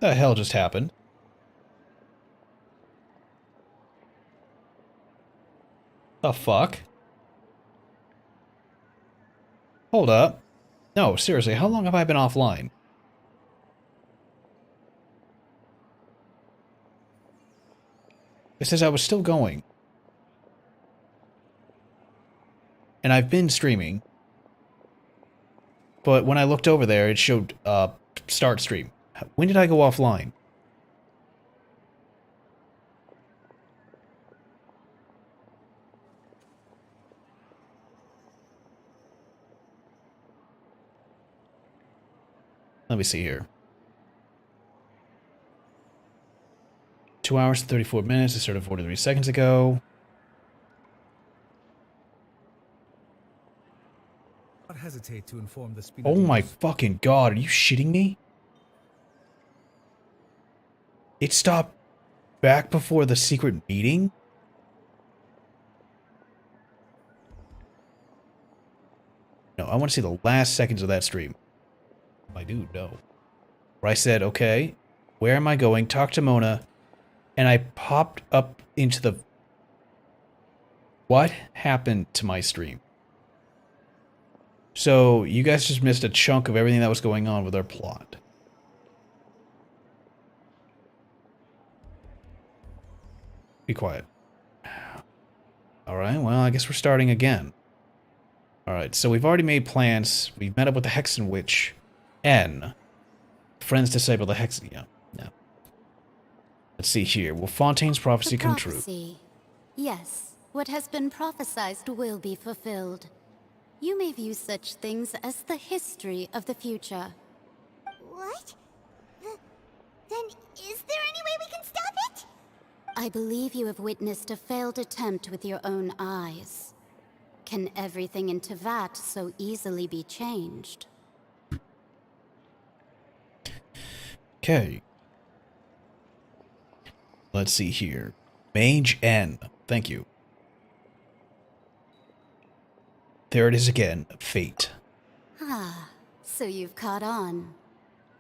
The hell just happened? The fuck? Hold up. No, seriously, how long have I been offline? It says I was still going. And I've been streaming. But when I looked over there, it showed, start stream. When did I go offline? Let me see here. 2 hours and 34 minutes. It started 43 seconds ago. Not hesitate to inform the Oh my fucking god, are you shitting me? It stopped back before the secret meeting? No, I want to see the last seconds of that stream. I do, no. Where I said, okay, where am I going? Talk to Mona. And I popped up into the... What happened to my stream? So, you guys just missed a chunk of everything that was going on with our plot. Be quiet. Alright, well, I guess we're starting again. Alright, so we've already made plans. We've met up with the Hexen Witch. N. Friends disciple the Hexen... Yeah, no. Let's see here. Will Fontaine's prophecy come true? Yes. What has been prophesied will be fulfilled. You may view such things as the history of the future. What? Then is there any way we can stop it? I believe you have witnessed a failed attempt with your own eyes. Can everything in Tevat so easily be changed? Okay. Let's see here. Mage N. Thank you. There it is again. Fate. Ah, so you've caught on.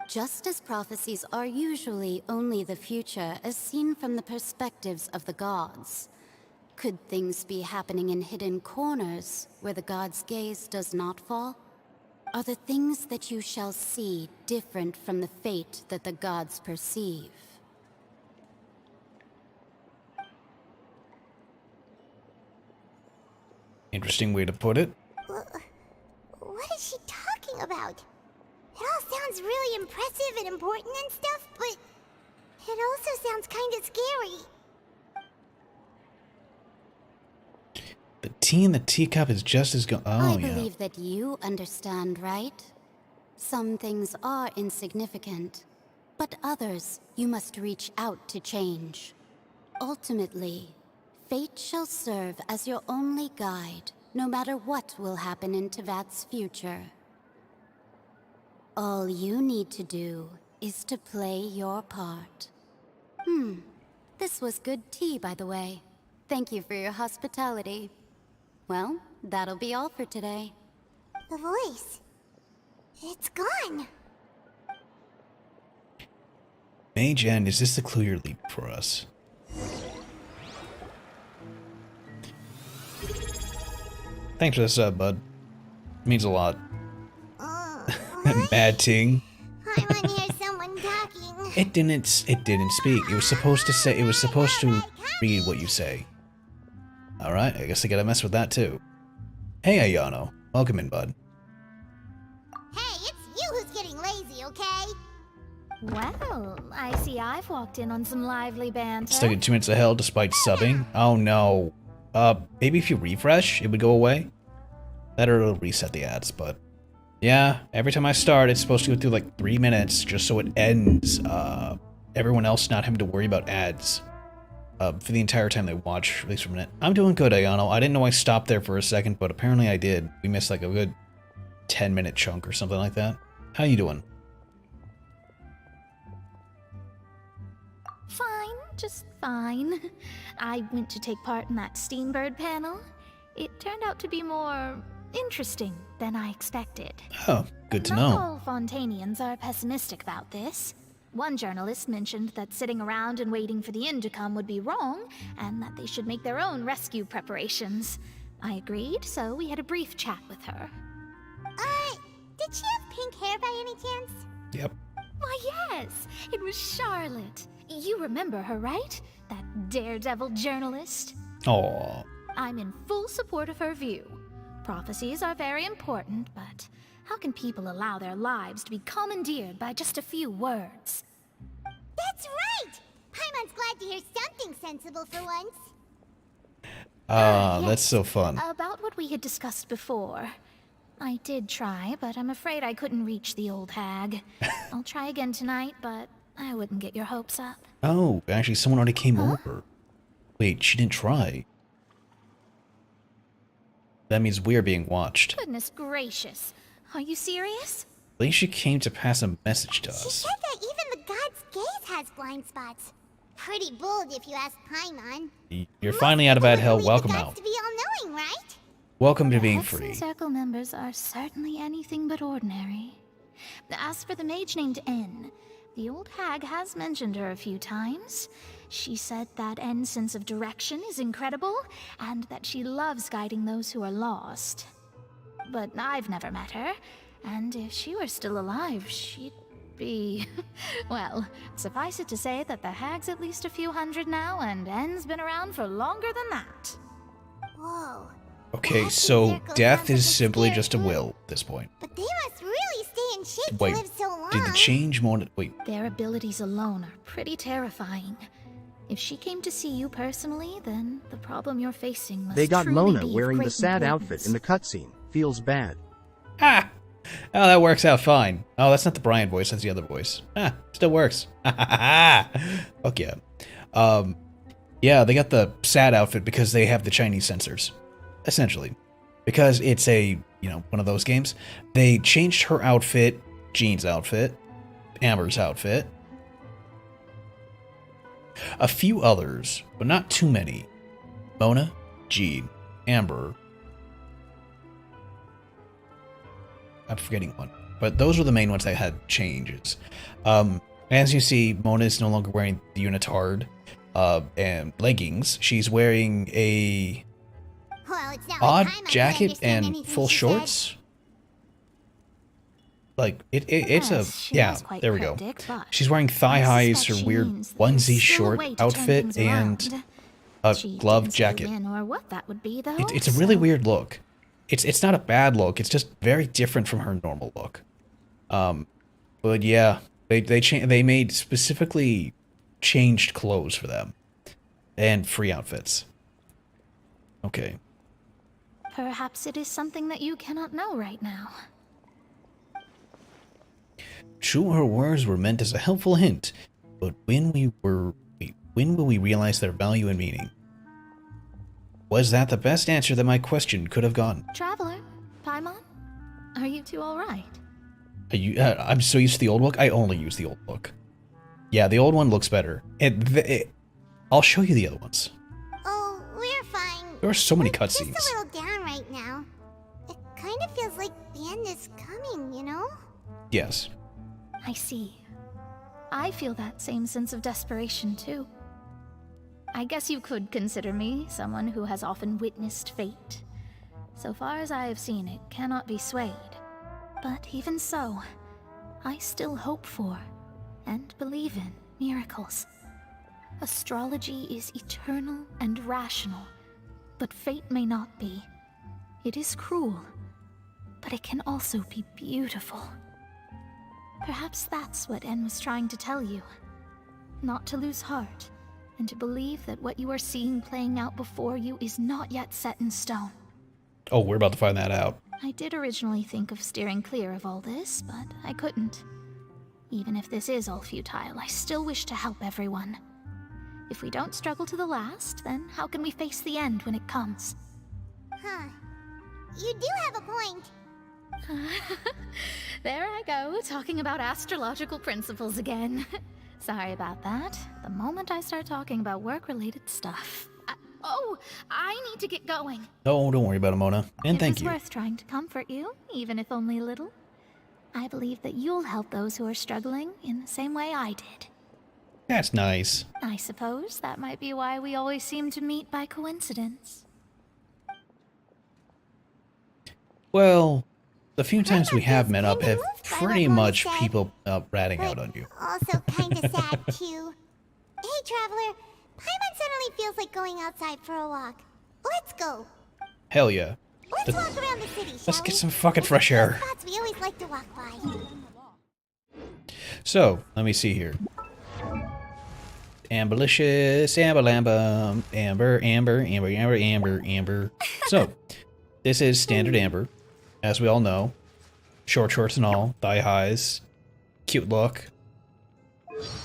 Just as prophecies are usually only the future as seen from the perspectives of the gods, could things be happening in hidden corners where the gods' gaze does not fall? Are the things that you shall see different from the fate that the gods perceive? Interesting way to put it. What is she talking about? It all sounds really impressive and important and stuff, but it also sounds kind of scary. The tea in the teacup is just as good. Oh, I believe that you understand, right? Some things are insignificant, but others you must reach out to change. Ultimately, fate shall serve as your only guide, no matter what will happen in Tevat's future. All you need to do is to play your part. This was good tea, by the way. Thank you for your hospitality. Well, that'll be all for today. The voice. It's gone. Mage N, is this the clue you're leaving for us? Thanks for the sub, bud. Means a lot. Mad Ting. I want to hear someone talking. It didn't speak. It was supposed to say, it was supposed to read what you say. Alright, I guess I gotta mess with that too. Hey, Ayano. Welcome in, bud. Hey, it's you who's getting lazy, okay? Well, I see I've walked in on some lively banter. Stuck in 2 minutes of hell despite subbing? Oh no. Maybe if you refresh, it would go away? That or it'll reset the ads, but... Yeah, every time I start, it's supposed to go through like 3 minutes just so it ends, everyone else not having to worry about ads. For the entire time they watch, at least for a minute. I'm doing good, Ayano. I didn't know I stopped there for a second, but apparently I did. We missed like a good 10-minute chunk or something like that. How you doing? Fine, just fine. I went to take part in that Steambird panel. It turned out to be more interesting than I expected. Oh, good to Not know. all Fontainians are pessimistic about this. One journalist mentioned that sitting around and waiting for the end to come would be wrong, and that they should make their own rescue preparations. I agreed, so we had a brief chat with her. Did she have pink hair by any chance? Yep. Why, yes, it was Charlotte. You remember her, right? That daredevil journalist? Aw. I'm in full support of her view. Prophecies are very important, but how can people allow their lives to be commandeered by just a few words? That's right! Paimon's glad to hear something sensible for once. That's so fun. About what we had discussed before. I did try, but I'm afraid I couldn't reach the old hag. I'll try again tonight, but I wouldn't get your hopes up. Oh, actually, someone already came over. Wait, she didn't try. That means we're being watched. Goodness gracious. Are you serious? At least she came to pass a message to She us. said that even the god's gaze has blind spots. Pretty bold if you ask Paimon. You're finally out of bad hell. Believe Welcome the out. gods to be all-knowing, right? Welcome to being Hexen free. Circle members are certainly anything but ordinary. As for the mage named N, the old hag has mentioned her a few times. She said that N's sense of direction is incredible, and that she loves guiding those who are lost. But I've never met her, and if she were still alive, she'd be... well, suffice it to say that the hag's at least a few hundred now, and N's been around for longer than that. Whoa. Okay, Hexen so Circle death sounds is like a simply scary just a place. will at this point. But they must really stay in shape Wait, to live so long. did the change more... Wait, Their abilities alone are pretty terrifying. If she came to see you personally, then the problem you're facing must They got truly Mona be of wearing the great sad importance. outfit in the cutscene. Feels bad. ah! Oh, that works out fine. Oh, that's not the Brian voice, that's the other voice. Ah, still works. Fuck yeah. Yeah, they got the sad outfit because they have the Chinese censors. Essentially. Because it's a, one of those games. They changed her outfit, Jean's outfit, Amber's outfit. A few others, but not too many. Mona, Jean, Amber. I'm forgetting one. But those were the main ones that had changes. As you see, Mona is no longer wearing the unitard and leggings. She's wearing a Well, it's not odd like Paimon can jacket understand and anything full she said. shorts. Like it's Yes, she yeah. was quite There we go. cryptic, but She's wearing thigh I highs, suspect her she weird means that there's onesie still a short way to turn outfit, things and around. a She glove didn't say jacket. when or what that would be, though. It's a really so- weird look. It's not a bad look. It's just very different from her normal look. But yeah, they made specifically changed clothes for them and free outfits. Okay. Perhaps it is something that you cannot know right now. True, her words were meant as a helpful hint, but when will we realize their value and meaning? Was that the best answer that my question could have gotten? Traveler, Paimon, are you two all right? I'm so used to the old look. I only use the old look. Yeah, the old one looks better. I'll show you the other ones. Oh, we're fine. There are so many We're cutscenes. just a little down right now. It kind of feels like the end is coming, you know? Yes. I see. I feel that same sense of desperation, too. I guess you could consider me someone who has often witnessed fate. So far as I have seen, it cannot be swayed. But even so, I still hope for, and believe in, miracles. Astrology is eternal and rational, but fate may not be. It is cruel, but it can also be beautiful. Perhaps that's what En was trying to tell you. Not to lose heart, and to believe that what you are seeing playing out before you is not yet set in stone. Oh, we're about to find that out. I did originally think of steering clear of all this, but I couldn't. Even if this is all futile, I still wish to help everyone. If we don't struggle to the last, then how can we face the end when it comes? Huh. You do have a point. There I go, talking about astrological principles again. Sorry about that. The moment I start talking about work-related stuff. I need to get going. Oh, don't worry about it, Mona. And It thank was you. worth trying to comfort you, even if only a little. I believe that you'll help those who are struggling in the same way I did. That's nice. I suppose that might be why we always seem to meet by coincidence. Well, the few times we have just met up kinda have moved by what pretty Mona much said, people ratting but out on you. also kinda sad too. Hey, Traveler, Paimon suddenly feels like going outside for a walk. Let's go. Hell yeah. Let's walk around the city, shall Let's we? get some fucking It's fresh one of air. those spots we always like to walk by. So, let me see here. Amberlicious, Amberlambum, Amber. So, this is standard Amber, as we all know. Short shorts and all, thigh highs, cute look.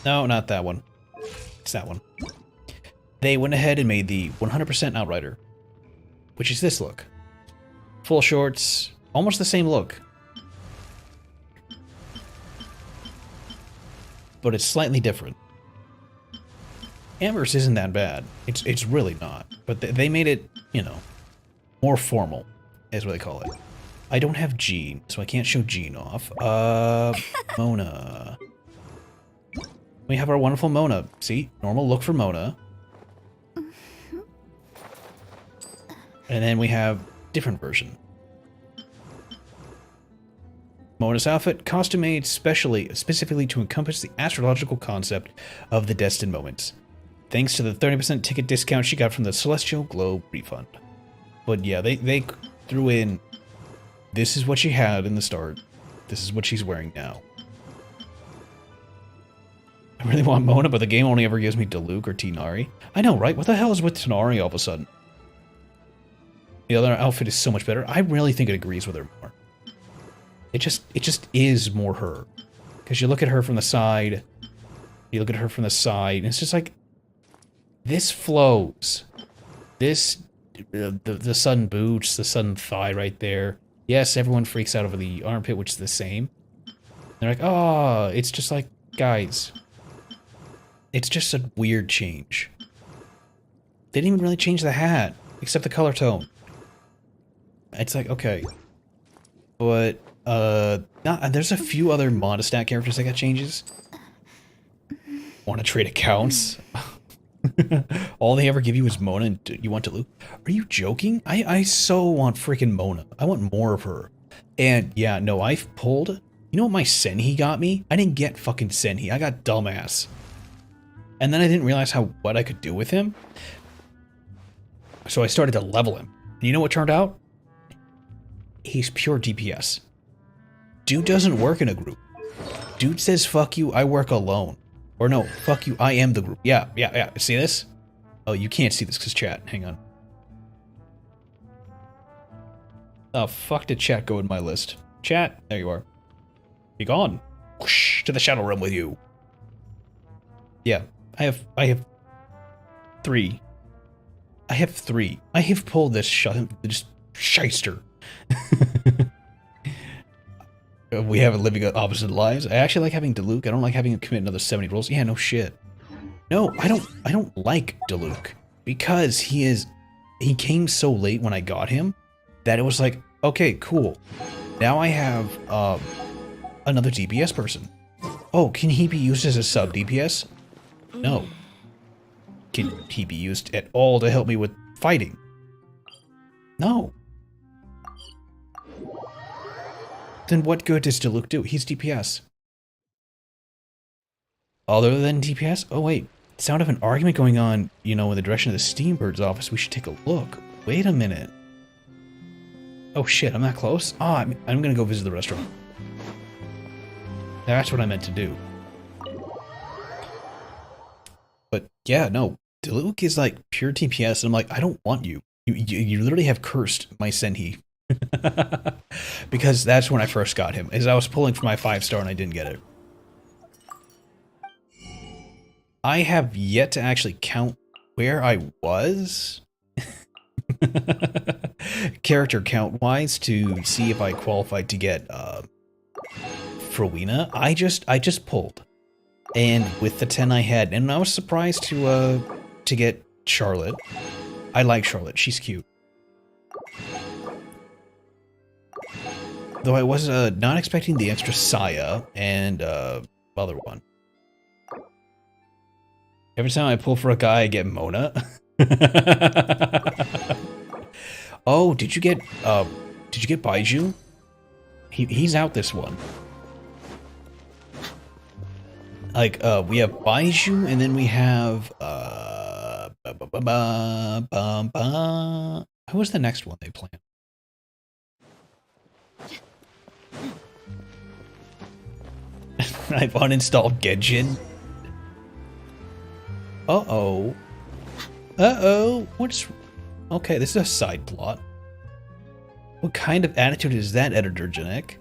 No, not that one. It's that one. They went ahead and made the 100% Outrider, which is this look. Full shorts, almost the same look. But it's slightly different. Amber's isn't that bad. It's really not. But they made it, you know, more formal, is what they call it. I don't have Jean, so I can't show Jean off. Mona. We have our wonderful Mona. See? Normal look for Mona. And then we have different version. Mona's outfit, costume made specifically to encompass the astrological concept of the destined moments. Thanks to the 30% ticket discount she got from the Celestial Globe refund. But yeah, they threw in, this is what she had in the start. This is what she's wearing now. I really want Mona, but the game only ever gives me Diluc or Tighnari. I know, right? What the hell is with Tighnari all of a sudden? The other outfit is so much better. I really think it agrees with her more. It just is more her. Because you look at her from the side, and it's just like, this flows. This, the sudden boots, the sudden thigh right there. Yes, everyone freaks out over the armpit, which is the same. They're like, oh, it's just like, guys. It's just a weird change. They didn't even really change the hat, except the color tone. It's like, okay. But, there's a few other Mondstadt characters that got changes. Want to trade accounts? All they ever give you is Mona and you want to lose? Are you joking? I so want freaking Mona. I want more of her. And yeah, no, I've pulled... You know what my Senhi got me? I didn't get fucking Senhi. I got Dumbass. And then I didn't realize what I could do with him. So I started to level him. And you know what turned out? He's pure DPS. Dude doesn't work in a group. Dude says, fuck you, I work alone. Or no, fuck you, I am the group. Yeah. See this? Oh, you can't see this because chat. Hang on. Oh, fuck did chat go in my list? Chat, there you are. Be gone. Whoosh, to the Shadow Realm with you. Yeah, I have 3. I have 3. I have pulled this shyster. We have living opposite lives. I actually like having Diluc. I don't like having him commit another 70 rolls. Yeah, no shit. No, I don't like Diluc because he came so late when I got him that it was like, okay, cool. Now I have another DPS person. Oh, can he be used as a sub DPS? No. Can he be used at all to help me with fighting? No. Then what good does Diluc do? He's DPS. Other than DPS? Oh wait, sound of an argument going on, you know, in the direction of the Steambird's office. We should take a look. Wait a minute. Oh shit, I'm that close? Oh, I'm gonna go visit the restaurant. That's what I meant to do. But yeah, no, Diluc is like pure DPS, and I'm like, I don't want you. You literally have cursed my Senhi. Because that's when I first got him, as I was pulling for my 5-star and I didn't get it. I have yet to actually count where I was character count wise to see if I qualified to get Frowena. I just pulled, and with the 10 I had, and I was surprised to get Charlotte. I like Charlotte, she's cute. Though I was not expecting the extra Saya and other one. Every time I pull for a guy, I get Mona. Oh, did you get Baiju? He's out this one. Like, we have Baiju, and then we have, who was the next one they planned? I've uninstalled Genshin. Uh-oh. Uh-oh. What's... Okay, this is a side plot. What kind of attitude is that, Editor Janek?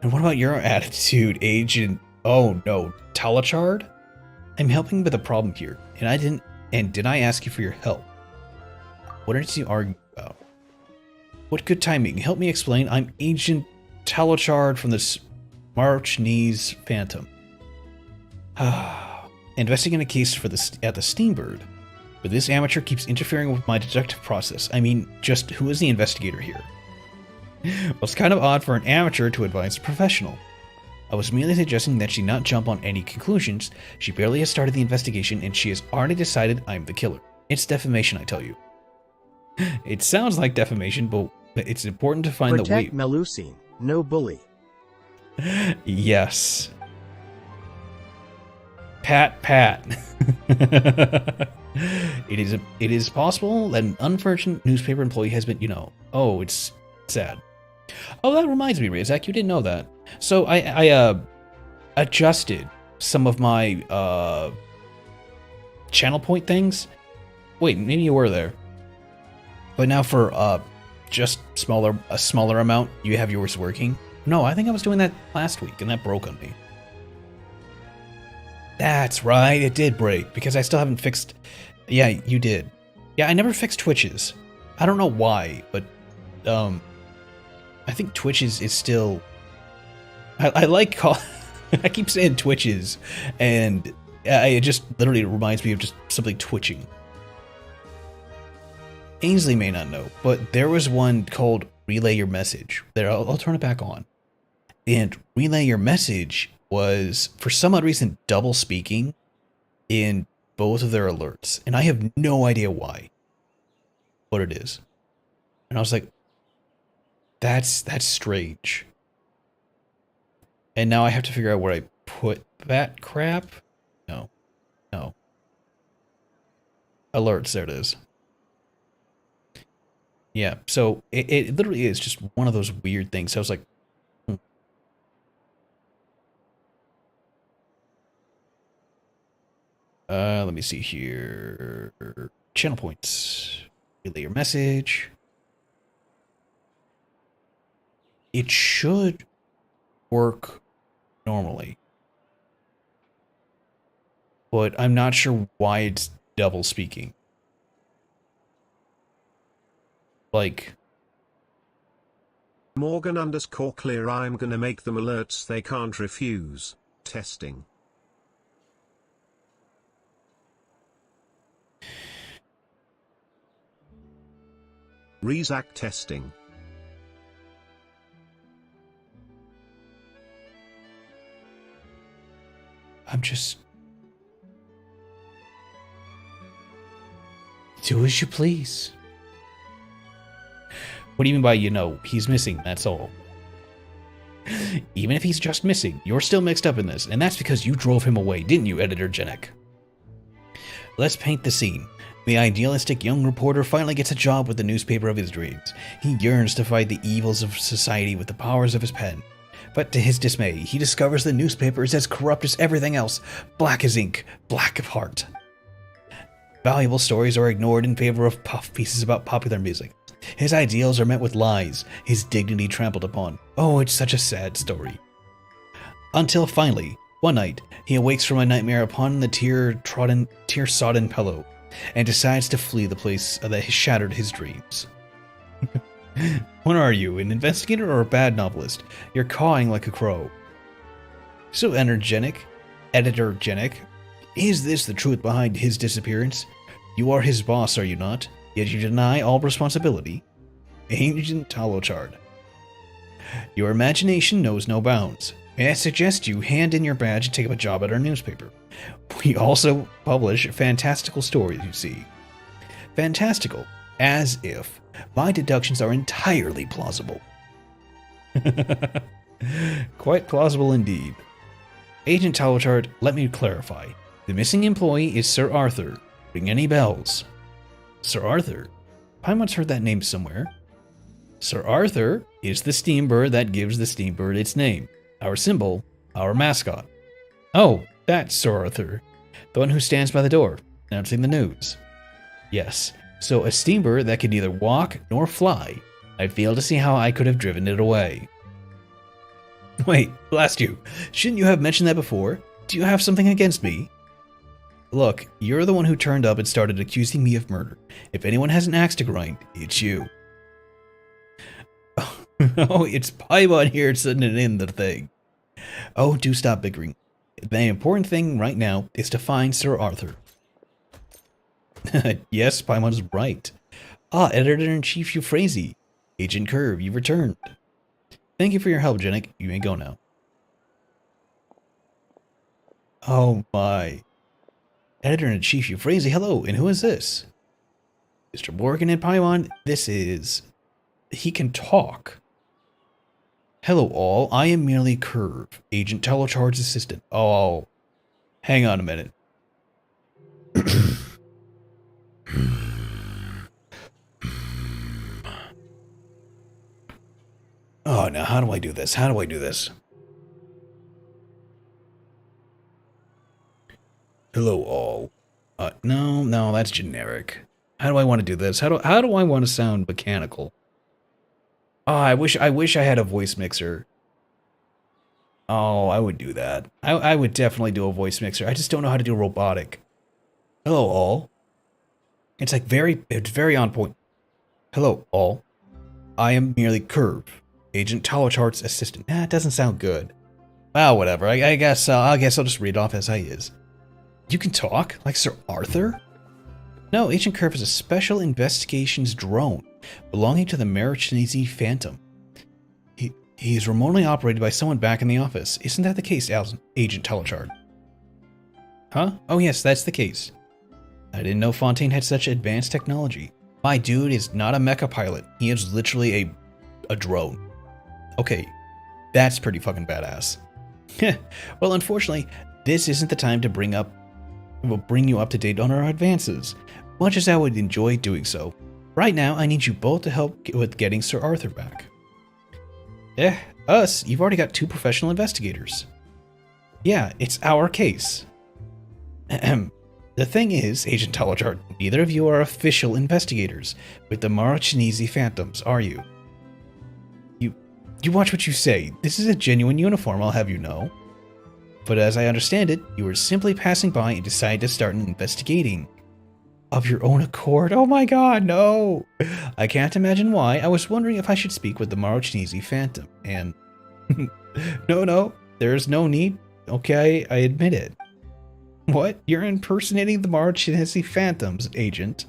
And what about your attitude, Agent... Oh, no. Talachard? I'm helping with a problem here, and I didn't... And did I ask you for your help? What did you argue about? What good timing. Help me explain. I'm Agent Talachard from the March Knees Phantom. Investigating a case for at the Steambird. But this amateur keeps interfering with my deductive process. I mean, just who is the investigator here? Well, it's kind of odd for an amateur to advise a professional. I was merely suggesting that she not jump on any conclusions. She barely has started the investigation and she has already decided I'm the killer. It's defamation, I tell you. It sounds like defamation, but it's important to find the way. Protect Melusine, no bully. Yes. Pat. It is possible that an unfortunate newspaper employee has been, oh, it's sad. Oh, that reminds me, Razak, you didn't know that. So I adjusted some of my channel point things. Wait, maybe you were there. But now for just a smaller amount, you have yours working. No, I think I was doing that last week, and that broke on me. That's right, it did break, because I still haven't fixed... Yeah, you did. Yeah, I never fixed Twitches. I don't know why, but, I think Twitches is still... I like call... I keep saying Twitches, and it just literally reminds me of just something twitching. Ainsley may not know, but there was one called Relay Your Message. There, I'll turn it back on. And Relay Your Message was, for some odd reason, double speaking in both of their alerts. And I have no idea why. What it is. And I was like, that's strange. And now I have to figure out where I put that crap. No. Alerts, there it is. Yeah, so it literally is just one of those weird things. So I was like, let me see here. Channel points. Relay your message. It should work normally. But I'm not sure why it's double speaking. Like... Morgan_clear, I'm gonna make them alerts they can't refuse. Testing. Rezak testing. I'm just... Do as you please. What do you mean by, he's missing, that's all? Even if he's just missing, you're still mixed up in this, and that's because you drove him away, didn't you, Editor Janek? Let's paint the scene. The idealistic young reporter finally gets a job with the newspaper of his dreams. He yearns to fight the evils of society with the powers of his pen. But to his dismay, he discovers the newspaper is as corrupt as everything else, black as ink, black of heart. Valuable stories are ignored in favor of puff pieces about popular music. His ideals are met with lies, his dignity trampled upon. Oh, it's such a sad story. Until finally, one night, he awakes from a nightmare upon the tear-sodden pillow, and decides to flee the place that has shattered his dreams. What are you, an investigator or a bad novelist? You're cawing like a crow. So energetic, Editor Janek, is this the truth behind his disappearance? You are his boss, are you not? Yet you deny all responsibility. Agent Talochard. Your imagination knows no bounds. May I suggest you hand in your badge and take up a job at our newspaper? We also publish fantastical stories, you see. Fantastical, as if my deductions are entirely plausible. Quite plausible indeed. Agent Talotard, let me clarify. The missing employee is Sir Arthur. Ring any bells? Sir Arthur? Paimon's heard that name somewhere. Sir Arthur is the steam bird that gives the steam bird its name. Our symbol, our mascot. Oh, that's Sir Arthur. The one who stands by the door, announcing the news. Yes, so a steam bird that can neither walk nor fly. I fail to see how I could have driven it away. Wait, blast you. Shouldn't you have mentioned that before? Do you have something against me? Look, you're the one who turned up and started accusing me of murder. If anyone has an axe to grind, it's you. Oh, it's Paimon here sitting in the thing. Oh, do stop bickering. The important thing right now is to find Sir Arthur. Yes, Paimon's right. Ah, Editor-in-Chief Euphrasia. Agent Curve, you've returned. Thank you for your help, Jennick. You may go now. Oh my. Editor-in-Chief Euphrasia, hello, and who is this? Mr. Morgan and Paimon, this is... He can talk. Hello all, I am merely Curve, Agent Talotard's assistant. Oh, hang on a minute. Oh, now how do I do this? How do I do this? Hello all. No, that's generic. How do I want to do this? How do I want to sound mechanical? Oh, I wish I had a voice mixer. Oh, I would do that. I would definitely do a voice mixer. I just don't know how to do robotic. Hello all. It's very on point. Hello all. I am merely Curve, Agent Talotard's assistant. It doesn't sound good. Well, whatever. I guess I'll just read off as I is. You can talk like Sir Arthur? No, Agent Curve is a special investigations drone belonging to the Marichinese Phantom. He is remotely operated by someone back in the office. Isn't that the case, Agent Talotard? Huh? Oh yes, that's the case. I didn't know Fontaine had such advanced technology. My dude is not a mecha pilot. He is literally a drone. Okay, that's pretty fucking badass. Well, unfortunately, this isn't the time to bring you up to date on our advances, much as I would enjoy doing so. Right now, I need you both to help with getting Sir Arthur back. Us? You've already got 2 professional investigators. Yeah, it's our case. The thing is, Agent Talotard, neither of you are official investigators with the Marichinese Phantoms, are you? You watch what you say. This is a genuine uniform, I'll have you know. But as I understand it, you were simply passing by and decided to start investigating. Of your own accord? Oh my god, no! I can't imagine why. I was wondering if I should speak with the Marichinese Phantom, and... No, there's no need. Okay, I admit it. What? You're impersonating the Marichinese Phantoms, agent.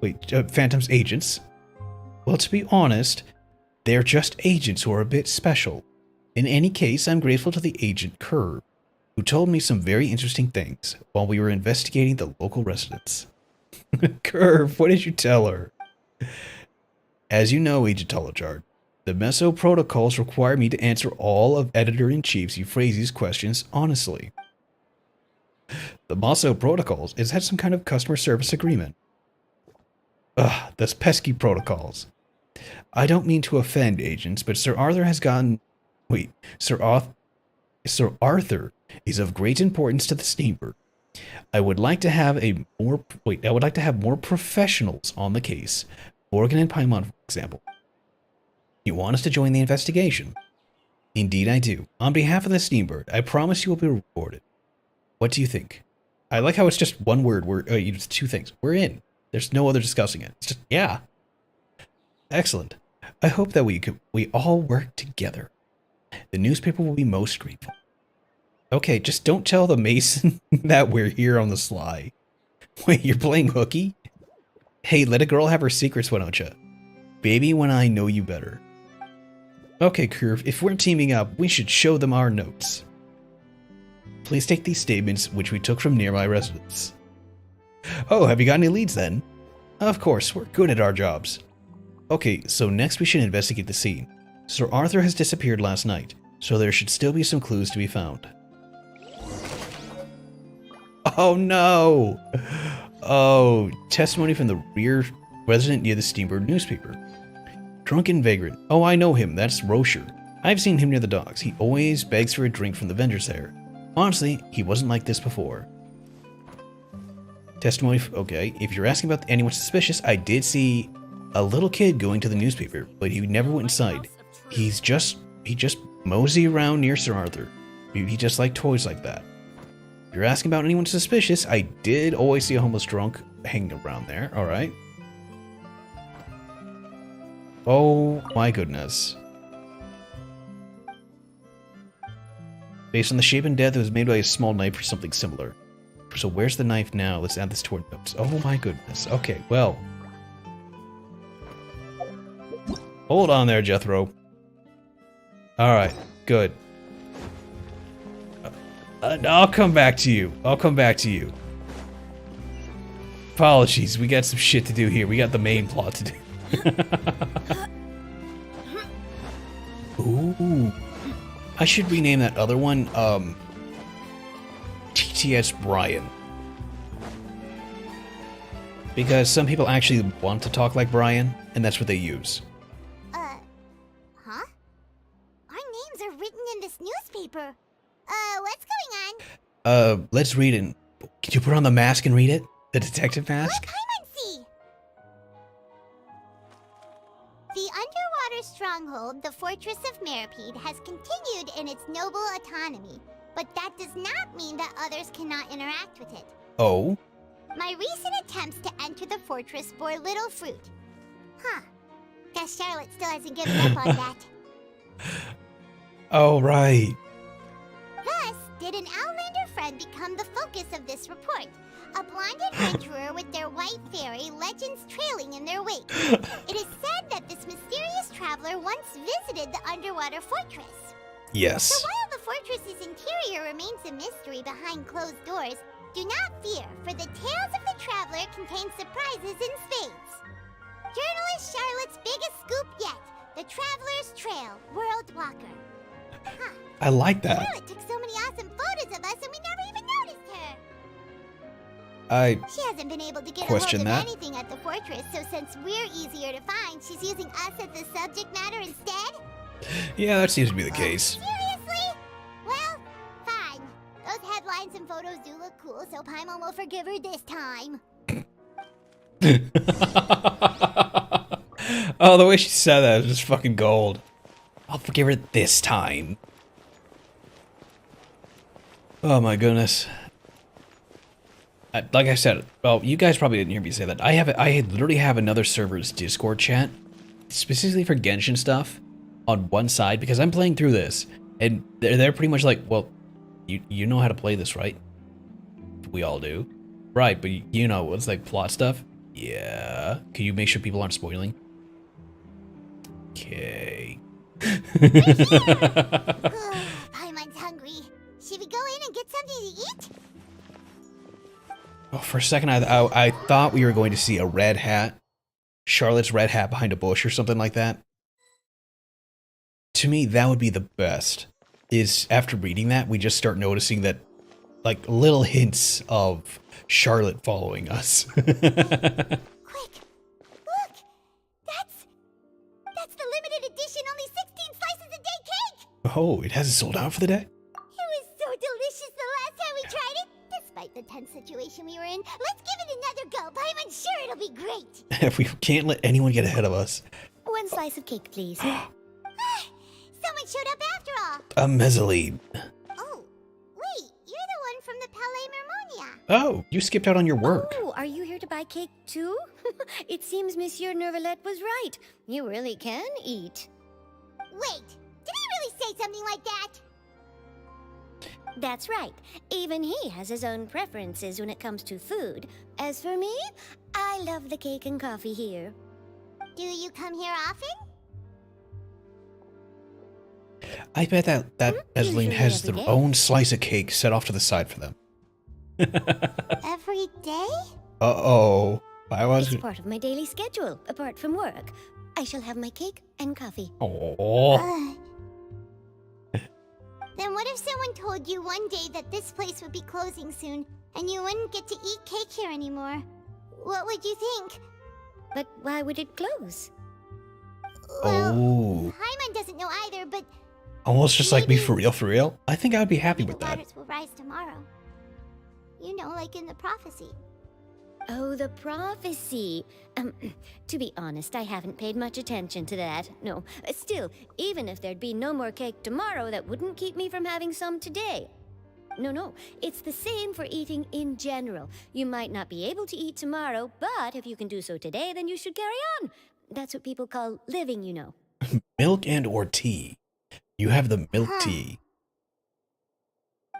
Wait, Phantoms agents? Well, to be honest, they're just agents who are a bit special. In any case, I'm grateful to the Agent Curve, who told me some very interesting things while we were investigating the local residents. Curve, what did you tell her? As you know, Agent Talotard, the Meso protocols require me to answer all of Editor-in-Chief's Euphrasia's questions honestly. The Meso protocols? Is that some kind of customer service agreement? Ugh, those pesky protocols. I don't mean to offend agents, but Sir Arthur has gotten... Wait, Sir Arthur is of great importance to the steamboat. I would like to have more professionals on the case. Morgan and Paimon, for example. You want us to join the investigation? Indeed I do. On behalf of the Steambird, I promise you will be rewarded. What do you think? I like how it's just one word. It's 2 things. We're in. There's no other discussing it. It's just, yeah. Excellent. I hope that we all work together. The newspaper will be most grateful. Okay, just don't tell the Mason that we're here on the sly. Wait, you're playing hooky? Hey, let a girl have her secrets, why don't you? Baby, when I know you better. Okay, Curve, if we're teaming up, we should show them our notes. Please take these statements, which we took from nearby residents. Oh, have you got any leads then? Of course, we're good at our jobs. Okay, so next we should investigate the scene. Sir Arthur has disappeared last night, so there should still be some clues to be found. Oh no! Oh, testimony from the rear resident near the Steambird newspaper. Drunken vagrant. Oh, I know him, that's Rocher. I've seen him near the docks. He always begs for a drink from the vendors there. Honestly, he wasn't like this before. Testimony, okay, if you're asking about anyone suspicious, I did see a little kid going to the newspaper, but he never went inside. He just mosey around near Sir Arthur. He just liked toys like that. If you're asking about anyone suspicious, I did always see a homeless drunk hanging around there, alright. Oh my goodness. Based on the shape and depth, it was made by a small knife or something similar. So where's the knife now? Let's add this to our notes. Oh my goodness. Okay, well. Hold on there, Jethro. Alright, good. I'll come back to you. I'll come back to you. Apologies, we got some shit to do here. We got the main plot to do. Ooh. I should rename that other one, TTS Brian. Because some people actually want to talk like Brian, and that's what they use. Huh? Our names are written in this newspaper. What's going on? Let's read it. Can you put on the mask and read it? The detective mask? Let Paimon see! The underwater stronghold, the Fortress of Meripede, has continued in its noble autonomy, but that does not mean that others cannot interact with it. Oh? My recent attempts to enter the fortress bore little fruit. Huh. Guess Charlotte still hasn't given up on that. Oh, right. Thus, did an Outlander friend become the focus of this report. A blind adventurer with their white fairy, legends trailing in their wake. It is said that this mysterious traveler once visited the underwater fortress. Yes. So while the fortress's interior remains a mystery behind closed doors, do not fear, for the tales of the traveler contain surprises in spades. Journalist Charlotte's biggest scoop yet, the Traveler's Trail, World Walker. Huh. I like that. Charlotte took so many awesome photos of us and we never even noticed her. She hasn't been able to get a hold question of that. anything at the fortress, so since we're easier to find, she's using us as the subject matter instead? Yeah, that seems to be the case. Seriously? Well, fine. Those headlines and photos do look cool, so Paimon will forgive her this time. Oh, the way she said that is just fucking gold. I'll forgive her this time. Oh my goodness. Like I said, well, you guys probably didn't hear me say that. I literally have another server's Discord chat, specifically for Genshin stuff, on one side, because I'm playing through this, and they're pretty much like, well, you know how to play this, right? We all do. Right, but you know, it's like plot stuff. Yeah. Can you make sure people aren't spoiling? Okay. Paimon's hungry. Should we go in and get something to eat? Oh, for a second, I thought we were going to see a red hat. Charlotte's red hat behind a bush or something like that. To me, that would be the best. Is after reading that, we just start noticing that, like, little hints of Charlotte following us. Quick! Look! That's the limited edition only 16 slices a day cake! Oh, it hasn't sold out for the day? It was so delicious the last time we tried it! Despite the tense situation we were in, let's give it another go. Paimon's sure it'll be great! We can't let anyone get ahead of us. One slice of cake, please. Someone showed up after all! A mezzaline. Oh, wait, you're the one from the Palais Mermonia. Oh, you skipped out on your work. Oh, are you here to buy cake too? It seems Monsieur Nervalette was right. You really can eat. Wait, did he really say something like that? That's right. Even he has his own preferences when it comes to food. As for me, I love the cake and coffee here. Do you come here often? I bet that Mezzanine Usually has every their day. own slice of cake set off to the side for them. Every day? Uh-oh. I was... It's part of my daily schedule, apart from work. I shall have my cake and coffee. Oh. Then what if someone told you one day that this place would be closing soon, and you wouldn't get to eat cake here anymore? What would you think? But why would it close? Well, Oh. Paimon doesn't know either, but Almost just like me, maybe- for real, for real? I think I would be happy maybe with the that. waters will rise tomorrow. You know, like in the prophecy. Oh, the prophecy. To be honest, I haven't paid much attention to that. No, still, even if there'd be no more cake tomorrow, that wouldn't keep me from having some today. No, it's the same for eating in general. You might not be able to eat tomorrow, but if you can do so today, then you should carry on. That's what people call living, you know. Milk and or tea. You have the milk tea.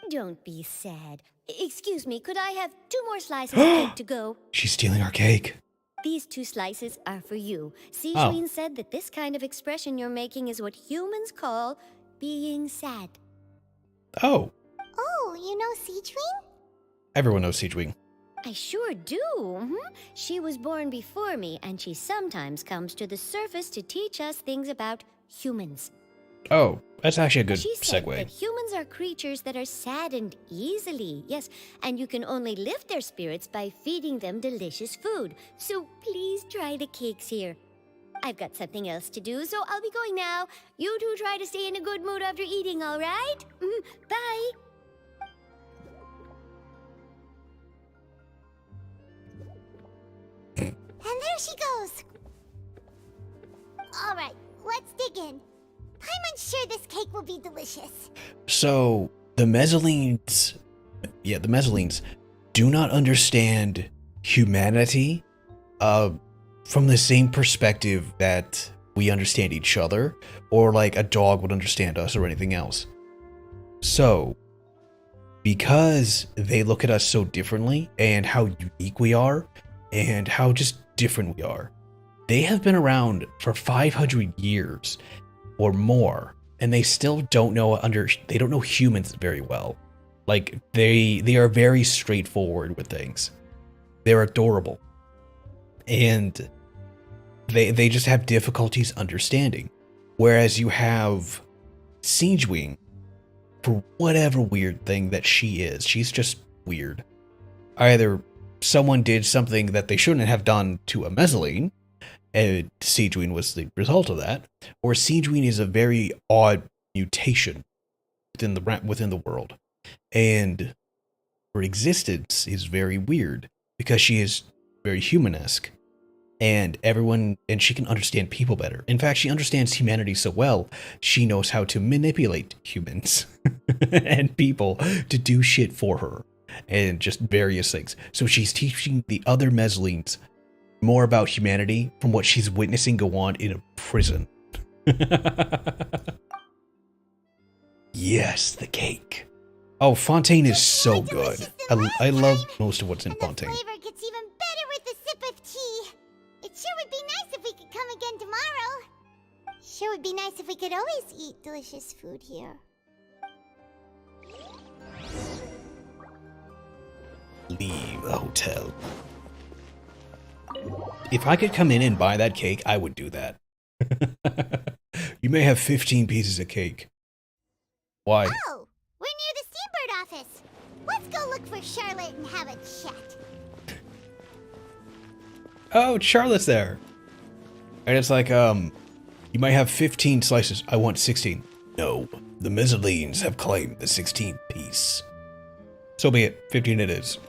Don't be sad. Excuse me, could I have 2 more slices of cake to go? She's stealing our cake. These 2 slices are for you. Oh. Sijuin said that this kind of expression you're making is what humans call being sad. Oh. Oh, you know Sijuin? Everyone knows Siegewing. I sure do. She was born before me, and she sometimes comes to the surface to teach us things about humans. Oh, that's actually a good She said segue. that humans are creatures that are saddened easily, yes, and you can only lift their spirits by feeding them delicious food. So please try the cakes here. I've got something else to do, so I'll be going now. You two try to stay in a good mood after eating, all right? Bye. And there she goes. All right, let's dig in. I'm sure this cake will be delicious. So, the Mezzalines do not understand humanity from the same perspective that we understand each other, or like a dog would understand us or anything else. So, because they look at us so differently and how unique we are and how just different we are, they have been around for 500 years or more, and they still don't know they don't know humans very well. Like they are very straightforward with things. They're adorable. And they just have difficulties understanding. Whereas you have Siegewing, for whatever weird thing that she is, she's just weird. Either someone did something that they shouldn't have done to a Mezzaline, and Siegewing was the result of that, or Siegewing is a very odd mutation within the world, and her existence is very weird because she is very humanesque, and she can understand people better. In fact, she understands humanity so well, she knows how to manipulate humans and people to do shit for her, and just various things. So she's teaching the other Mezzalines more about humanity from what she's witnessing go on in a prison. Yes, the cake. Oh, Fontaine is so good. I love most of what's in And the Fontaine. flavor gets even better with a sip of tea. It sure would be nice if we could come again tomorrow. Sure would be nice if we could always eat delicious food here. Leave the hotel. If I could come in and buy that cake, I would do that. You may have 15 pieces of cake. Why? Oh, we're near the Steambird office. Let's go look for Charlotte and have a chat. Oh, Charlotte's there. And it's like, you might have 15 slices. I want 16. No, the Mezzalines have claimed the 16th piece. So be it. 15 it is.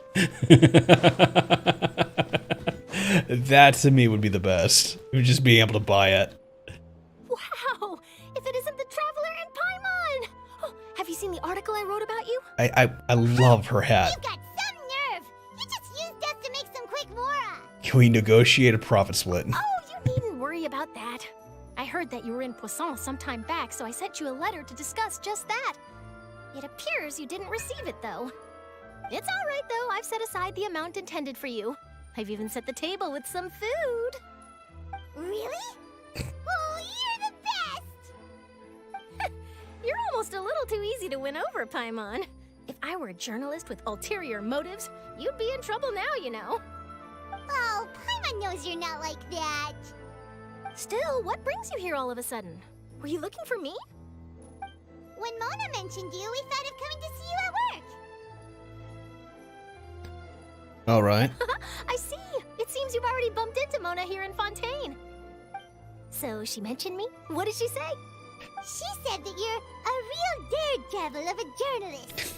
That to me would be the best. Just being able to buy it. Wow! If it isn't the Traveler and Paimon! Oh, have you seen the article I wrote about you? I love her hat. You got some nerve. You just used us to make some quick mora. Can we negotiate a profit split? Oh, you needn't worry about that. I heard that you were in Poisson some time back, so I sent you a letter to discuss just that. It appears you didn't receive it, though. It's all right, though. I've set aside the amount intended for you. I've even set the table with some food. Really? Oh, you're the best. little too easy to win over, Paimon. If I were a journalist with ulterior motives, you'd be in trouble now, you know. Oh, Paimon knows you're not like that. Still, what brings you here all of a sudden? Were you looking for me? When Mona mentioned you, we thought of coming to see you at work. All right. I see. It seems you've already bumped into Mona here in Fontaine. So she mentioned me? What did she say? She said that you're a real daredevil of a journalist.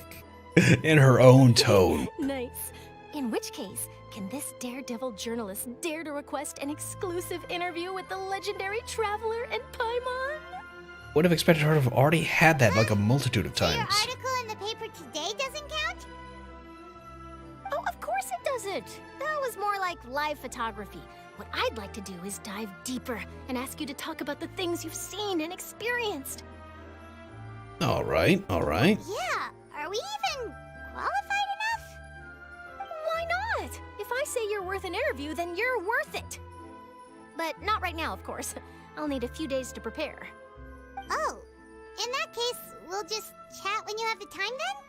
In her own tone. Nice. In which case, can this daredevil journalist dare to request an exclusive interview with the legendary traveler and Paimon? Would have expected her to have already had that like a multitude of So your times. article in the paper today doesn't count? Oh, of course it doesn't. That was more like live photography. What I'd like to do is dive deeper and ask you to talk about the things you've seen and experienced. All right, all right. Yeah, are we even qualified enough? Why not? If I say you're worth an interview, then you're worth it. But not right now, of course. I'll need a few days to prepare. Oh, in that case, we'll just chat when you have the time then?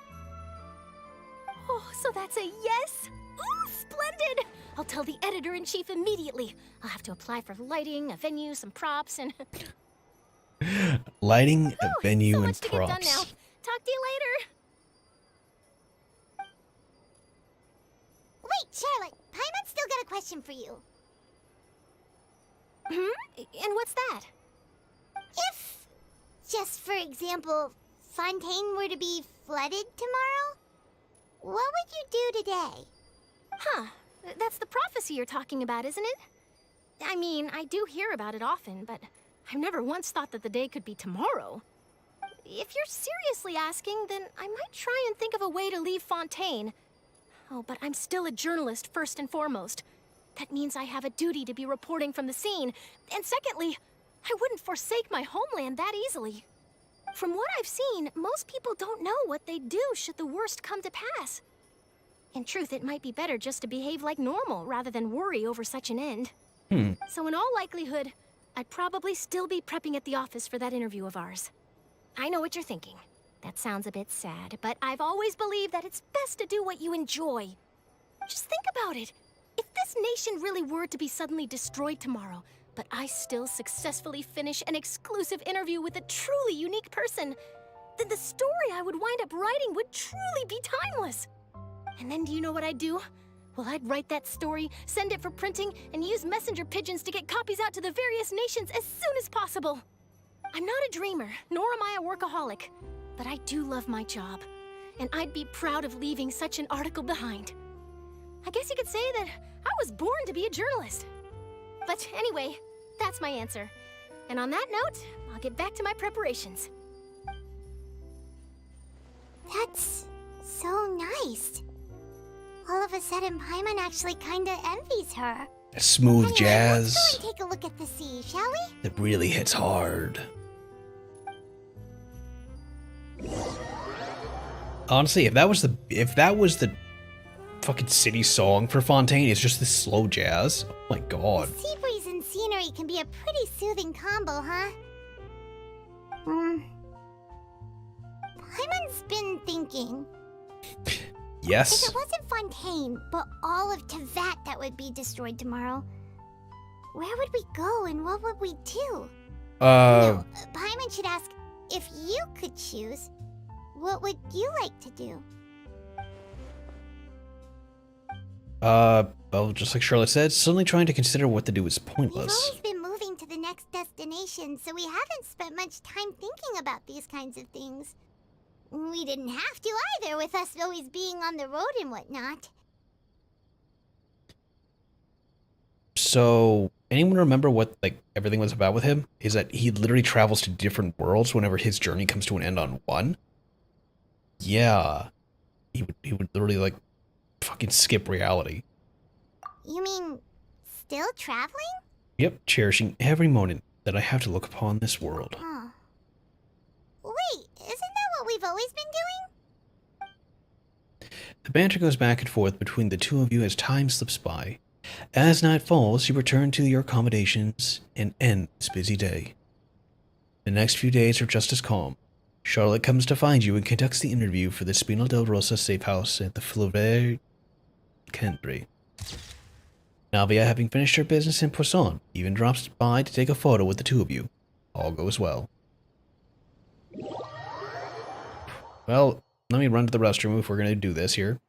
Oh, so that's a yes? Ooh, splendid! I'll tell the editor-in-chief immediately. I'll have to apply for lighting, a venue, some props, and... Lighting, a Whew, venue, so and much to get done now. props. Talk to you later. Wait, Charlotte, Paimon's still got a question for you. And what's that? If, just for example, Fontaine were to be flooded tomorrow, what would you do today? Huh. That's the prophecy you're talking about, isn't it? I mean, I do hear about it often, but I've never once thought that the day could be tomorrow. If you're seriously asking, then I might try and think of a way to leave Fontaine. Oh, but I'm still a journalist first and foremost. That means I have a duty to be reporting from the scene. And secondly, I wouldn't forsake my homeland that easily. From what I've seen, most people don't know what they'd do should the worst come to pass. In truth, it might be better just to behave like normal rather than worry over such an end. So in all likelihood, I'd probably still be prepping at the office for that interview of ours. I know what you're thinking. That sounds a bit sad, but I've always believed that it's best to do what you enjoy. Just think about it. If this nation really were to be suddenly destroyed tomorrow, but I still successfully finish an exclusive interview with a truly unique person, then the story I would wind up writing would truly be timeless. And then do you know what I'd do? Well, I'd write that story, send it for printing, and use messenger pigeons to get copies out to the various nations as soon as possible. I'm not a dreamer, nor am I a workaholic, but I do love my job, and I'd be proud of leaving such an article behind. I guess you could say that I was born to be a journalist. But anyway, that's my answer. And on that note, I'll get back to my preparations. That's so nice. All of a sudden, Paimon actually kinda envies her. Smooth Anyway, jazz let's go and take a look at the sea, shall we? that really hits hard. Honestly, if that was the fucking city song for Fontaine, it's just this slow jazz. Oh my god. Sea breeze and scenery can be a pretty soothing combo, huh? Paimon's been thinking. If Yes. it wasn't Fontaine, but all of Tevat that would be destroyed tomorrow, where would we go and what would we do? No, Paimon should ask, if you could choose, what would you like to do? Well, just like Charlotte said, suddenly trying to consider what to do is We've pointless. always been moving to the next destination, so we haven't spent much time thinking about these kinds of things. We didn't have to either, with us always being on the road and whatnot. So, anyone remember what like everything was about with him? Is that he literally travels to different worlds whenever his journey comes to an end on one? Yeah. He would literally like fucking skip reality. You mean, still traveling? Yep, cherishing every moment that I have to look upon this world. Huh. Wait, isn't that what we've always been doing? The banter goes back and forth between the two of you as time slips by. As night falls, you return to your accommodations and end this busy day. The next few days are just as calm, Charlotte comes to find you and conducts the interview for the Spinal del Rosa safe house at the Flaubert Country. Navia, having finished her business in Poisson, even drops by to take a photo with the two of you. All goes well. Well, let me run to the restroom if we're going to do this here.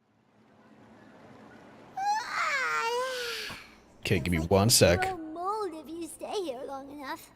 Okay, give me 1 sec. Grow mold if you stay here long enough.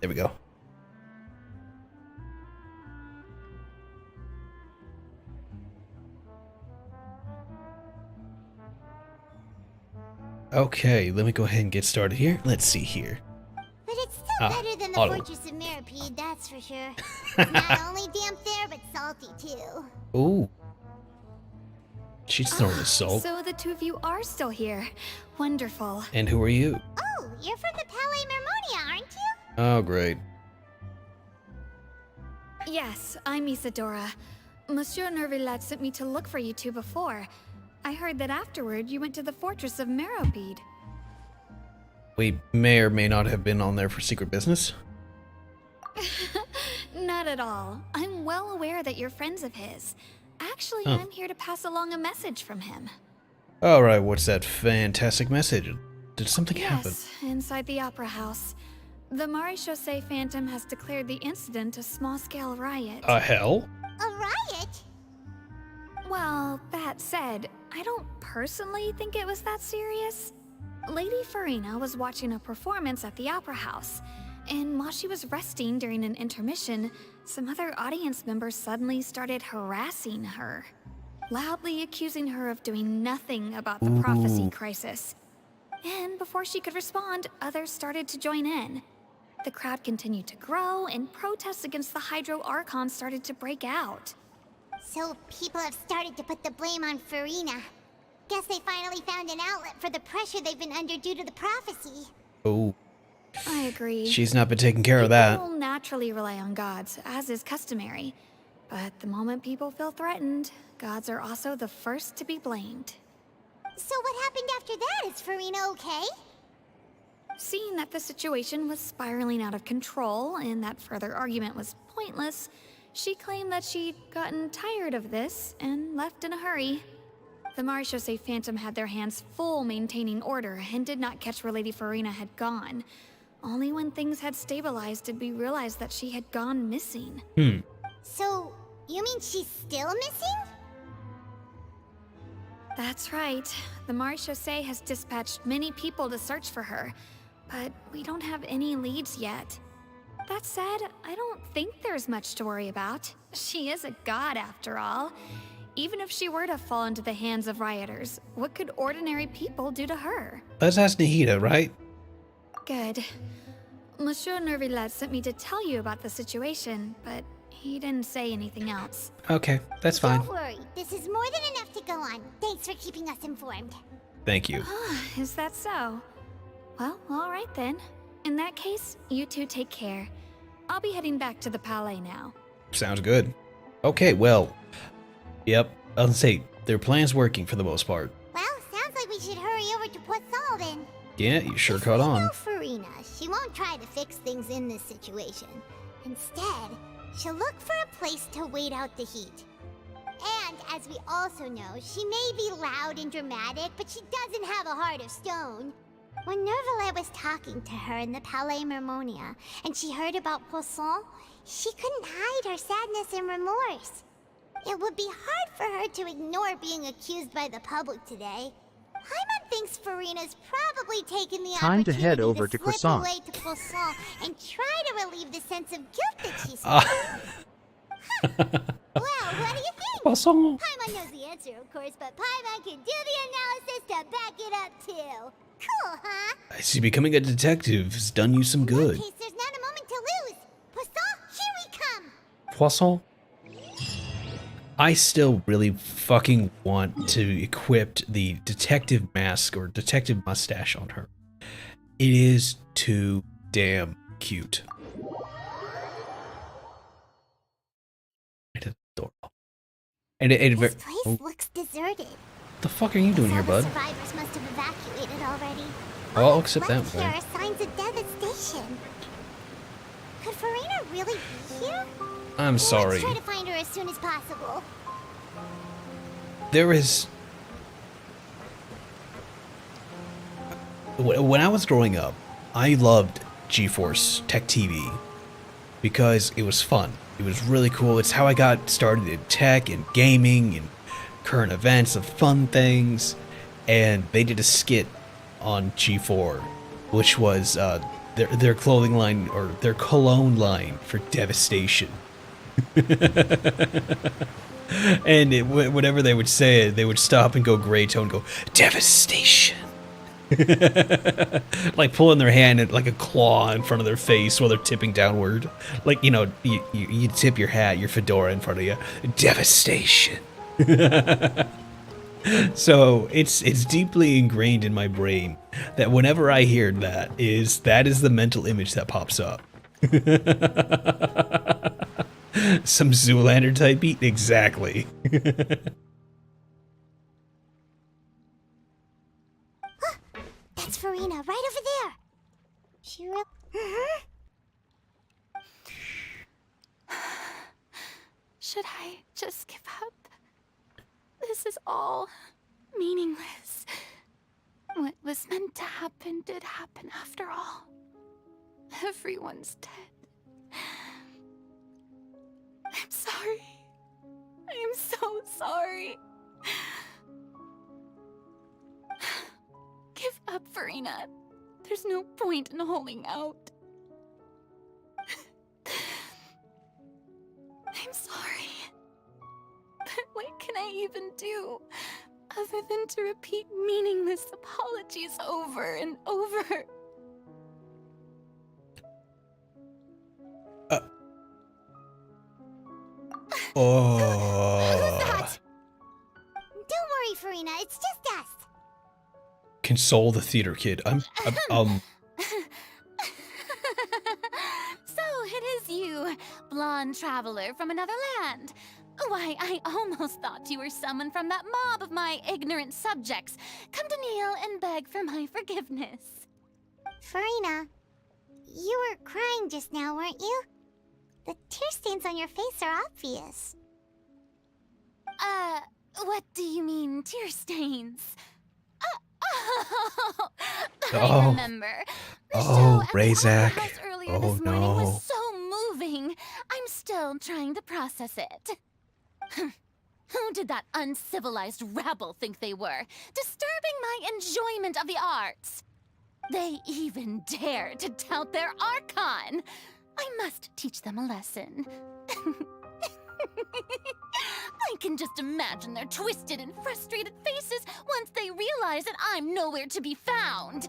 There we go. Okay, let me go ahead and get started here. Let's see here. But it's still better than the auto. Fortress of Mirapede, that's for sure. It's not only damp there, but salty too. Ooh. She's throwing the salt. So the two of you are still here. Wonderful. And who are you? Oh, you're from the Palais Mermonia, aren't you? Oh, great. Yes, I'm Isadora. Monsieur Nervillet sent me to look for you two before. I heard that afterward you went to the Fortress of Meropide. We may or may not have been on there for secret business. Not at all. I'm well aware that you're friends of his. Actually, Oh. I'm here to pass along a message from him. Alright, what's that fantastic message? Did something happen? Yes, inside the Opera House. The Maréchaussée Phantom has declared the incident a small-scale riot. Hell? A riot? Well, that said, I don't personally think it was that serious. Lady Farina was watching a performance at the Opera House, and while she was resting during an intermission, some other audience members suddenly started harassing her, loudly accusing her of doing nothing about the prophecy crisis. And before she could respond, others started to join in. The crowd continued to grow, and protests against the Hydro Archon started to break out. So people have started to put the blame on Farina. Guess they finally found an outlet for the pressure they've been under due to the prophecy. Oh, I agree. she's not been taking care of that. People naturally rely on gods, as is customary. But the moment people feel threatened, gods are also the first to be blamed. So what happened after that? Is Farina okay? Seeing that the situation was spiraling out of control and that further argument was pointless, she claimed that she'd gotten tired of this and left in a hurry. The Marechaussee Phantom had their hands full maintaining order and did not catch where Lady Farina had gone. Only when things had stabilized did we realize that she had gone missing. So, you mean she's still missing? That's right. The Marechaussee has dispatched many people to search for her, but we don't have any leads yet. That said, I don't think there's much to worry about. She is a god after all. Even if she were to fall into the hands of rioters, what could ordinary people do to her? Let's ask Nahida, right? Good. Monsieur Nervillet sent me to tell you about the situation, but he didn't say anything else. Okay, that's fine. Don't worry, this is more than enough to go on. Thanks for keeping us informed. Thank you. Is that so? Well, alright then. In that case, you two take care. I'll be heading back to the Palais now. Sounds good. Okay, well, yep, I'll say their plan's working for the most part. Well, sounds like we should hurry over to Poisson then. Yeah, you sure If caught we on. know Farina, she won't try to fix things in this situation. Instead, she'll look for a place to wait out the heat. And as we also know, she may be loud and dramatic, but she doesn't have a heart of stone. When Nervalet was talking to her in the Palais Mermonia, and she heard about Poisson, she couldn't hide her sadness and remorse. It would be hard for her to ignore being accused by the public today. Paimon thinks Farina's probably taken the Time to opportunity head over to slip Croissant. away to Poisson and try to relieve the sense of guilt that she's feeling. Well, what do you think? Poisson. Paimon knows the answer, of course, but Paimon can do the analysis to back it up too. Cool, huh? I see becoming a detective has done you some good. In case there's not a moment to lose. Poisson, here we come. Poisson? I still really fucking want to equip the detective mask or detective mustache on her. It is too damn cute. It's adorable. And This place looks deserted. what the fuck are you doing here, Some bud? survivors must have evacuated already. I'll accept Left that here way. are signs of devastation. Could Farina really be here? I'm sorry. Let's try to find her as soon as possible. There is... When I was growing up, I loved GeForce Tech TV because it was fun. It was really cool. It's how I got started in tech and gaming and current events of fun things. And they did a skit on G4, which was their clothing line or their cologne line for devastation. And whenever they would say it, they would stop and go gray tone, go devastation. Like pulling their hand at like a claw in front of their face while they're tipping downward. Like, you know, you tip your hat, your fedora in front of you. Devastation. So it's deeply ingrained in my brain that whenever I hear that is the mental image that pops up. Some Zoolander type beat? Exactly. That's Farina, right over there. She real... Should I just give up? This is all meaningless. What was meant to happen did happen after all. Everyone's dead. I'm sorry. I am so sorry. Give up, Farina. There's no point in holding out. I'm sorry. But what can I even do other than to repeat meaningless apologies over and over? Oh. Who's that? Don't worry, Farina, it's just us. Console the theater kid. So it is you, blonde traveler from another land. Why, I almost thought you were someone from that mob of my ignorant subjects. Come to kneel and beg for my forgiveness. Farina, you were crying just now, weren't you? The tear stains on your face are obvious. What do you mean, tear stains? I Oh. remember. The Oh, show at the Razak. opera house earlier Oh, this morning no. was so moving. I'm still trying to process it. Who did that uncivilized rabble think they were, disturbing my enjoyment of the arts? They even dared to tout their Archon. I must teach them a lesson. I can just imagine their twisted and frustrated faces once they realize that I'm nowhere to be found.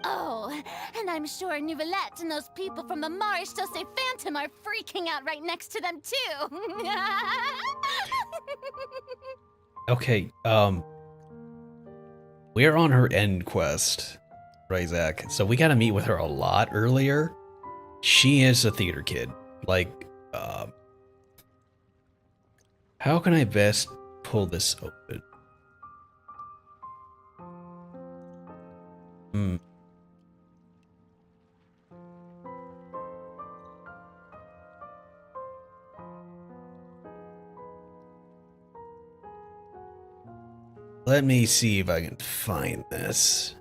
Oh, and I'm sure Nouvellette and those people from the Maréchal Phantom are freaking out right next to them too. Okay, we're on her end quest, Razak. So we gotta meet with her a lot earlier. She is a theater kid. Like, how can I best pull this open? Let me see if I can find this.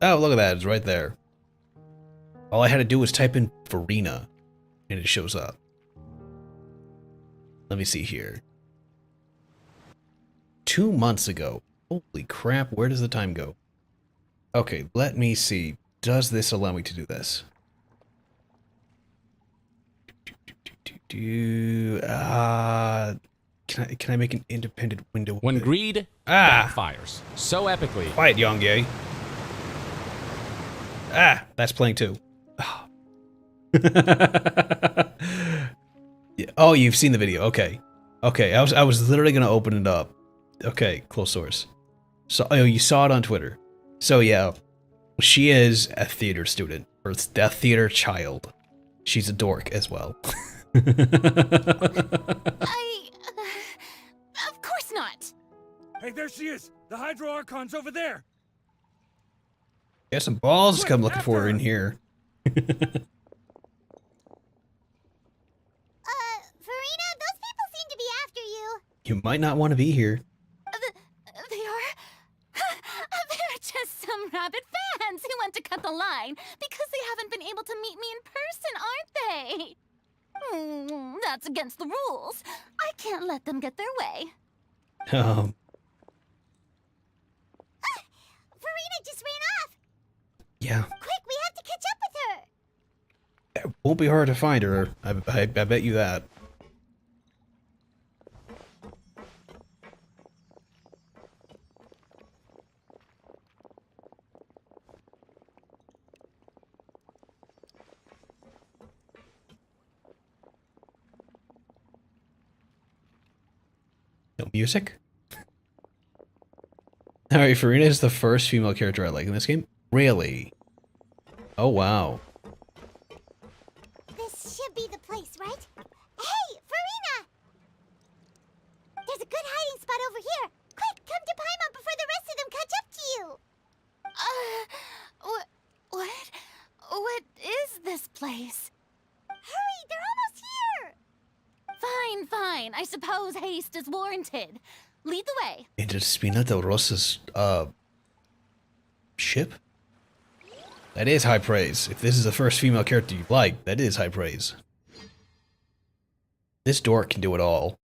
Oh, look at that. It's right there. All I had to do was type in Farina, and it shows up. Let me see here. 2 months ago. Holy crap, where does the time go? Okay, let me see. Does this allow me to do this? Can I make an independent window? When greed backfires so epically. Quiet, Yongye. That's playing too. Yeah. Oh, you've seen the video. Okay. Okay, I was literally gonna open it up. Okay, close source. So, oh, you saw it on Twitter. So yeah, she is a theater student, or a theater child. She's a dork as well. Of course not. Hey, there she is! The Hydro Archon's over there! Got some balls to come looking for her in here. Farina, those people seem to be after you. You might not want to be here. They are... They're just some rabid fans who want to cut the line because they haven't been able to meet me in person, aren't they? That's against the rules. I can't let them get their way. Farina just ran off! Yeah. Quick, we have to catch up with her! It won't be hard to find her. I bet you that. No music? Alright, Farina is the first female character I like in this game. Really? Oh, wow. This should be the place, right? Hey, Farina! There's a good hiding spot over here. Quick, come to Paimon before the rest of them catch up to you. What is this place? Hurry, they're almost here! Fine. I suppose haste is warranted. Lead the way. Into Spina del Rosa's, ship? That is high praise. If this is the first female character you like, that is high praise. This dork can do it all.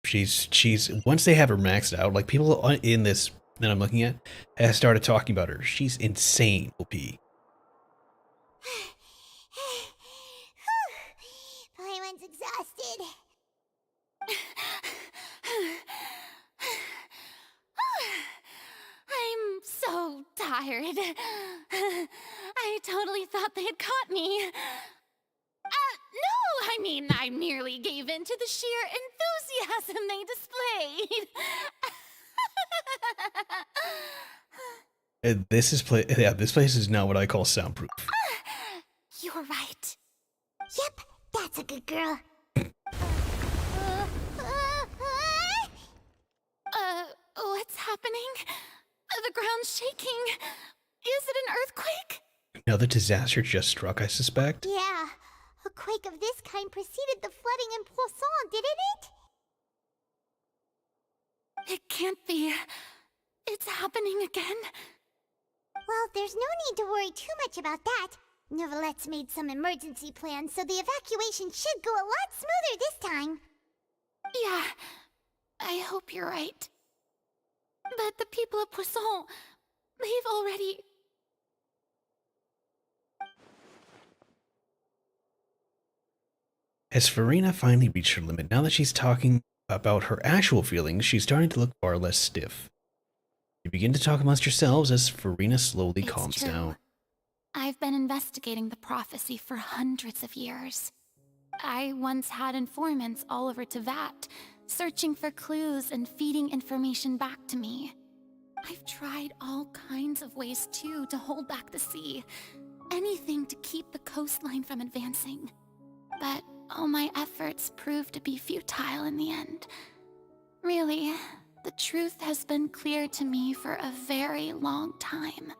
She's once they have her maxed out, like people in this that I'm looking at has started talking about her. She's insane, OP. Paimon's exhausted. I'm so tired. I totally thought they had caught me. No, I mean, I merely gave in to the sheer enthusiasm they displayed. This place is not what I call soundproof. You're right. Yep, that's a good girl. What's happening? The ground's shaking. Is it an earthquake? Another disaster just struck, I suspect. Yeah, a quake of this kind preceded the flooding in Poisson, didn't it? can't be. It's happening again. Well, there's no need to worry too much about that. Novelette's made some emergency plans, so the evacuation should go a lot smoother this time. Yeah, I hope you're right. But the people of Poisson, they've already... Has Farina finally reached her limit? Now that she's talking about her actual feelings, she's starting to look far less stiff. You begin to talk amongst yourselves as Farina slowly calms true. down. I've been investigating the prophecy for hundreds of years. I once had informants all over Tevat, searching for clues and feeding information back to me. I've tried all kinds of ways, too, to hold back the sea. Anything to keep the coastline from advancing. But all my efforts proved to be futile in the end. Really, the truth has been clear to me for a very long time.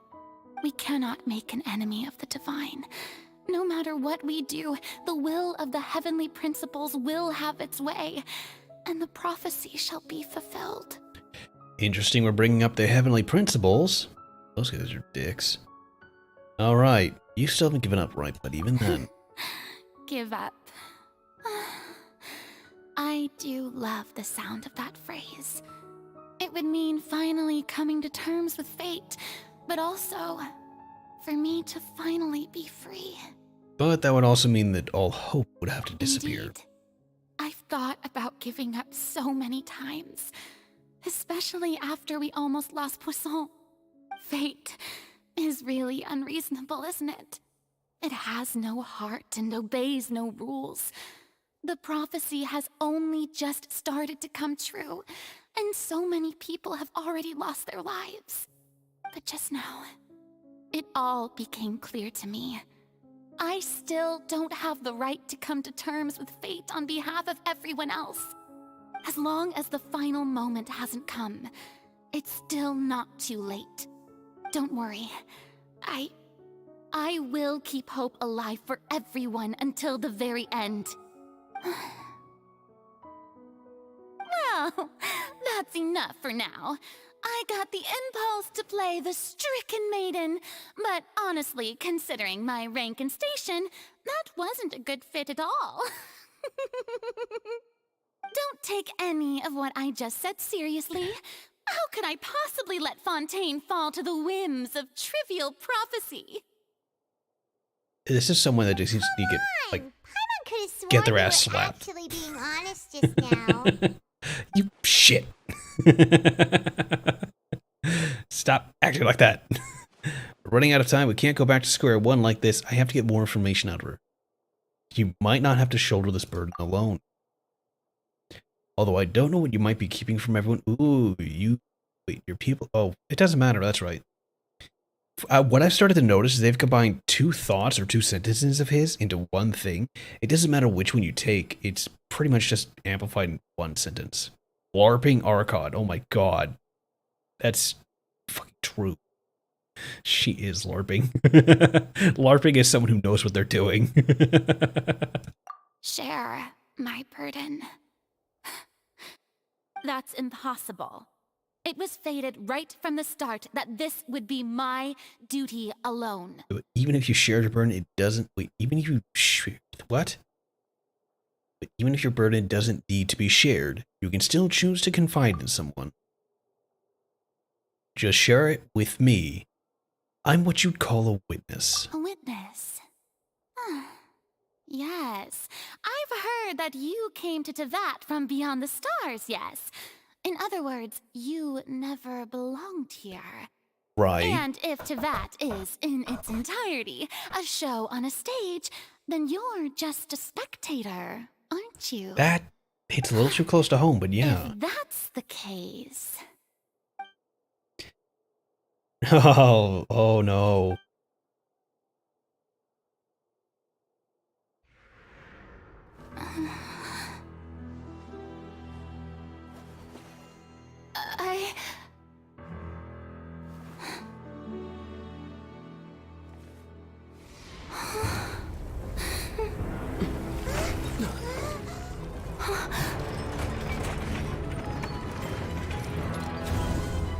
We cannot make an enemy of the divine. No matter what we do, the will of the heavenly principles will have its way, and the prophecy shall be fulfilled. Interesting, we're bringing up the heavenly principles. Those guys are dicks. Alright, you still haven't given up, right? But even then... Give up. I do love the sound of that phrase. It would mean finally coming to terms with fate, but also for me to finally be free. But that would also mean that all hope would have to disappear. Indeed. I've thought about giving up so many times, especially after we almost lost Poisson. Fate is really unreasonable, isn't it? It has no heart and obeys no rules. The prophecy has only just started to come true, and so many people have already lost their lives. But just now, it all became clear to me. I still don't have the right to come to terms with fate on behalf of everyone else. As long as the final moment hasn't come, it's still not too late. Don't worry. I will keep hope alive for everyone until the very end. Well, that's enough for now. I got the impulse to play the stricken maiden, but honestly, considering my rank and station, that wasn't a good fit at all. Don't take any of what I just said seriously. How could I possibly let Fontaine fall to the whims of trivial prophecy? This is someone that just needs to get, like, Paimon could have sworn get their you ass were slapped. actually being honest just now. You shit. Stop acting like that. We're running out of time. We can't go back to square one like this. I have to get more information out of her. You might not have to shoulder this burden alone. Although I don't know what you might be keeping from everyone. Ooh, wait, your people. Oh, it doesn't matter. That's right. What I've started to notice is they've combined two thoughts or two sentences of his into one thing. It doesn't matter which one you take. It's pretty much just amplified in one sentence. LARPing Archon. Oh my god. That's fucking true. She is LARPing. LARPing is someone who knows what they're doing. Share my burden. That's impossible. It was fated right from the start that this would be my duty alone. Even if you shared your burden, it doesn't... Wait, even if you... What? But even if your burden doesn't need to be shared, you can still choose to confide in someone. Just share it with me. I'm what you'd call a witness. A witness? Yes. I've heard that you came to Tevat from beyond the stars, yes. In other words, you never belonged here. Right. And if Tevat is, in its entirety, a show on a stage, then you're just a spectator, aren't you? That hits a little too close to home, but yeah. If that's the case... Oh no.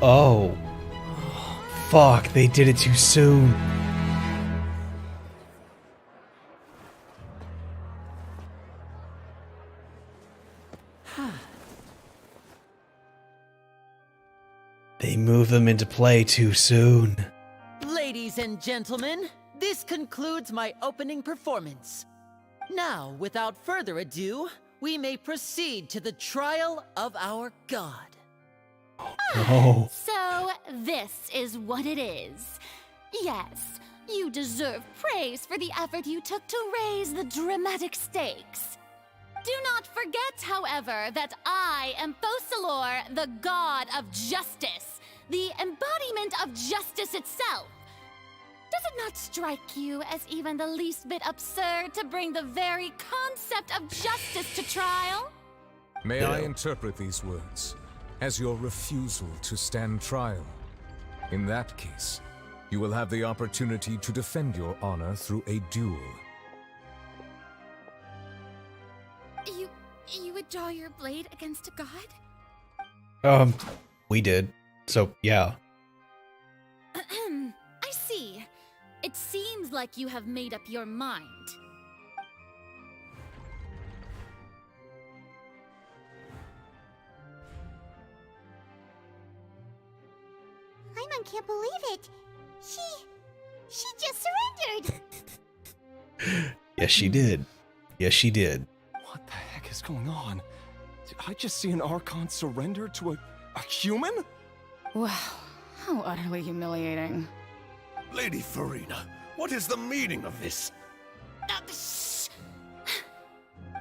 Oh. Fuck, they did it too soon. They moved them into play too soon. Ladies and gentlemen, this concludes my opening performance. Now, without further ado, we may proceed to the trial of our god. Oh. So, this is what it is. Yes, you deserve praise for the effort you took to raise the dramatic stakes. Do not forget, however, that I am Fosalor, the god of justice, the embodiment of justice itself. Does it not strike you as even the least bit absurd to bring the very concept of justice to trial? May I interpret these words as your refusal to stand trial? In that case, you will have the opportunity to defend your honor through a duel. You would draw your blade against a god? We did. So, yeah. I see. It seems like you have made up your mind. Paimon can't believe it. She just surrendered. Yes, she did. Yes, she did. What the heck is going on? Did I just see an Archon surrender to a human? Wow, how utterly humiliating. Lady Farina, what is the meaning of this?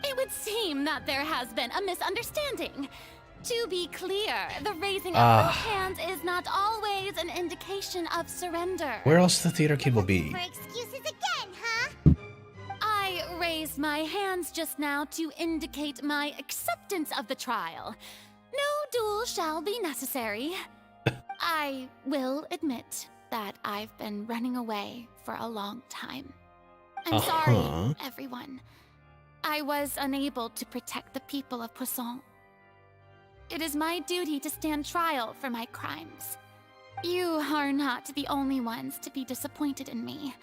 It would seem that there has been a misunderstanding. To be clear, the raising of both hands is not always an indication of surrender. Where else the theater kid will be? For excuses again, huh? I raised my hands just now to indicate my acceptance of the trial. No duel shall be necessary. I will admit that I've been running away for a long time. I'm sorry, everyone. I was unable to protect the people of Poisson. It is my duty to stand trial for my crimes. You are not the only ones to be disappointed in me.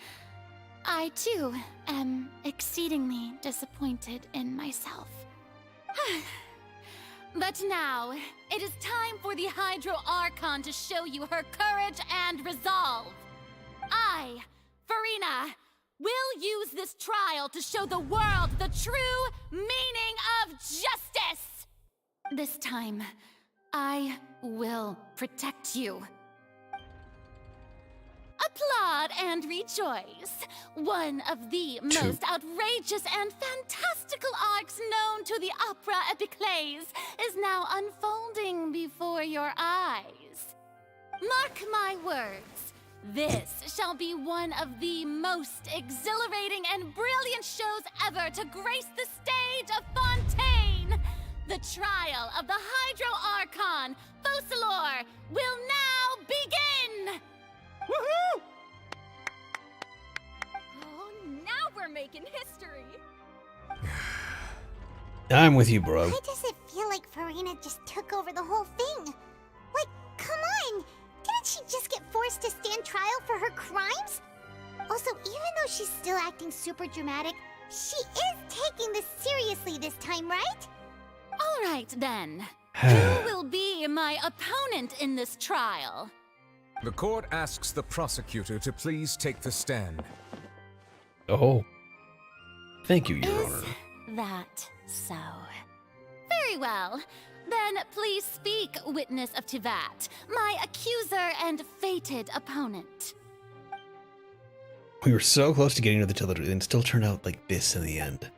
I, too, am exceedingly disappointed in myself. But now, it is time for the Hydro Archon to show you her courage and resolve. I, Farina, will use this trial to show the world the true meaning of justice! This time, I will protect you. Applaud and rejoice. One of the most outrageous and fantastical arcs known to the opera epiclese is now unfolding before your eyes. Mark my words, this shall be one of the most exhilarating and brilliant shows ever to grace the stage of Fontaine. The trial of the Hydro Archon, Fosalor, will now begin! Woohoo! Oh, now we're making history. I'm with you, bro. Why does it feel like Farina just took over the whole thing? Like, come on! Didn't she just get forced to stand trial for her crimes? Also, even though she's still acting super dramatic, she is taking this seriously this time, right? All right, then. Who will be my opponent in this trial? The court asks the prosecutor to please take the stand. Oh. Thank you, Your Honor. That so? Very well. Then please speak, witness of Tivat, my accuser and fated opponent. We were so close to getting to the tiller and still turned out like this in the end.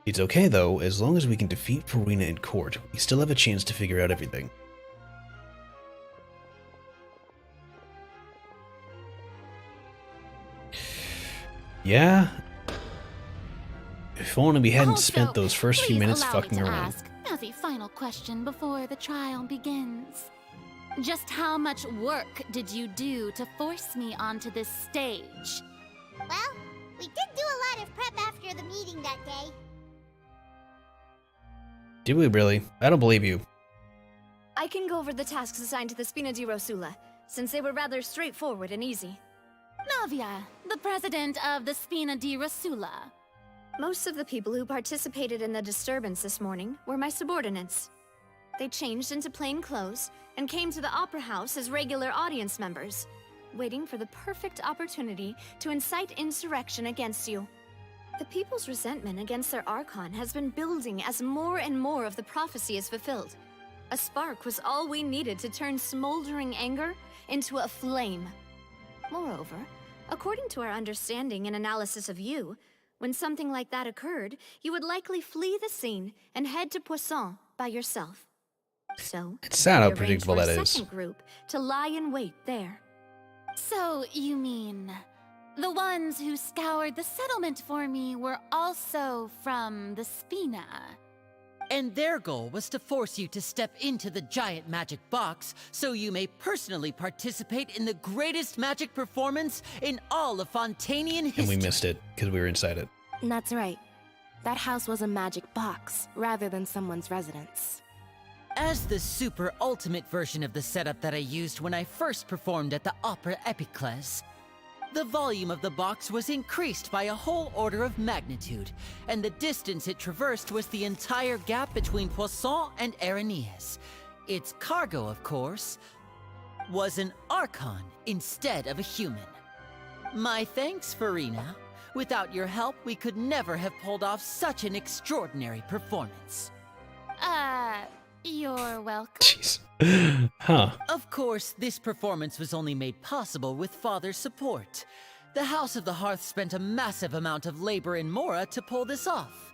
It's okay though, as long as we can defeat Farina in court, we still have a chance to figure out everything. Yeah. If only we hadn't spent those first few minutes fucking around. Ask, as a final question before the trial begins. Just how much work did you do to force me onto this stage? Well, we did do a lot of prep after the meeting that day. Did we really? I don't believe you. I can go over the tasks assigned to the Spina di Rosula, since they were rather straightforward and easy. Navia, the president of the Spina di Rosula. Most of the people who participated in the disturbance this morning were my subordinates. They changed into plain clothes and came to the Opera House as regular audience members, waiting for the perfect opportunity to incite insurrection against you. The people's resentment against their Archon has been building as more and more of the prophecy is fulfilled. A spark was all we needed to turn smoldering anger into a flame. Moreover, according to our understanding and analysis of you, when something like that occurred, you would likely flee the scene and head to Poisson by yourself. So, It's sad how we arranged predictable for that a is. second group to lie in wait there. So, you mean... the ones who scoured the settlement for me were also from the Spina? And their goal was to force you to step into the giant magic box so you may personally participate in the greatest magic performance in all of Fontanian history. And we missed it because we were inside it. That's right. That house was a magic box rather than someone's residence. As the super ultimate version of the setup that I used when I first performed at the Opera Epiclese, the volume of the box was increased by a whole order of magnitude, and the distance it traversed was the entire gap between Poisson and Aranias. Its cargo, of course, was an Archon instead of a human. My thanks, Farina. Without your help, we could never have pulled off such an extraordinary performance. You're welcome. Jeez. Huh. Of course, this performance was only made possible with Father's support. The House of the Hearth spent a massive amount of labor in Mora to pull this off.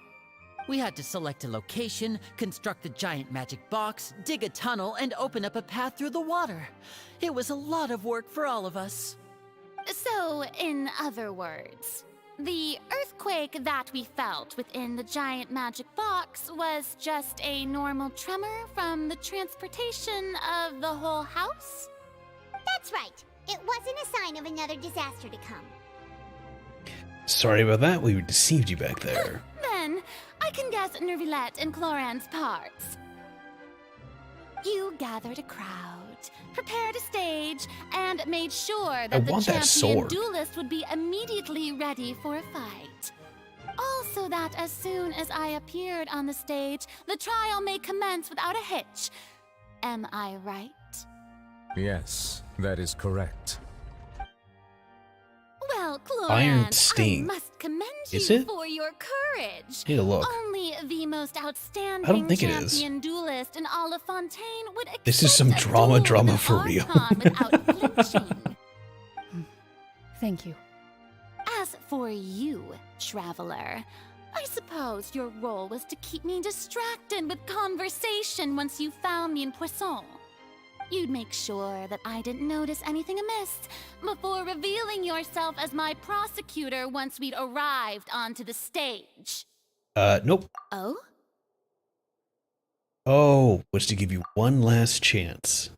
We had to select a location, construct the giant magic box, dig a tunnel, and open up a path through the water. It was a lot of work for all of us. So, in other words, the earthquake that we felt within the giant magic box was just a normal tremor from the transportation of the whole house? That's right. It wasn't a sign of another disaster to come. Sorry about that. We deceived you back there. Then, I can guess Nervilette and Cloran's parts. You gathered a crowd, prepared a stage, and made sure that the champion sword. duelist would be immediately ready for a fight. Also that as soon as I appeared on the stage, the trial may commence without a hitch. Am I right? Yes, that is correct. Well, Iron Cloran, Sting. I must commend Is you it? for your courage. Need a look. Only the most I don't outstanding think it is. champion duelist in all of Fontaine would accept This is some a drama duel with for an real. Archon without flinching. Thank you. As for you, traveler, I suppose your role was to keep me distracted with conversation once you found me in Poisson. You'd make sure that I didn't notice anything amiss before revealing yourself as my prosecutor once we'd arrived onto the stage. Nope. Oh? Oh, was to give you one last chance.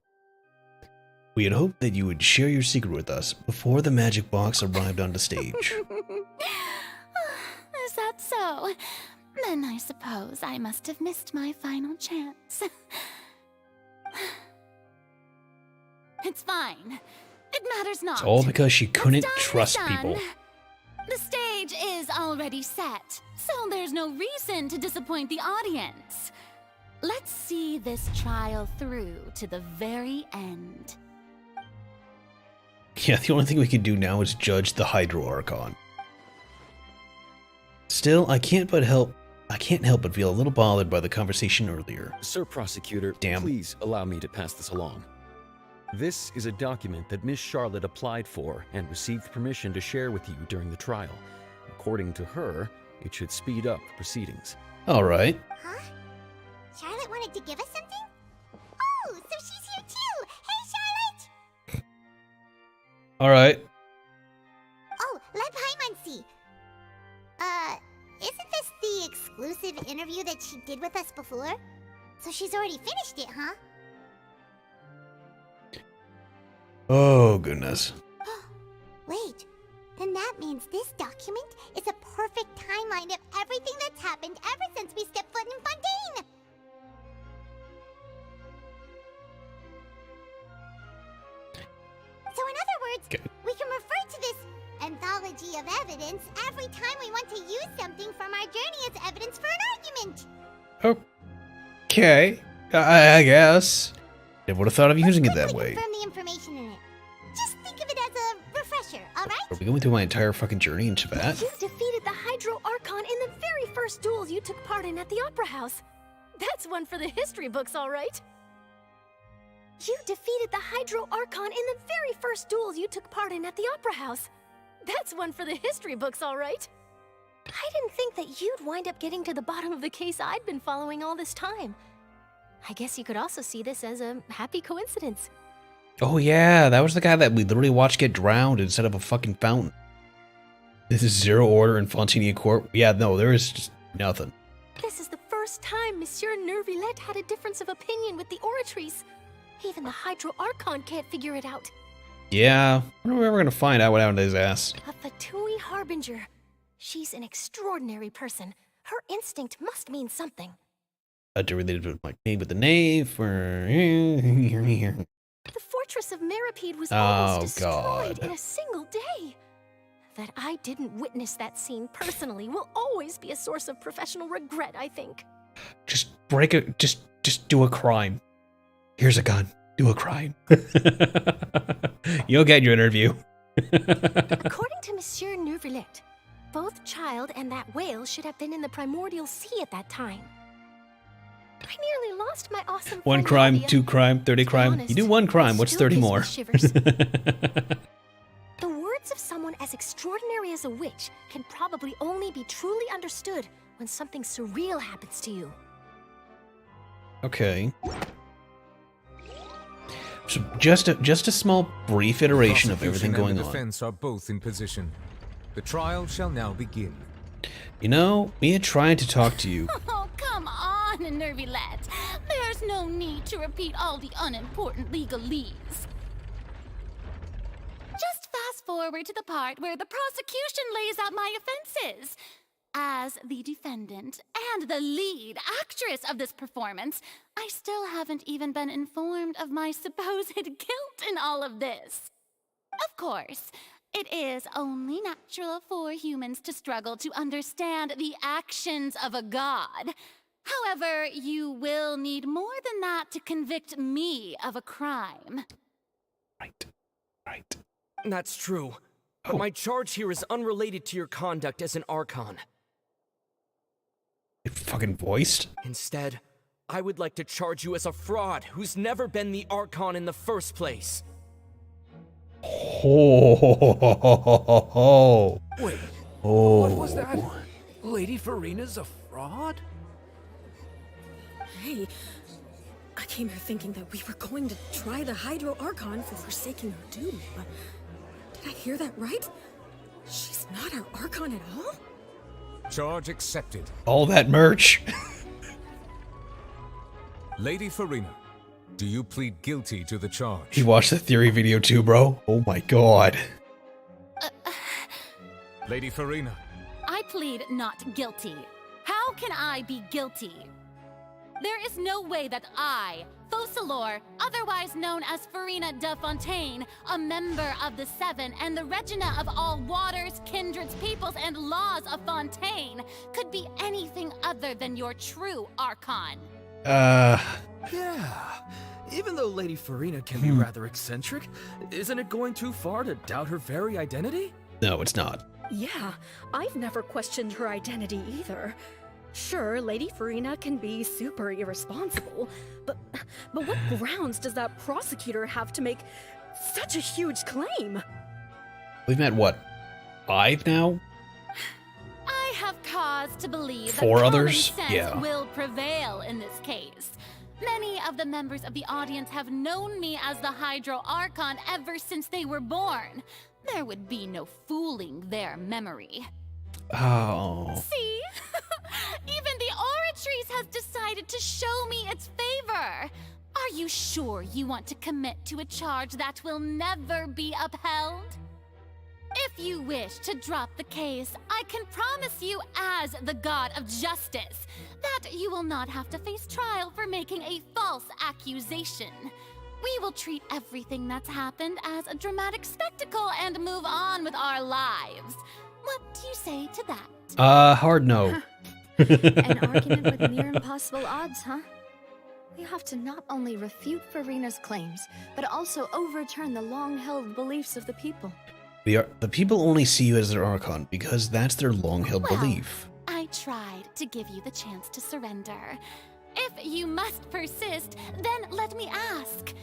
We had hoped that you would share your secret with us before the magic box arrived on the stage. Is that so? Then I suppose I must have missed my final chance. It's fine. It matters not. It's all because she couldn't What's done is trust done. people. The stage is already set, so there's no reason to disappoint the audience. Let's see this trial through to the very end. Yeah, the only thing we can do now is judge the Hydro Archon. Still, I can't help but feel a little bothered by the conversation earlier. Sir Prosecutor, Damn. please allow me to pass this along. This is a document that Miss Charlotte applied for and received permission to share with you during the trial. According to her, it should speed up the proceedings. All right. Huh? Charlotte wanted to give us something? Oh, so she's here too! Hey, Charlotte! All right. Oh, let Paimon see. Isn't this the exclusive interview that she did with us before? So she's already finished it, huh? Oh, goodness. Wait, then that means this document is a perfect timeline of everything that's happened ever since we stepped foot in Fontaine! We can refer to this anthology of evidence every time we want to use something from our journey as evidence for an argument. Okay, I guess. Never would have thought of using it that way. Confirm the information in it. Just think of it as a refresher, alright? Are we going through my entire fucking journey into that? You defeated the Hydro Archon in the very first duels you took part in at the Opera House. That's one for the history books, alright? You defeated the Hydro Archon in the very first duels you took part in at the Opera House. That's one for the history books, alright? I didn't think that you'd wind up getting to the bottom of the case I'd been following all this time. I guess you could also see this as a happy coincidence. Oh yeah, that was the guy that we literally watched get drowned instead of a fucking fountain. This is Zero Order in Fontinia Court. Yeah, no, there is just nothing. This is the first time Monsieur Nervillette had a difference of opinion with the Oratrice. Even the Hydro Archon can't figure it out. Yeah, when are we ever gonna find out what happened to his ass? A Fatui Harbinger. She's an extraordinary person. Her instinct must mean something. Related with my name with the knave or The fortress of Meripede was almost destroyed in a single day. That I didn't witness that scene personally will always be a source of professional regret, I think. Just break it. Just do a crime. Here's a gun. Do a crime. You'll get your interview. According to Monsieur Nervillette, both Child and that whale should have been in the primordial sea at that time. I nearly lost my awesome One friend crime, Nadia. 2 crime, 30 crime. honest, You do 1 crime, what's still 30 gives me more? shivers. The words of someone as extraordinary as a witch can probably only be truly understood when something surreal happens to you. Okay. So just a small brief iteration of everything going The on. defense are both in position. The trial shall now begin. You know, me trying to talk to you. Oh, come on, Nervillette. There's no need to repeat all the unimportant legalese. Just fast forward to the part where the prosecution lays out my offenses. As the defendant and the lead actress of this performance, I still haven't even been informed of my supposed guilt in all of this. Of course, it is only natural for humans to struggle to understand the actions of a god. However, you will need more than that to convict me of a crime. Right. That's true. But my charge here is unrelated to your conduct as an Archon. You fucking voiced? Instead, I would like to charge you as a fraud who's never been the Archon in the first place. Oh. Wait, Oh. what was that? Lady Farina's a fraud? Hey, I came here thinking that we were going to try the Hydro Archon for forsaking her duty, but did I hear that right? She's not our Archon at all? Charge accepted. All that merch. Lady Farina, do you plead guilty to the charge? You watched the theory video too, bro? Oh my god. Lady Farina. I plead not guilty. How can I be guilty? There is no way that I, Focalor, otherwise known as Farina de Fontaine, a member of the Seven and the Regina of all waters, kindreds, peoples, and laws of Fontaine, could be anything other than your true Archon. Yeah. Even though Lady Farina can be rather eccentric, isn't it going too far to doubt her very identity? No, it's not. Yeah, I've never questioned her identity either. Sure, Lady Farina can be super irresponsible, but what grounds does that prosecutor have to make such a huge claim? We've met, what, 5 now? I have cause to believe 4 that others? common sense Yeah. will prevail in this case. Many of the members of the audience have known me as the Hydro Archon ever since they were born. There would be no fooling their memory. Oh. See? Even the Oratrice has decided to show me its favor. Are you sure you want to commit to a charge that will never be upheld? If you wish to drop the case, I can promise you as the God of Justice that you will not have to face trial for making a false accusation. We will treat everything that's happened as a dramatic spectacle and move on with our lives. What do you say to that? Hard no. An argument with near impossible odds, huh? We have to not only refute Furina's claims, but also overturn the long-held beliefs of the people. The people only see you as their Archon because that's their long-held belief. I tried to give you the chance to surrender. If you must persist, then let me ask.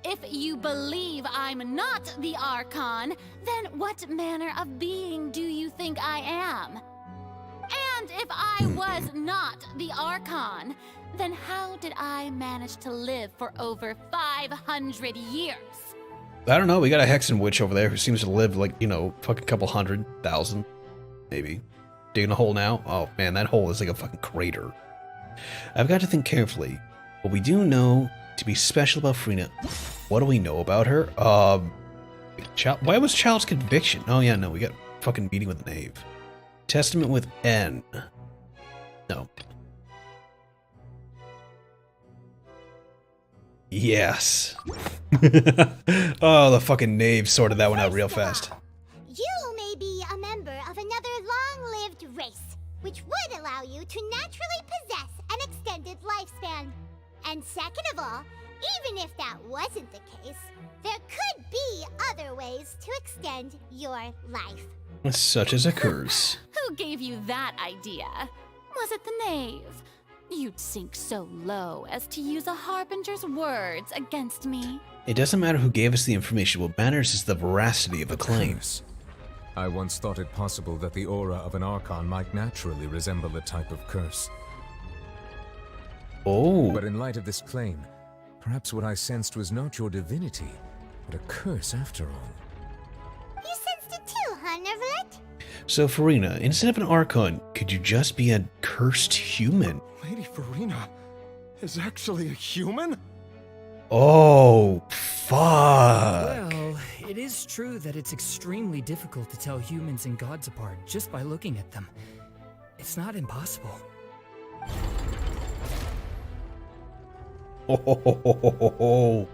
If you believe I'm not the Archon, then what manner of being do you think I am? And if I was not the Archon, then how did I manage to live for over 500 years? I don't know, we got a Hexen witch over there who seems to live like, you know, fucking couple 100,000, maybe. Digging a hole now? Oh man, that hole is like a fucking crater. I've got to think carefully. What we do know to be special about Furina. What do we know about her? Why was Child's conviction? Oh yeah, no, we got fucking meeting with the knave. Testament with N. No. Yes. Oh, the fucking knave sorted that one out real fast. You may be a member of another long-lived race, which would allow you to naturally possess an extended lifespan. And second of all, even if that wasn't the case, there could be other ways to extend your life. Such as a curse. Who gave you that idea? Was it the knave? You'd sink so low as to use a harbinger's words against me. It doesn't matter who gave us the information, what matters is the veracity of the claims. I once thought it possible that the aura of an Archon might naturally resemble a type of curse. Oh. But in light of this claim, perhaps what I sensed was not your divinity, but a curse after all. You sensed it too, huh, Neverlet? So, Furina, instead of an Archon, could you just be a cursed human? Lady Furina is actually a human? Oh, fuck. Well, it is true that it's extremely difficult to tell humans and gods apart just by looking at them. It's not impossible. Oh.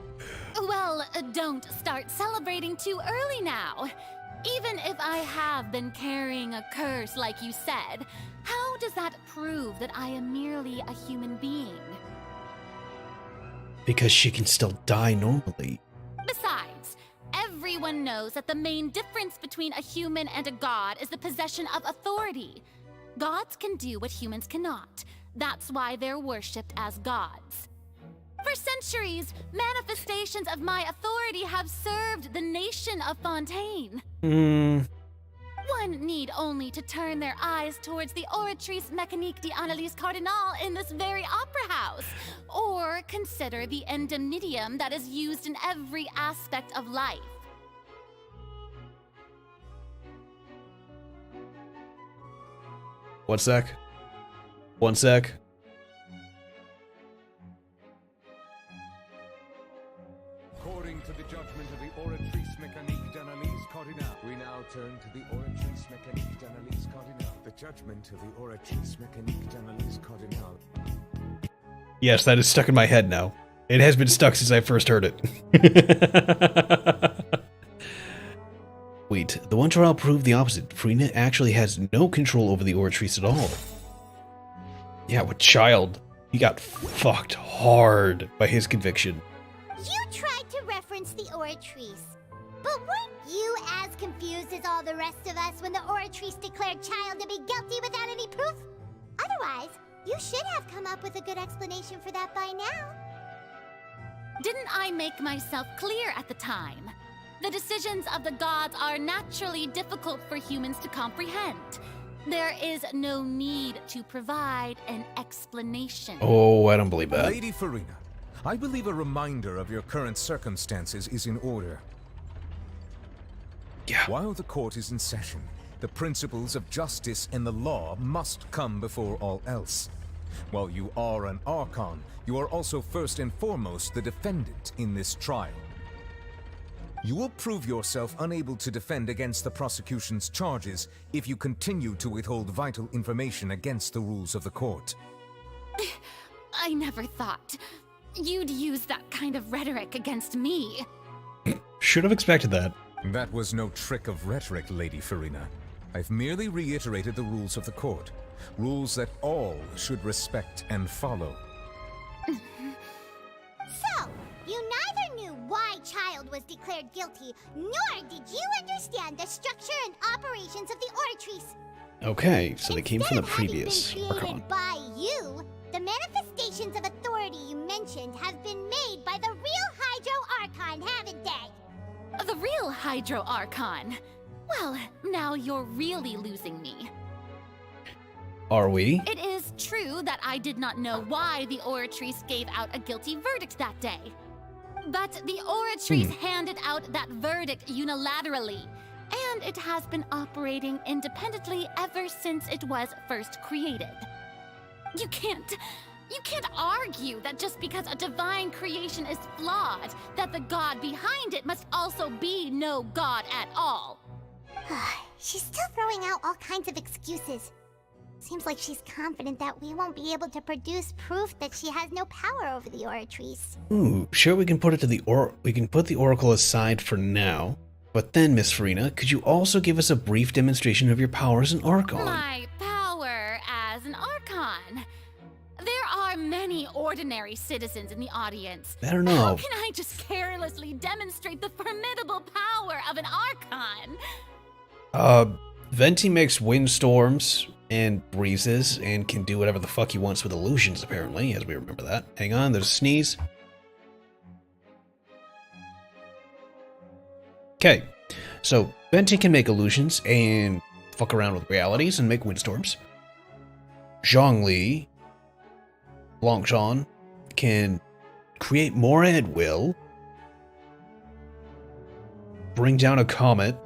Well, don't start celebrating too early now. Even if I have been carrying a curse like you said, how does that prove that I am merely a human being? Because she can still die normally. Besides, everyone knows that the main difference between a human and a god is the possession of authority. Gods can do what humans cannot. That's why they're worshipped as gods. For centuries, manifestations of my authority have served the nation of Fontaine. One need only to turn their eyes towards the Oratrice Mécanique d'Analyse Cardinal in this very opera house, or consider the endemnitium that is used in every aspect of life. One sec. According to the judgment of the Oratrice Mécanique d'Analyse Cardinal, we now turn to the Oratrice Mécanique d'Analyse Cardinal. The judgment of the Oratrice Mécanique d'Analyse Cardinal. Yes, that is stuck in my head now. It has been stuck since I first heard it. Wait, the one trial proved the opposite. Furina actually has no control over the Oratrice at all. Yeah, with Child, he got fucked hard by his conviction. You tried to reference the Oratrice, but weren't you as confused as all the rest of us when the Oratrice declared Child to be guilty without any proof? Otherwise, you should have come up with a good explanation for that by now. Didn't I make myself clear at the time? The decisions of the gods are naturally difficult for humans to comprehend. There is no need to provide an explanation. Oh, I don't believe that. Lady Furina, I believe a reminder of your current circumstances is in order. Yeah. While the court is in session, the principles of justice and the law must come before all else. While you are an Archon, you are also first and foremost the defendant in this trial. You will prove yourself unable to defend against the prosecution's charges if you continue to withhold vital information against the rules of the court. I never thought. you'd use that kind of rhetoric against me. Should have expected that. That was no trick of rhetoric, Lady Farina. I've merely reiterated the rules of the court. Rules that all should respect and follow. So, you neither knew why Child was declared guilty, nor did you understand the structure and operations of the Oratrice. Okay, so they came from the previous Created Archon. by you, the manifestations of authority you mentioned have been made by the real Hydro Archon, haven't they? The real Hydro Archon. Well, now you're really losing me. Are we? It is true that I did not know why the Oratrice gave out a guilty verdict that day. But the Oratrice handed out that verdict unilaterally, and it has been operating independently ever since it was first created. You can't argue that just because a divine creation is flawed, that the god behind it must also be no god at all. She's still throwing out all kinds of excuses. Seems like she's confident that we won't be able to produce proof that she has no power over the Oratrice. Ooh, sure, we can put it to the we can put the Oracle aside for now. But then, Miss Farina, could you also give us a brief demonstration of your power as an Archon? My power as an Archon. There are many ordinary citizens in the audience. I don't know. How can I just carelessly demonstrate the formidable power of an Archon? Venti makes windstorms and breezes and can do whatever the fuck he wants with illusions, apparently, as we remember that. Hang on, there's a sneeze. Okay, so Venti can make illusions and fuck around with realities and make windstorms. Zhongli, Longchan, can create more at will, bring down a comet,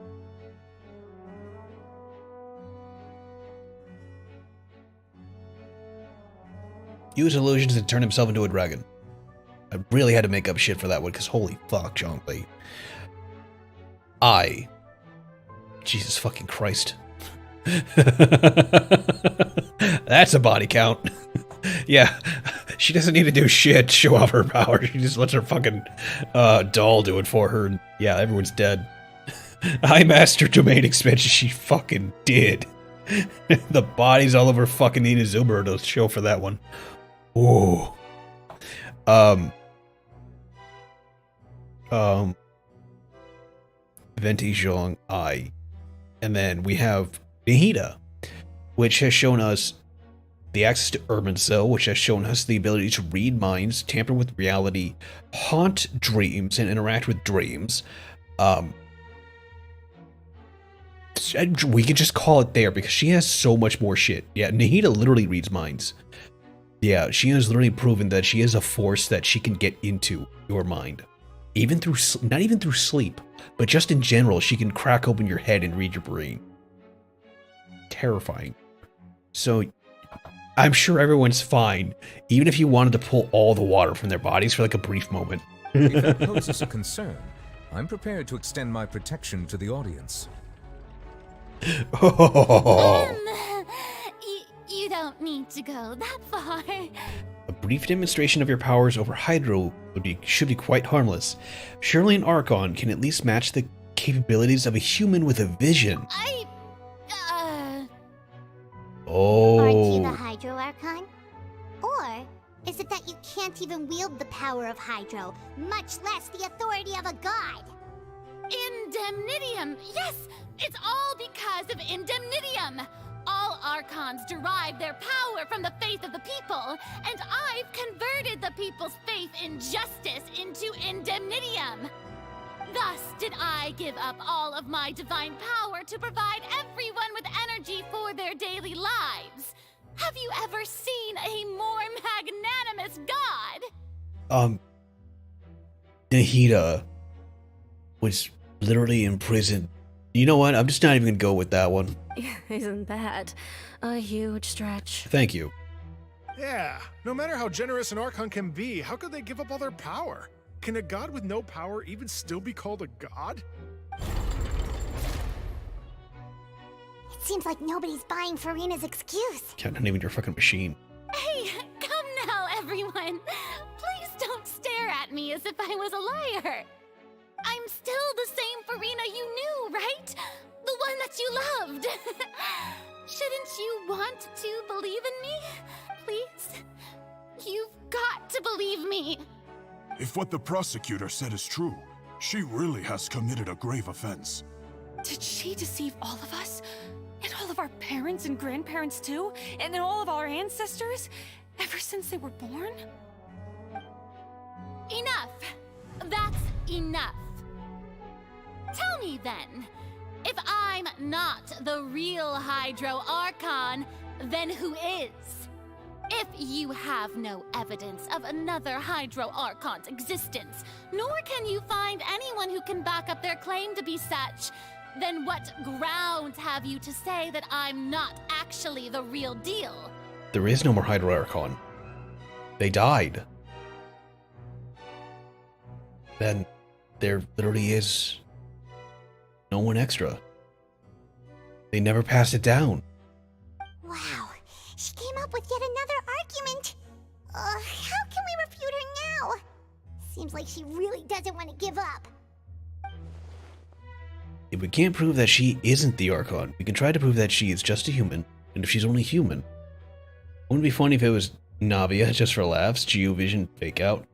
use illusions and turn himself into a dragon. I really had to make up shit for that one, because holy fuck, Zhongli. Jesus fucking Christ. That's a body count. Yeah, she doesn't need to do shit to show off her power. She just lets her fucking doll do it for her. And yeah, everyone's dead. I mastered domain expansion. She fucking did. The bodies all over fucking Inazuma to show for that one. Ooh. Venti, Zhong, and then we have Nihida, which has shown us the access to Urban Cell, which has shown us the ability to read minds, tamper with reality, haunt dreams, and interact with dreams. We could just call it there because she has so much more shit. Yeah, Nihida literally reads minds. Yeah, she has literally proven that she is a force that she can get into your mind. Even through, not even through sleep, but just in general, she can crack open your head and read your brain. Terrifying. So, I'm sure everyone's fine, even if you wanted to pull all the water from their bodies for like a brief moment. If it poses a concern, I'm prepared to extend my protection to the audience. You don't need to go that far. A brief demonstration of your powers over Hydro should be quite harmless. Surely an Archon can at least match the capabilities of a human with a vision. Oh. Aren't you the Hydro Archon? Or is it that you can't even wield the power of Hydro, much less the authority of a god? Indemnitium! Yes! It's all because of Indemnitium! All Archons derive their power from the faith of the people, and I've converted the people's faith in justice into Indemnitium! Thus did I give up all of my divine power to provide everyone with energy for their daily lives. Have you ever seen a more magnanimous god? Nihida was literally imprisoned. You know what? I'm just not even gonna go with that one. Isn't that a huge stretch? Thank you. Yeah, no matter how generous an Archon can be, how could they give up all their power? Can a god with no power even still be called a god? It seems like nobody's buying Farina's excuse. Yeah, not even your fucking machine. Hey, come now, everyone. Please don't at me as if I was a liar. I'm still the same Farina you knew, right? The one that you loved. Shouldn't you want to believe in me? Please? You've got to believe me. If what the prosecutor said is true, she really has committed a grave offense. Did she deceive all of us? And all of our parents and grandparents too? And then all of our ancestors? Ever since they were born? Enough. That's enough. Tell me then, if I'm not the real Hydro Archon, then who is? If you have no evidence of another Hydro Archon's existence, nor can you find anyone who can back up their claim to be such, then what grounds have you to say that I'm not actually the real deal? There is no more Hydro Archon. They died. Then there literally is no one extra. They never passed it down. Wow, she came up with yet another argument. How can we refute her now? Seems like she really doesn't want to give up. If we can't prove that she isn't the Archon, we can try to prove that she is just a human, and if she's only human. Wouldn't it be funny if it was Navia, just for laughs, Geovision fake out?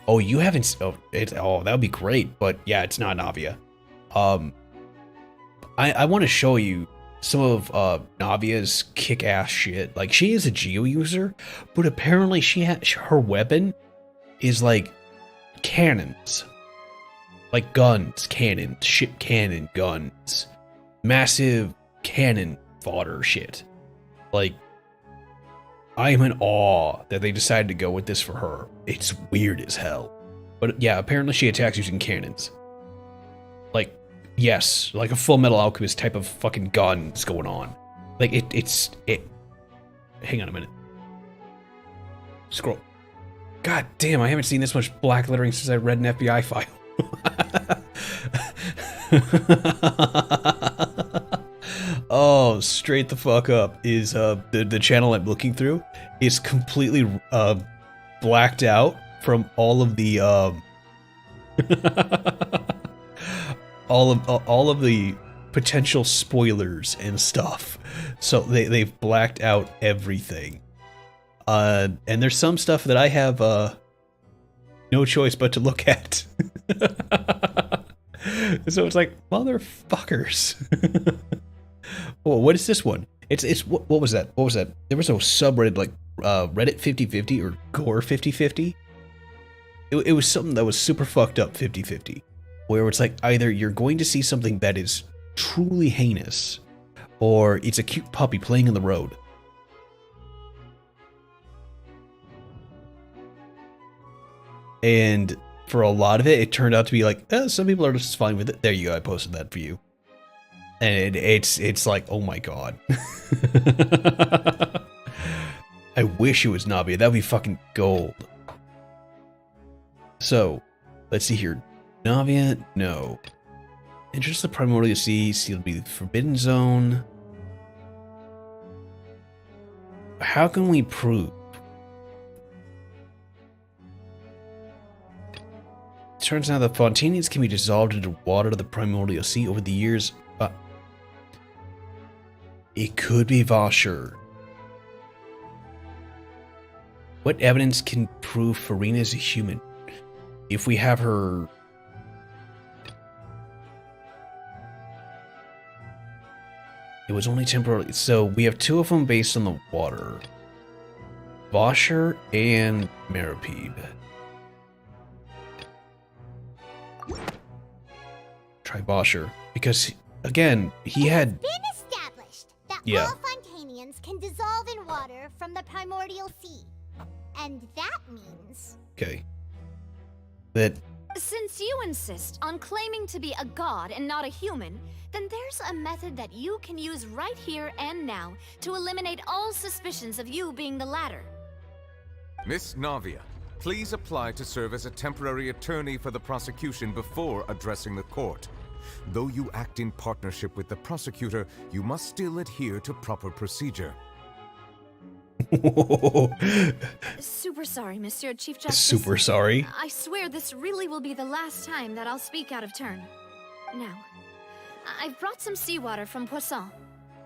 Oh, you haven't... Oh, that would be great, but yeah, it's not Navia. I want to show you some of Navia's kick-ass shit. Like, she is a Geo user, but apparently her weapon is like cannons. Like guns, cannons, ship cannon, guns. Massive cannon fodder shit. Like, I am in awe that they decided to go with this for her. It's weird as hell. But yeah, apparently she attacks using cannons. Like, yes, like a Full Metal Alchemist type of fucking guns going on. Like, it's... Hang on a minute. Scroll. God damn, I haven't seen this much black lettering since I read an FBI file. Oh, straight the fuck up is the channel I'm looking through is completely blacked out from all of the all of the potential spoilers and stuff. So they've blacked out everything. And there's some stuff that I have no choice but to look at. So it's like, motherfuckers. Oh, what is this one? It's what was that? What was that? There was a subreddit like Reddit 50/50 or Gore 50/50. It was something that was super fucked up 50/50, where it's like either you're going to see something that is truly heinous, or it's a cute puppy playing in the road. And for a lot of it, it turned out to be like, some people are just fine with it. There you go, I posted that for you. And it's like, oh my god. I wish it was Navia. That would be fucking gold. So, let's see here. Navia, no. Enters the Primordial Sea, sealed to be the Forbidden Zone. How can we prove? Turns out the Fontanians can be dissolved into water of the Primordial Sea over the years. It could be Vasher. What evidence can prove Farina is a human? If we have her... It was only temporarily... So we have two of them based on the water. Vasher and Maripede. Try Vasher. Because, again, he had... All Fontanians can dissolve in water from the Primordial Sea. And that means... Okay. That... Since you insist on claiming to be a god and not a human, then there's a method that you can use right here and now to eliminate all suspicions of you being the latter. Miss Navia, please apply to serve as a temporary attorney for the prosecution before addressing the court. Though you act in partnership with the prosecutor, you must still adhere to proper procedure. Super sorry, Monsieur Chief Justice. Super sorry. I swear this really will be the last time that I'll speak out of turn. Now, I've brought some seawater from Poisson.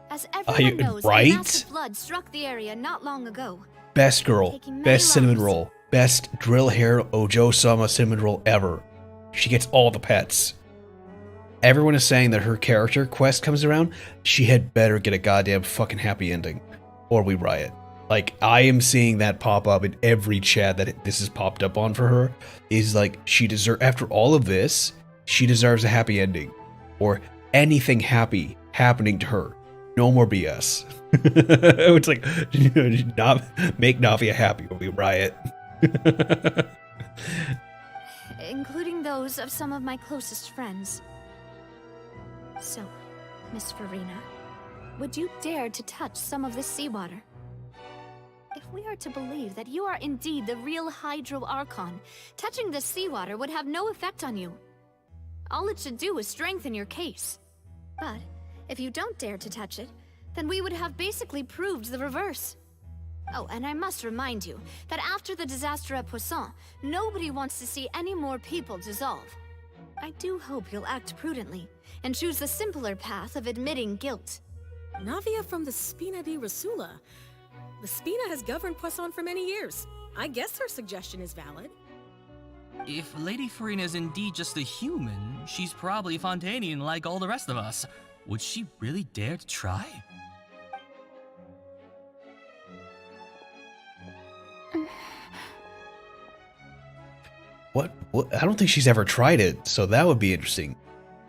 As everyone knows, right? a massive flood struck the area not long ago. Best girl, best cinnamon roll, best drill hair Ojo-sama cinnamon roll ever. She gets all the pets. Everyone is saying that her character quest comes around, she had better get a goddamn fucking happy ending, or we riot. Like, I am seeing that pop up in every chat that this has popped up on for her, is like, she deserves, after all of this, she deserves a happy ending. Or anything happy happening to her. No more BS. It's like, not make Navia happy or we riot. Including those of some of my closest friends. So, Miss Farina, would you dare to touch some of this seawater? If we are to believe that you are indeed the real Hydro Archon, touching this seawater would have no effect on you. All it should do is strengthen your case. But if you don't dare to touch it, then we would have basically proved the reverse. Oh, and I must remind you that after the disaster at Poisson, nobody wants to see any more people dissolve. I do hope you'll act prudently and choose the simpler path of admitting guilt. Navia from the Spina di Rasula. The Spina has governed Poisson for many years. I guess her suggestion is valid. If Lady Farina is indeed just a human, she's probably Fontanian like all the rest of us. Would she really dare to try? What? I don't think she's ever tried it, so that would be interesting.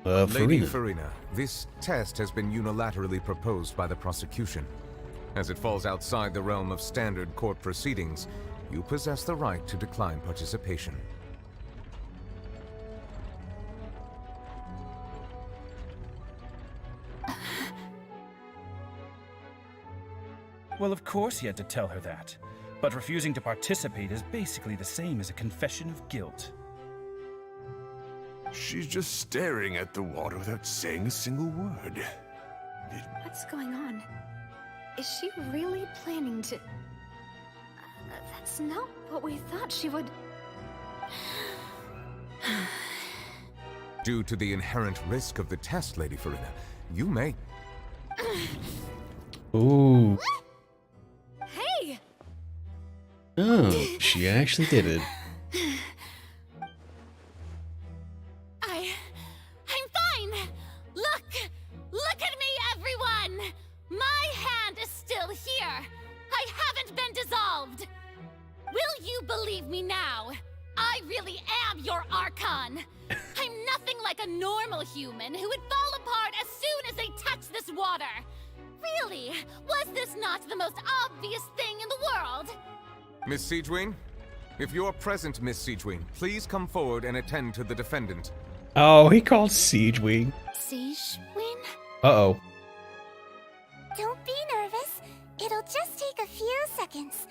Lady Farina. Farina, this test has been unilaterally proposed by the prosecution. As it falls outside the realm of standard court proceedings, you possess the right to decline participation. Well, of course he had to tell her that. But refusing to participate is basically the same as a confession of guilt. She's just staring at the water without saying a single word. What's going on? Is she really planning to... that's not what we thought she would... Due to the inherent risk of the test, Lady Farina, you may... Ooh. Hey! Oh, she actually did it. I'm fine! Look at me, everyone! My hand is still here! I haven't been dissolved! Will you believe me now? I really am your Archon! I'm nothing like a normal human who would fall apart as soon as they touch this water! Really? Was this not the most obvious thing in the world? Miss Siegewin? If you're present, Miss Siegewin, please come forward and attend to the defendant. Oh, he called Siege Wing. Siege Win? Uh-oh. Don't be nervous. It'll just take a few seconds.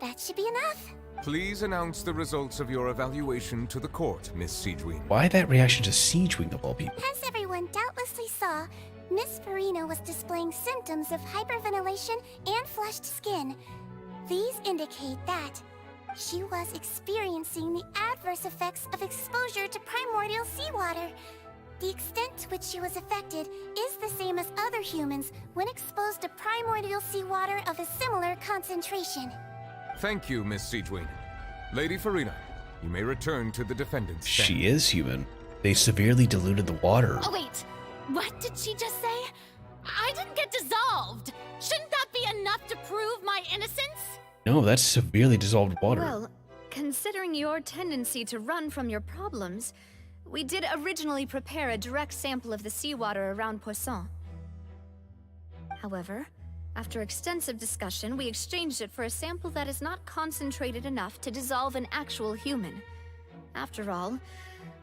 That should be enough. Please announce the results of your evaluation to the court, Miss Siegewin. Why that reaction to Siege Wing of all people? As everyone doubtlessly saw, Miss Farina was displaying symptoms of hyperventilation and flushed skin. These indicate that she was experiencing the adverse effects of exposure to primordial seawater. The extent to which she was affected is the same as other humans when exposed to primordial seawater of a similar concentration. Thank you, Miss Siegewin. Lady Farina, you may return to the defendant's stand. She is human. They severely diluted the water. Oh wait, what did she just say? I didn't get dissolved! Shouldn't that be enough to prove my innocence? No, that's severely dissolved water. Well, considering your tendency to run from your problems, we did originally prepare a direct sample of the seawater around Poisson. However, after extensive discussion, we exchanged it for a sample that is not concentrated enough to dissolve an actual human. After all,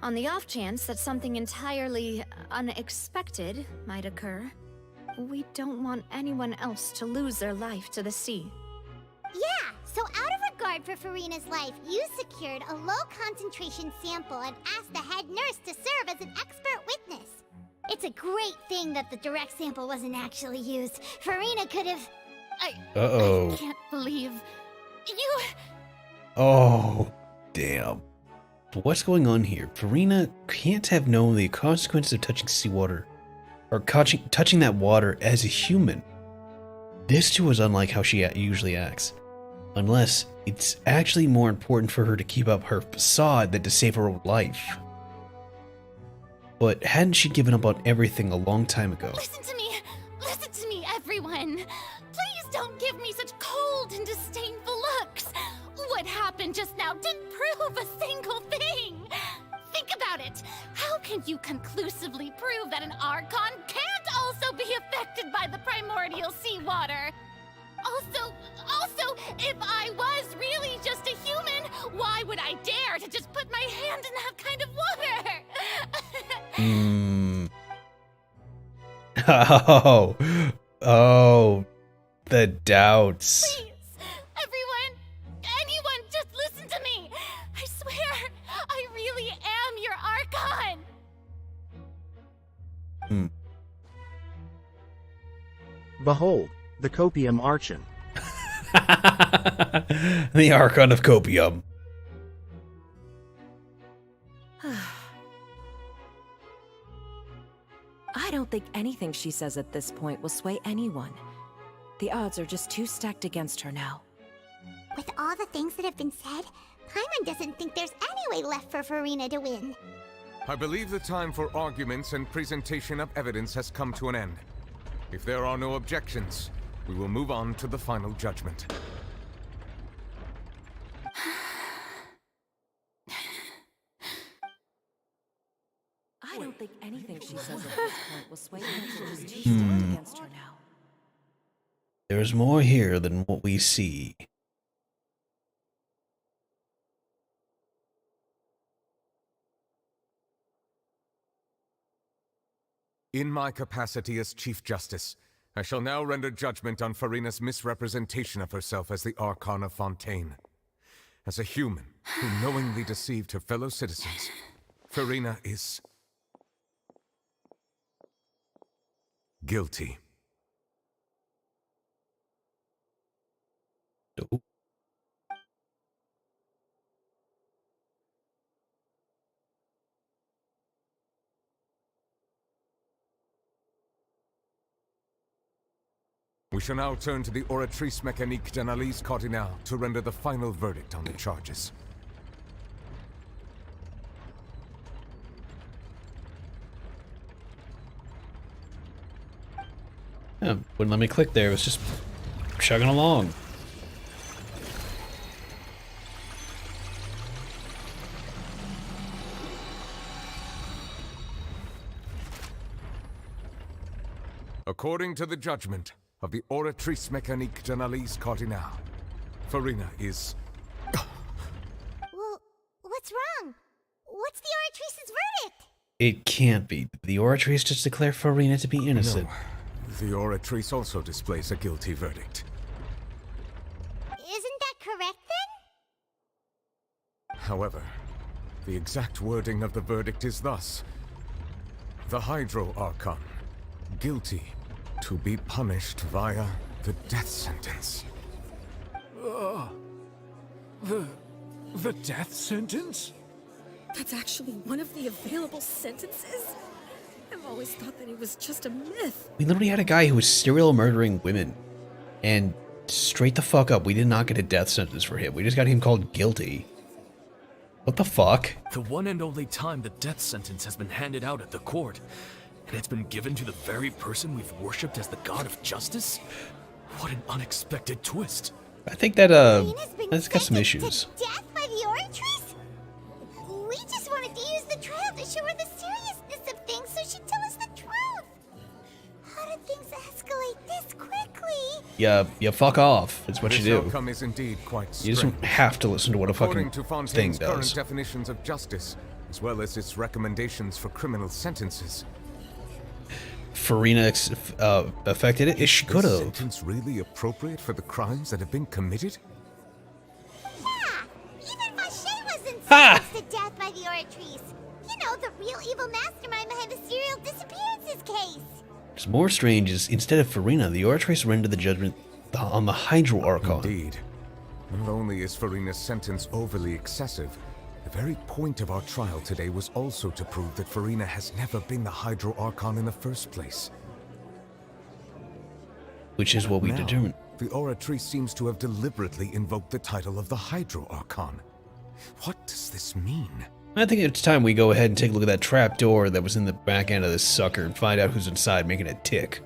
on the off chance that something entirely unexpected might occur, we don't want anyone else to lose their life to the sea. Yeah, so out of regard for Farina's life, you secured a low-concentration sample and asked the head nurse to serve as an expert witness. It's a great thing that the direct sample wasn't actually used. Farina could have... I can't believe... You... Oh, damn. But what's going on here? Farina can't have known the consequences of touching seawater, or touching that water as a human. This too is unlike how she usually acts. Unless it's actually more important for her to keep up her facade than to save her own life. But hadn't she given up on everything a long time ago? Listen to me, everyone. Please don't give me such cold and disdainful looks. What happened just now didn't prove a single thing. Think about it. How can you conclusively prove that an Archon can't also be affected by the primordial seawater? Also, if I was really just a human, why would I dare to just put my hand in that kind of water? Oh, the doubts. Please, everyone, anyone, just listen to me. I swear, I really am your Archon. Behold, the Copium Archon. The Archon of Copium. I don't think anything she says at this point will sway anyone. The odds are just too stacked against her now. With all the things that have been said, Paimon doesn't think there's any way left for Farina to win. I believe the time for arguments and presentation of evidence has come to an end. If there are no objections, we will move on to the final judgment. I don't think anything she says at this point will sway anyone. She's too stacked against her now. There's more here than what we see. In my capacity as Chief Justice, I shall now render judgment on Farina's misrepresentation of herself as the Archon of Fontaine. As a human who knowingly deceived her fellow citizens, Farina is guilty. Oh. We shall now turn to the Oratrice Mécanique d'Analyse Cardinale to render the final verdict on the charges. Yeah, wouldn't let me click there, it was just chugging along. According to the judgment of the Oratrice Mécanique d'Analyse Cardinale, Farina is... Well, what's wrong? What's the Oratrice's verdict? It can't be. The Oratrice just declared Farina to be innocent. No, the Oratrice also displays a guilty verdict. Isn't that correct then? However, the exact wording of the verdict is thus: the Hydro Archon, guilty to be punished via the death sentence. The death sentence? That's actually one of the available sentences? I've always thought that it was just a myth. We literally had a guy who was serial murdering women. And straight the fuck up, we did not get a death sentence for him. We just got him called guilty. What the fuck? The one and only time the death sentence has been handed out at the court. And it's been given to the very person we've worshipped as the god of justice? What an unexpected twist. I think that, that's got some issues. Death by the Oratrice? We just wanted to use the trial to show her the seriousness of things so she'd tell us the truth. How did things escalate this quickly? Yeah, fuck off. It's what you This do. outcome is indeed quite You strange. just don't have to listen to what a According fucking to Fontaine's thing current does. definitions of justice, as well as its recommendations for criminal sentences, Farina affected it? She could is have. sentence really appropriate for the crimes that have been committed? Yeah, even Vache wasn't sentenced to death by the Oratrice. You know, the real evil mastermind behind the serial disappearances case. What's more strange is, instead of Farina, the Oratrice rendered the judgment on the Hydro Archon. Indeed. Not only is Farina's sentence overly excessive, the very point of our trial today was also to prove that Farina has never been the Hydro Archon in the first place. Which is what we Now, determined. The Oratrice seems to have deliberately invoked the title of the Hydro Archon. What does this mean? I think it's time we go ahead and take a look at that trap door that was in the back end of this sucker and find out who's inside making it tick.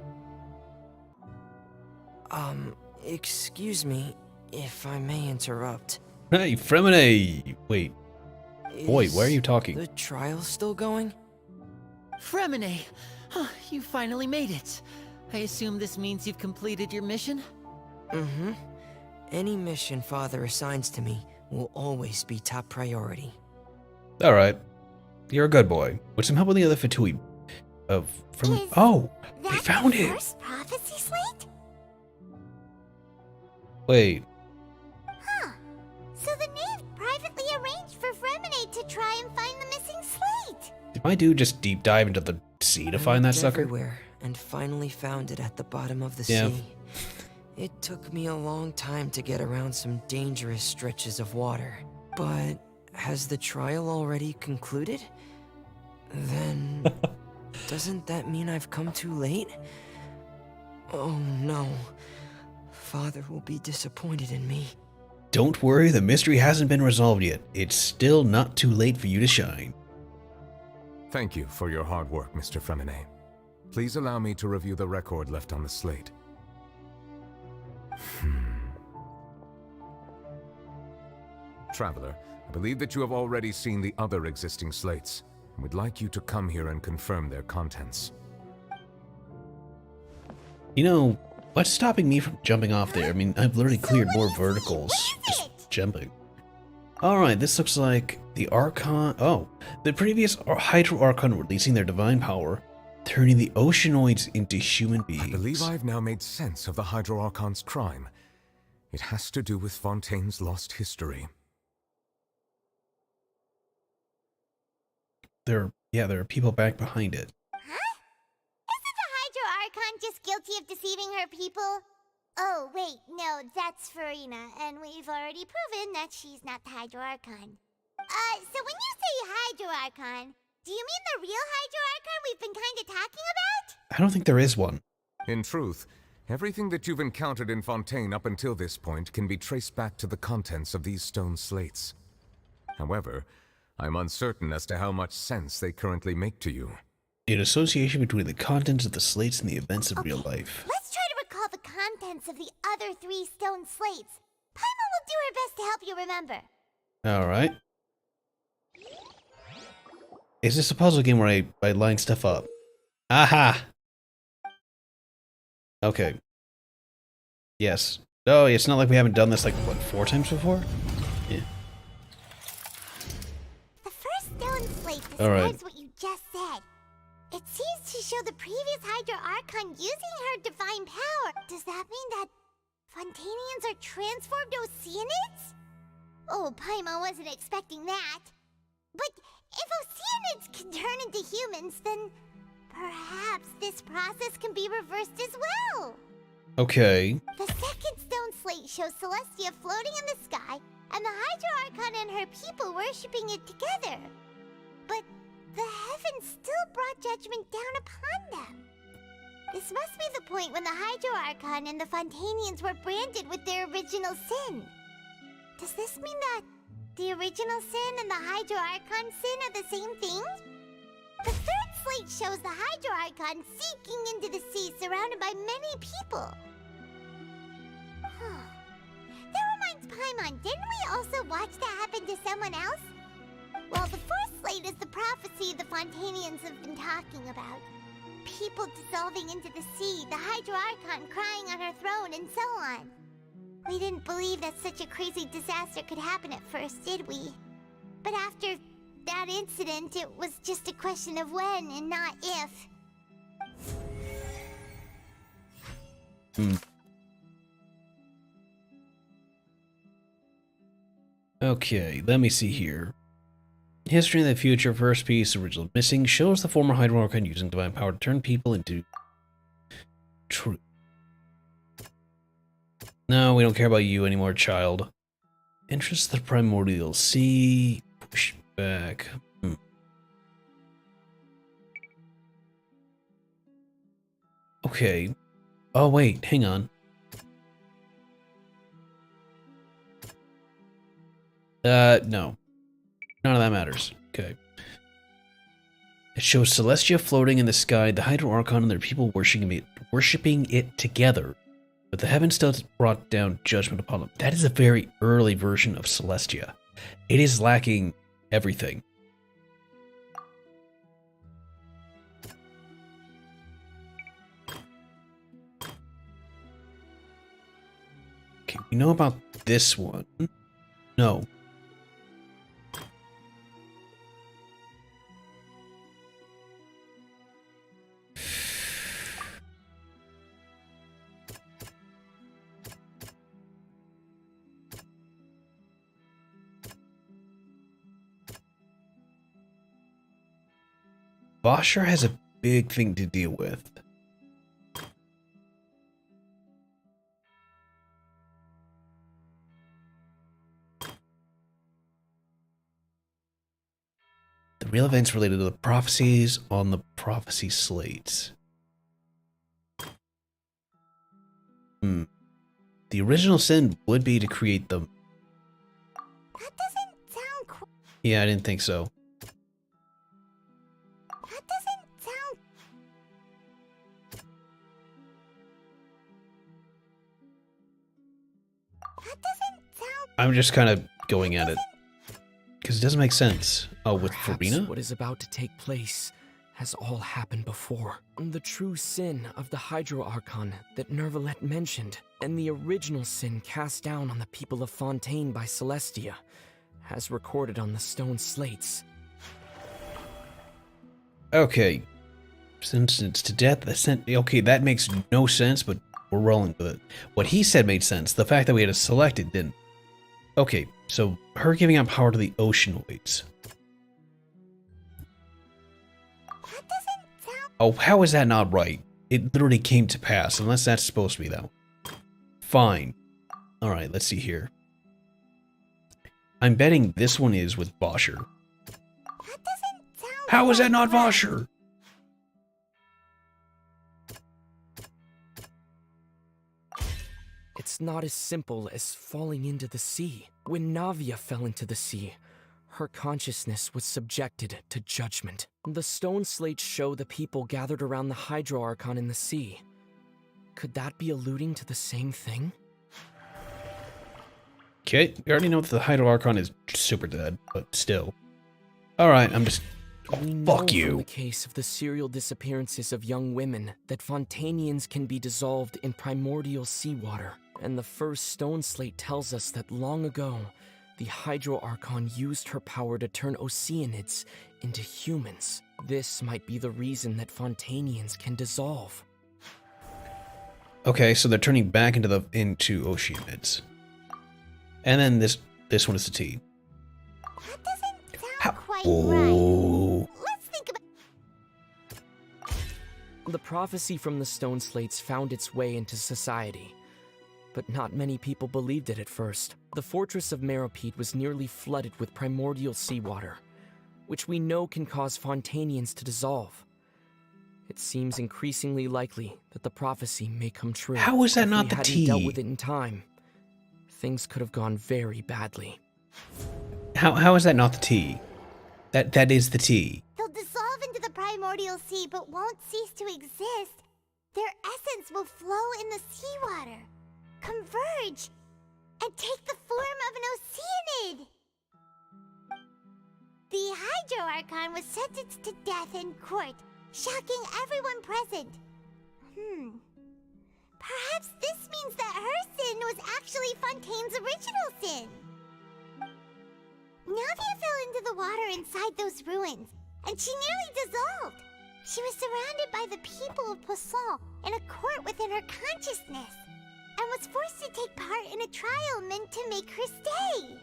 Excuse me, if I may interrupt. Hey, Fremine! Wait. Boy, why are you talking? The trial still going? Fremine! Huh, you finally made it. I assume this means you've completed your mission? Mm-hmm. Any mission Father assigns to me will always be top priority. Alright. You're a good boy. With some help with the other Fatui. Oh! We found it! First prophecy slate? Wait. Huh. So the knave privately arranged for Fremine to try and find the missing slate. Did my dude just deep dive into the sea to find that looked sucker? Everywhere and finally found it at the bottom of the Yeah. sea. It took me a long time to get around some dangerous stretches of water. But has the trial already concluded? Then doesn't that mean I've come too late? Oh no. Father will be disappointed in me. Don't worry, the mystery hasn't been resolved yet. It's still not too late for you to shine. Thank you for your hard work, Mr. Fremine. Please allow me to review the record left on the slate. Traveler, I believe that you have already seen the other existing slates, and would like you to come here and confirm their contents. You know, what's stopping me from jumping off there? I mean, I've literally cleared more verticals just jumping. Alright, this looks like the Archon. Oh, the previous Hydro Archon releasing their divine power, turning the Oceanoids into human beings. I believe I have now made sense of the Hydro Archon's crime. It has to do with Fontaine's lost history. There are people back behind it. Huh? Isn't the Hydro Archon just guilty of deceiving her people? Oh, wait, no, that's Farina, and we've already proven that she's not the Hydro Archon. So when you say Hydro Archon, do you mean the real Hydro Archon we've been kinda talking about? I don't think there is one. In truth, everything that you've encountered in Fontaine up until this point can be traced back to the contents of these stone slates. However, I'm uncertain as to how much sense they currently make to you. An association between the contents of the slates and the events of real life. Let's try to recall the contents of the other 3 stone slates. Paimon will do her best to help you remember. Alright. Is this a puzzle game where I line stuff up? Aha! Okay. Yes. Oh, it's not like we haven't done this like, what, 4 times before? Yeah. The first stone slate describes Alright. what you just said. It seems to show the previous Hydro Archon using her divine power. Does that mean that Fontanians are transformed Oceanids? Oh, Paimon wasn't expecting that. But if Oceanids can turn into humans, then perhaps this process can be reversed as well. Okay. The second stone slate shows Celestia floating in the sky, and the Hydro Archon and her people worshipping it together. But the heavens still brought judgment down upon them. This must be the point when the Hydro Archon and the Fontanians were branded with their original sin. Does this mean that the original sin and the Hydro Archon sin are the same thing? The third slate shows the Hydro Archon sinking into the sea surrounded by many people. That reminds Paimon, didn't we also watch that happen to someone else? Well, the fourth slate is the prophecy the Fontanians have been talking about. People dissolving into the sea, the Hydro Archon crying on her throne, and so on. We didn't believe that such a crazy disaster could happen at first, did we? But after that incident, it was just a question of when and not if. Okay, let me see here. History in the Future, first piece, original missing, shows the former Hydro Archon using divine power to turn people into truth. No, we don't care about you anymore, child. Interest the Primordial Sea. Push back. Okay. Oh, wait, hang on. No. None of that matters. Okay. It shows Celestia floating in the sky, the Hydro Archon and their people worshipping it together. But the heavens still brought down judgment upon them. That is a very early version of Celestia. It is lacking everything. Okay, we know about this one. No. Bosher has a big thing to deal with. The real events related to the prophecies on the prophecy slates. The original sin would be to create them. That doesn't sound cool. Yeah, I didn't think so. That doesn't sound... That doesn't sound... I'm just kind of going at it. Because it doesn't make sense. Oh, with Farina? What is about to take place has all happened before. The true sin of the Hydro Archon that Nervalette mentioned, and the original sin cast down on the people of Fontaine by Celestia, as recorded on the stone slates. Okay. Sentence to death. Okay, that makes no sense, but we're rolling with it. What he said made sense. The fact that we had to select it didn't. Okay, so her giving up power to the Oceanoids. Oh, how is that not right? It literally came to pass, unless that's supposed to be that one. Fine. Alright, let's see here. I'm betting this one is with Bosher. How is that not Bosher? It's not as simple as falling into the sea. When Navia fell into the sea, her consciousness was subjected to judgment. The stone slates show the people gathered around the Hydro Archon in the sea. Could that be alluding to the same thing? Okay, we already know that the Hydro Archon is super dead, but still. Alright, I'm just... Fuck you. From the case of the serial disappearances of young women that Fontainians can be dissolved in primordial seawater. And the first stone slate tells us that long ago, the Hydro Archon used her power to turn Oceanids into humans. This might be the reason that Fontainians can dissolve. Okay, so they're turning back into Oceanids. And then this one is the T. That doesn't sound quite right. Let's think about... The prophecy from the stone slates found its way into society. But not many people believed it at first. The fortress of Meropide was nearly flooded with primordial seawater, which we know can cause Fontainians to dissolve. It seems increasingly likely that the prophecy may come true. How is that not the T? If we hadn't dealt with it in time, things could have gone very badly. How is that not the T? That is the T. They'll dissolve into the primordial sea, but won't cease to exist. Their essence will flow in the seawater, converge, and take the form of an Oceanid. The Hydro Archon was sentenced to death in court, shocking everyone present. Perhaps this means that her sin was actually Fontaine's original sin. Navia fell into the water inside those ruins, and she nearly dissolved. She was surrounded by the people of Poisson in a court within her consciousness, and was forced to take part in a trial meant to make her stay.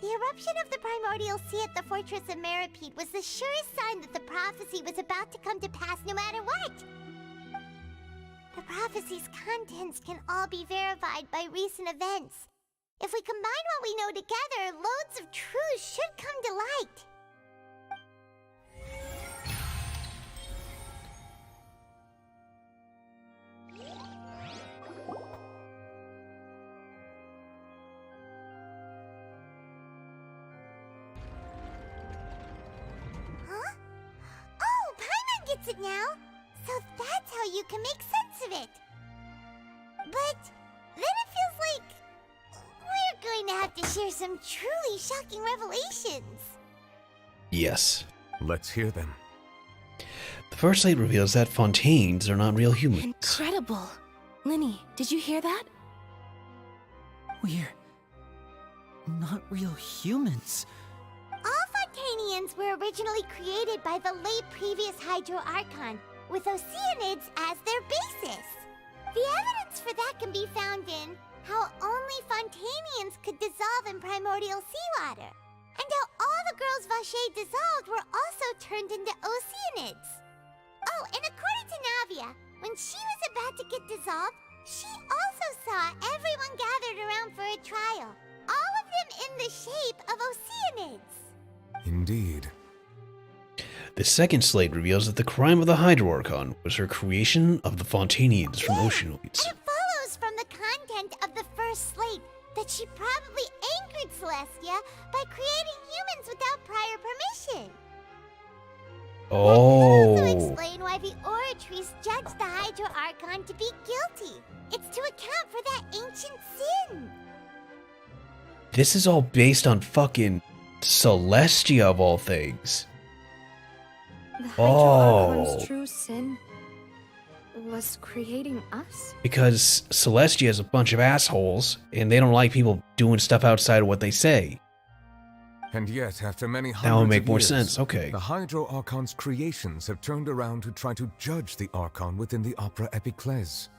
The eruption of the primordial sea at the fortress of Meripede was the surest sign that the prophecy was about to come to pass no matter what. The prophecy's contents can all be verified by recent events. If we combine what we know together, loads of truths should come to light. Huh? Oh, Paimon gets it now! So that's how you can make sense of it. But then it feels like we're going to have to share some truly shocking revelations. Yes. Let's hear them. The first slate reveals that Fontaines are not real humans. Incredible. Linny, did you hear that? We're not real humans. All Fontainians were originally created by the late previous Hydro Archon, with Oceanids as their basis. The evidence for that can be found in how only Fontainians could dissolve in primordial seawater, and how all the girls Vacher dissolved were also turned into Oceanids. Oh, and according to Navia, when she was about to get dissolved, she also saw everyone gathered around for a trial, all of them in the shape of Oceanids. Indeed. The second slate reveals that the crime of the Hydro Archon was her creation of the Fontainians from Oceanoids. And it follows from the content of the first slate that she probably angered Celestia by creating humans without prior permission. Oh. That can also explain why the Oratrice judged the Hydro Archon to be guilty. It's to account for that ancient sin. This is all based on fucking Celestia of all things. The Hydro Archon's true sin was creating us? Because Celestia is a bunch of assholes, and they don't like people doing stuff outside of what they say. And yet, after many That would hundreds make of more years, sense, okay. the Hydro Archon's creations have turned around to try to judge the Archon within the Opera Epiclese.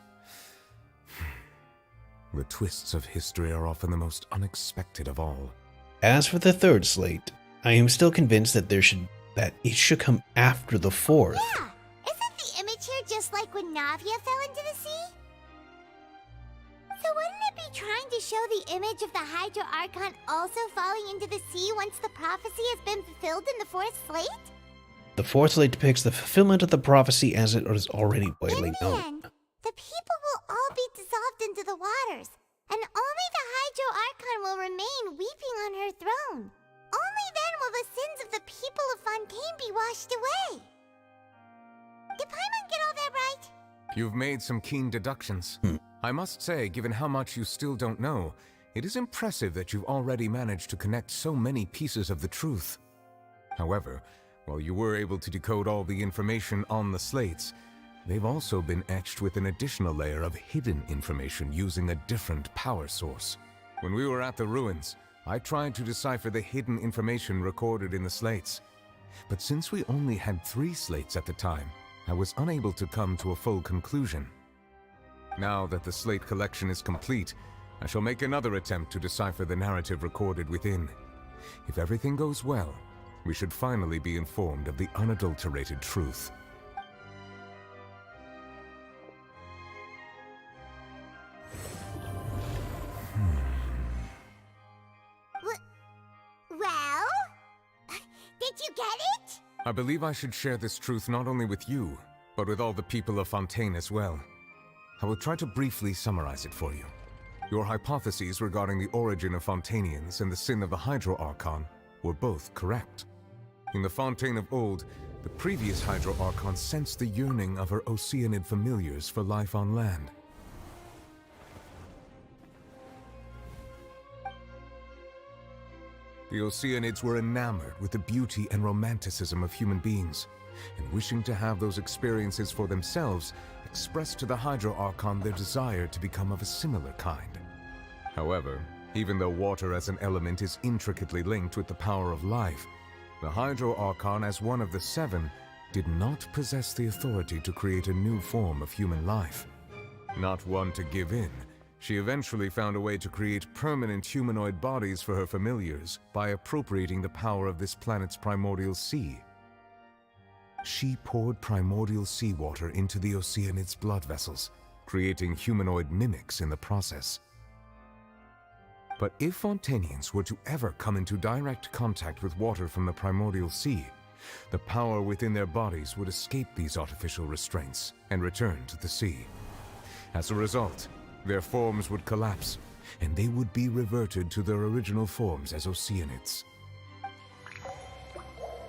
The twists of history are often the most unexpected of all. As for the third slate, I am still convinced that it should come after the fourth. Yeah! Isn't the image here just like when Navia fell into the sea? So wouldn't it be trying to show the image of the Hydro Archon also falling into the sea once the prophecy has been fulfilled in the fourth slate? The fourth slate depicts the fulfillment of the prophecy as it is already widely In the known. end, the people will all be dissolved into the waters, and only the Hydro Archon will remain weeping on her throne. Only then will the sins of the people of Fontaine be washed away. Did Paimon get all that right? You've made some keen deductions. I must say, given how much you still don't know, it is impressive that you've already managed to connect so many pieces of the truth. However, while you were able to decode all the information on the slates, they've also been etched with an additional layer of hidden information using a different power source. When we were at the ruins, I tried to decipher the hidden information recorded in the slates. But since we only had 3 slates at the time, I was unable to come to a full conclusion. Now that the slate collection is complete, I shall make another attempt to decipher the narrative recorded within. If everything goes well, we should finally be informed of the unadulterated truth. Well? Did you get it? I believe I should share this truth not only with you, but with all the people of Fontaine as well. I will try to briefly summarize it for you. Your hypotheses regarding the origin of Fontainians and the sin of the Hydro Archon were both correct. In the Fontaine of old, the previous Hydro Archon sensed the yearning of her Oceanid familiars for life on land. The Oceanids were enamored with the beauty and romanticism of human beings, and wishing to have those experiences for themselves, expressed to the Hydro Archon their desire to become of a similar kind. However, even though water as an element is intricately linked with the power of life, the Hydro Archon, as one of the 7, did not possess the authority to create a new form of human life. Not one to give in, She eventually found a way to create permanent humanoid bodies for her familiars by appropriating the power of this planet's primordial sea. She poured primordial seawater into the Oceanids' blood vessels, creating humanoid mimics in the process. But if Fontanians were to ever come into direct contact with water from the primordial sea, the power within their bodies would escape these artificial restraints and return to the sea. As a result, their forms would collapse, and they would be reverted to their original forms as Oceanids.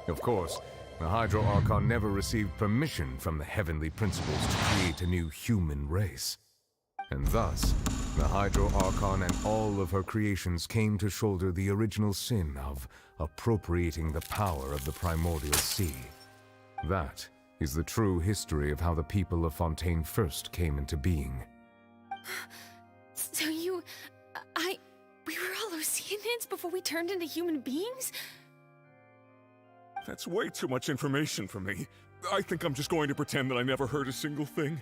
Of course, the Hydro Archon never received permission from the heavenly principles to create a new human race. And thus, the Hydro Archon and all of her creations came to shoulder the original sin of appropriating the power of the primordial sea. That is the true history of how the people of Fontaine first came into being. So we were all Oceanids before we turned into human beings? That's way too much information for me. I think I'm just going to pretend that I never heard a single thing.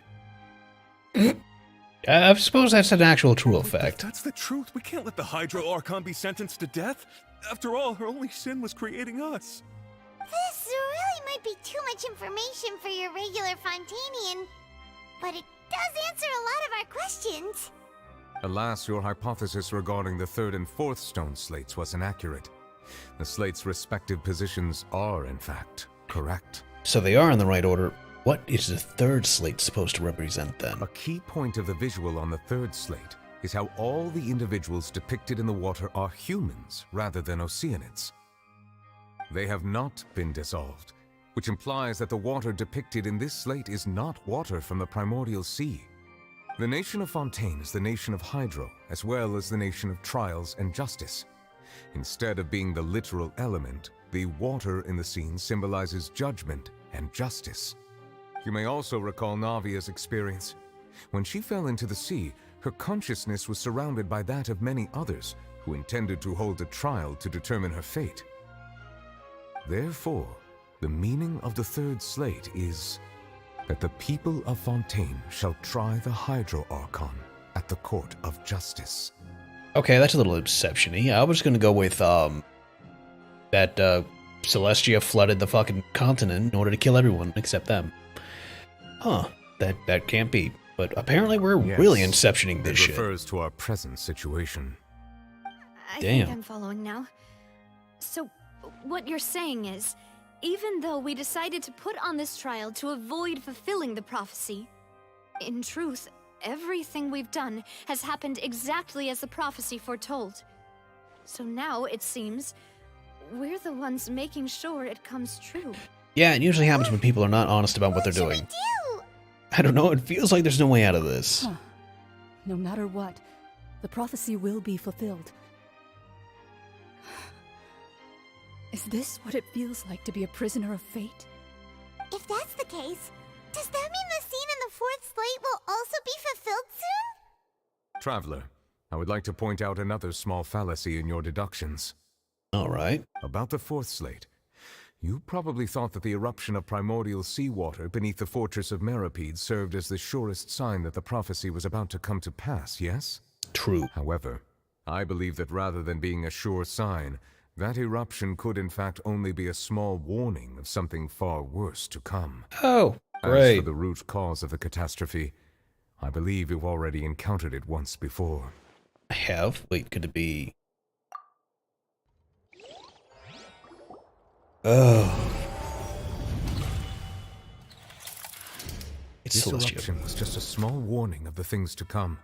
I suppose that's an actual true If effect. that's the truth, we can't let the Hydro Archon be sentenced to death. After all, her only sin was creating us. This really might be too much information for your regular Fontanian, but it does answer a lot of our questions. Alas, your hypothesis regarding the third and fourth stone slates was inaccurate. The slates' respective positions are, in fact, correct. So they are in the right order. What is the third slate supposed to represent then? A key point of the visual on the third slate is how all the individuals depicted in the water are humans rather than Oceanids. They have not been dissolved, which implies that the water depicted in this slate is not water from the primordial sea. The nation of Fontaine is the nation of Hydro, as well as the nation of Trials and Justice. Instead of being the literal element, the water in the scene symbolizes judgment and justice. You may also recall Navia's experience. When she fell into the sea, her consciousness was surrounded by that of many others who intended to hold a trial to determine her fate. Therefore, the meaning of the third slate is that the people of Fontaine shall try the Hydro Archon at the court of justice. Okay, that's a little exception-y. I was gonna go with, that, Celestia flooded the fucking continent in order to kill everyone except them. Huh, that can't be. But apparently we're really inceptioning this it shit. refers to our present situation. I Damn. think I'm following now. So, what you're saying is, even though we decided to put on this trial to avoid fulfilling the prophecy, in truth, everything we've done has happened exactly as the prophecy foretold. So now, it seems, we're the ones making sure it comes true. Yeah, it usually happens when people are not honest about what they're doing. I don't know, it feels like there's no way out of this. Huh. No matter what, the prophecy will be fulfilled. Is this what it feels like to be a prisoner of fate? If that's the case, does that mean the scene in the fourth slate will also be fulfilled soon? Traveler, I would like to point out another small fallacy in your deductions. Alright. About the fourth slate. You probably thought that the eruption of primordial seawater beneath the fortress of Meripede served as the surest sign that the prophecy was about to come to pass, yes? True. However, I believe that rather than being a sure sign, that eruption could in fact only be a small warning of something far worse to come. Oh, As great. for the root cause of the catastrophe, I believe you've already encountered it once before. I have? Wait, could it be... Oh. It's This Celestia. eruption was just a small warning of the things to come.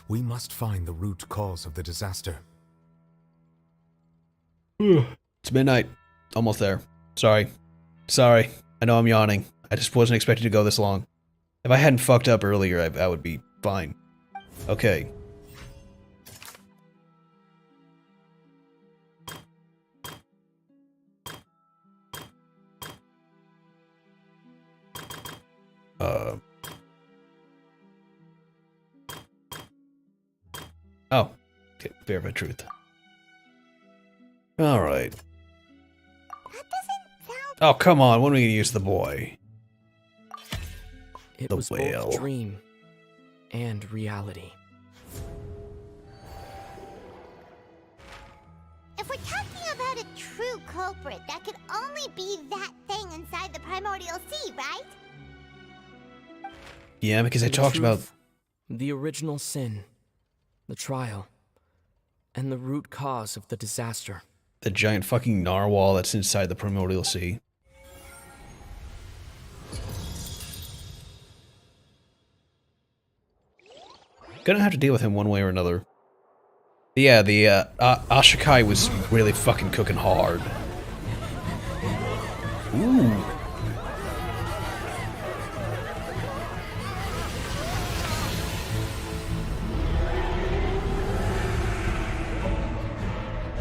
We must find the root cause of the disaster. It's midnight. Almost there. Sorry. I know I'm yawning. I just wasn't expecting to go this long. If I hadn't fucked up earlier, I would be fine. Okay. Oh. Okay, verify truth. Alright. Oh, come on. When are we going to use the boy? It The was whale. both dream and reality. true culprit, that could only be that thing inside the primordial sea, right? Yeah, because I The talked about truth, the original sin, the trial, and the root cause of the disaster. the giant fucking narwhal that's inside the primordial sea. Gonna have to deal with him one way or another. Yeah, the Ashikai was really fucking cooking hard. Ooh.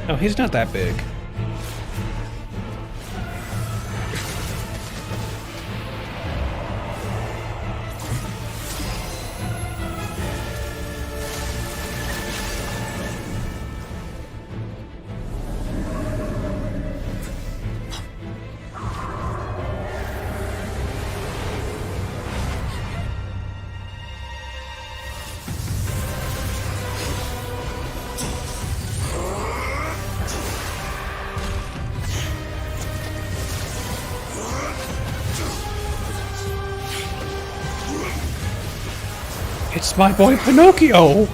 No, he's not that big. It's my boy Pinocchio!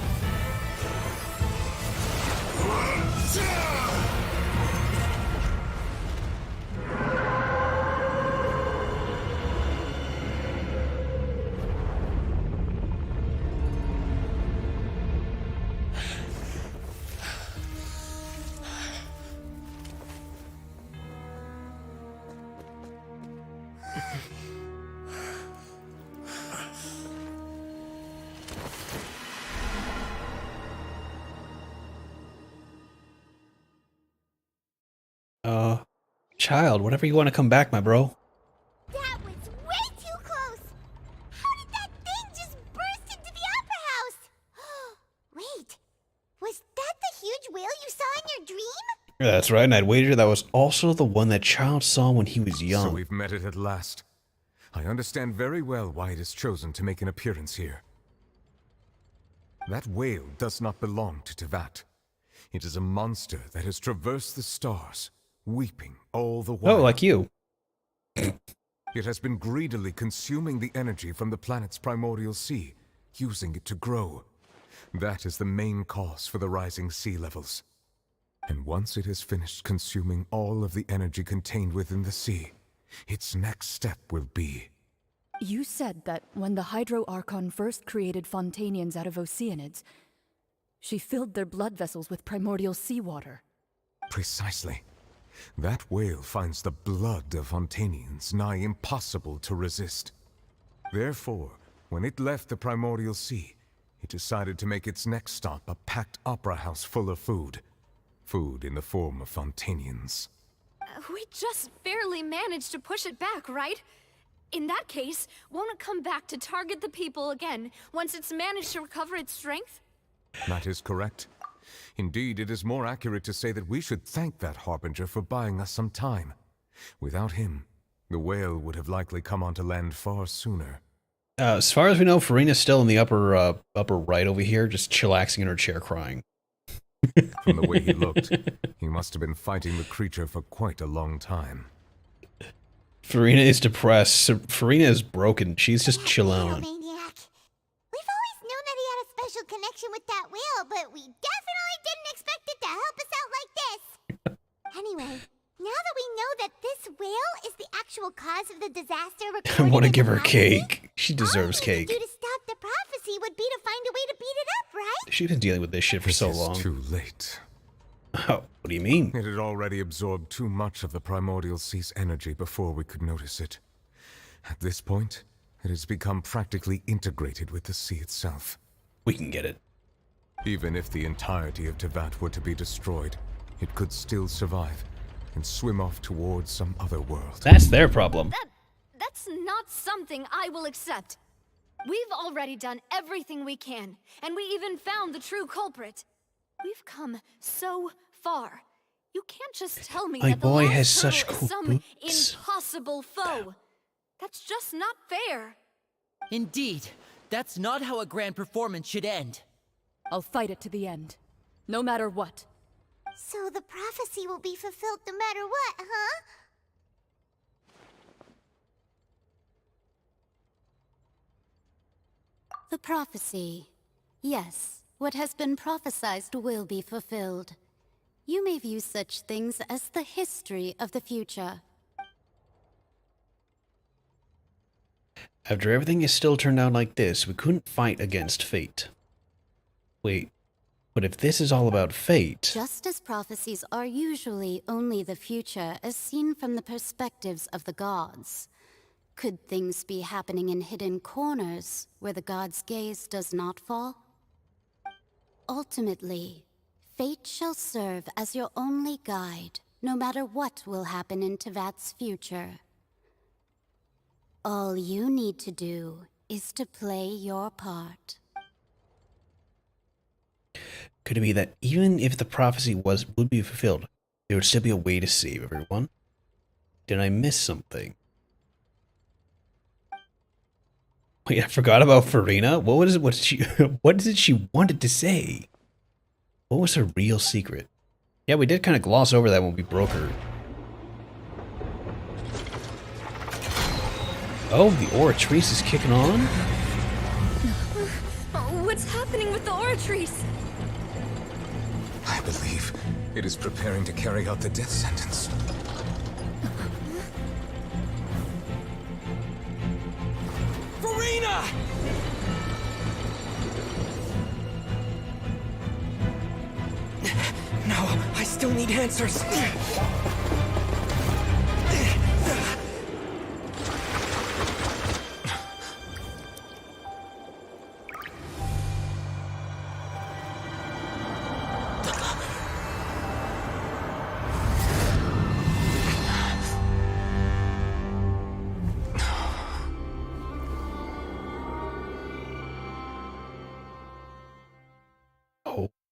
Child, whenever you want to come back, my bro. That was way too close! How did that thing just burst into the opera house? Wait, was that the huge whale you saw in your dream? Yeah, that's right, and I'd wager that was also the one that child saw when he was young. So we've met it at last. I understand very well why it has chosen to make an appearance here. That whale does not belong to Tevat. It is a monster that has traversed the stars, weeping all the while. Oh, like you. It has been greedily consuming the energy from the planet's primordial sea, using it to grow. That is the main cause for the rising sea levels. And once it has finished consuming all of the energy contained within the sea, its next step will be... You said that when the Hydro Archon first created Fontanians out of Oceanids, she filled their blood vessels with primordial seawater. Precisely. That whale finds the blood of Fontanians nigh impossible to resist. Therefore, when it left the primordial sea, it decided to make its next stop a packed opera house full of food. Food in the form of Fontanians. We just barely managed to push it back, right? In that case, won't it come back to target the people again once it's managed to recover its strength? That is correct. Indeed, it is more accurate to say that we should thank that Harbinger for buying us some time. Without him, the whale would have likely come onto land far sooner. As far as we know, Farina's still in the upper right over here, just chillaxing in her chair crying. From the way he looked, he must have been fighting the creature for quite a long time. Farina is depressed. Farina is broken. She's just chilling. Maniac. We've always known that he had a special connection with that whale, but we definitely didn't expect it to help us out like this. Anyway, now that we know that this whale is the actual cause of the disaster I recorded want to in give the her prophecy, cake. She deserves all we cake. need to do to stop the prophecy would be to find a way to beat it up, right? She's been dealing with this shit for so long. It is too late. Oh, what do you mean? It had already absorbed too much of the primordial sea's energy before we could notice it. At this point, it has become practically integrated with the sea itself. We can get it. Even if the entirety of Tevat were to be destroyed, it could still survive and swim off towards some other world. That's their problem. That's not something I will accept. We've already done everything we can, and we even found the true culprit. We've come so far. You can't just tell me My that the boy last has turtle such is cool some boots. impossible foe. That's just not fair. Indeed, that's not how a grand performance should end. I'll fight it to the end. No matter what. So the prophecy will be fulfilled no matter what, huh? The prophecy. Yes, what has been prophesied will be fulfilled. You may view such things as the history of the future. After everything is still turned out like this, we couldn't fight against fate. Wait, but if this is all about fate... Just as prophecies are usually only the future as seen from the perspectives of the gods, could things be happening in hidden corners where the gods' gaze does not fall? Ultimately, fate shall serve as your only guide, no matter what will happen in Tevat's future. All you need to do is to play your part. Could it be that even if the prophecy would be fulfilled, there would still be a way to save everyone? Did I miss something? Wait, I forgot about Farina? What did she wanted to say? What was her real secret? Yeah, we did kind of gloss over that when we broke her. Oh, the Oratrice is kicking on? What's happening with the Oratrice? I believe it is preparing to carry out the death sentence. Farina! No, I still need answers.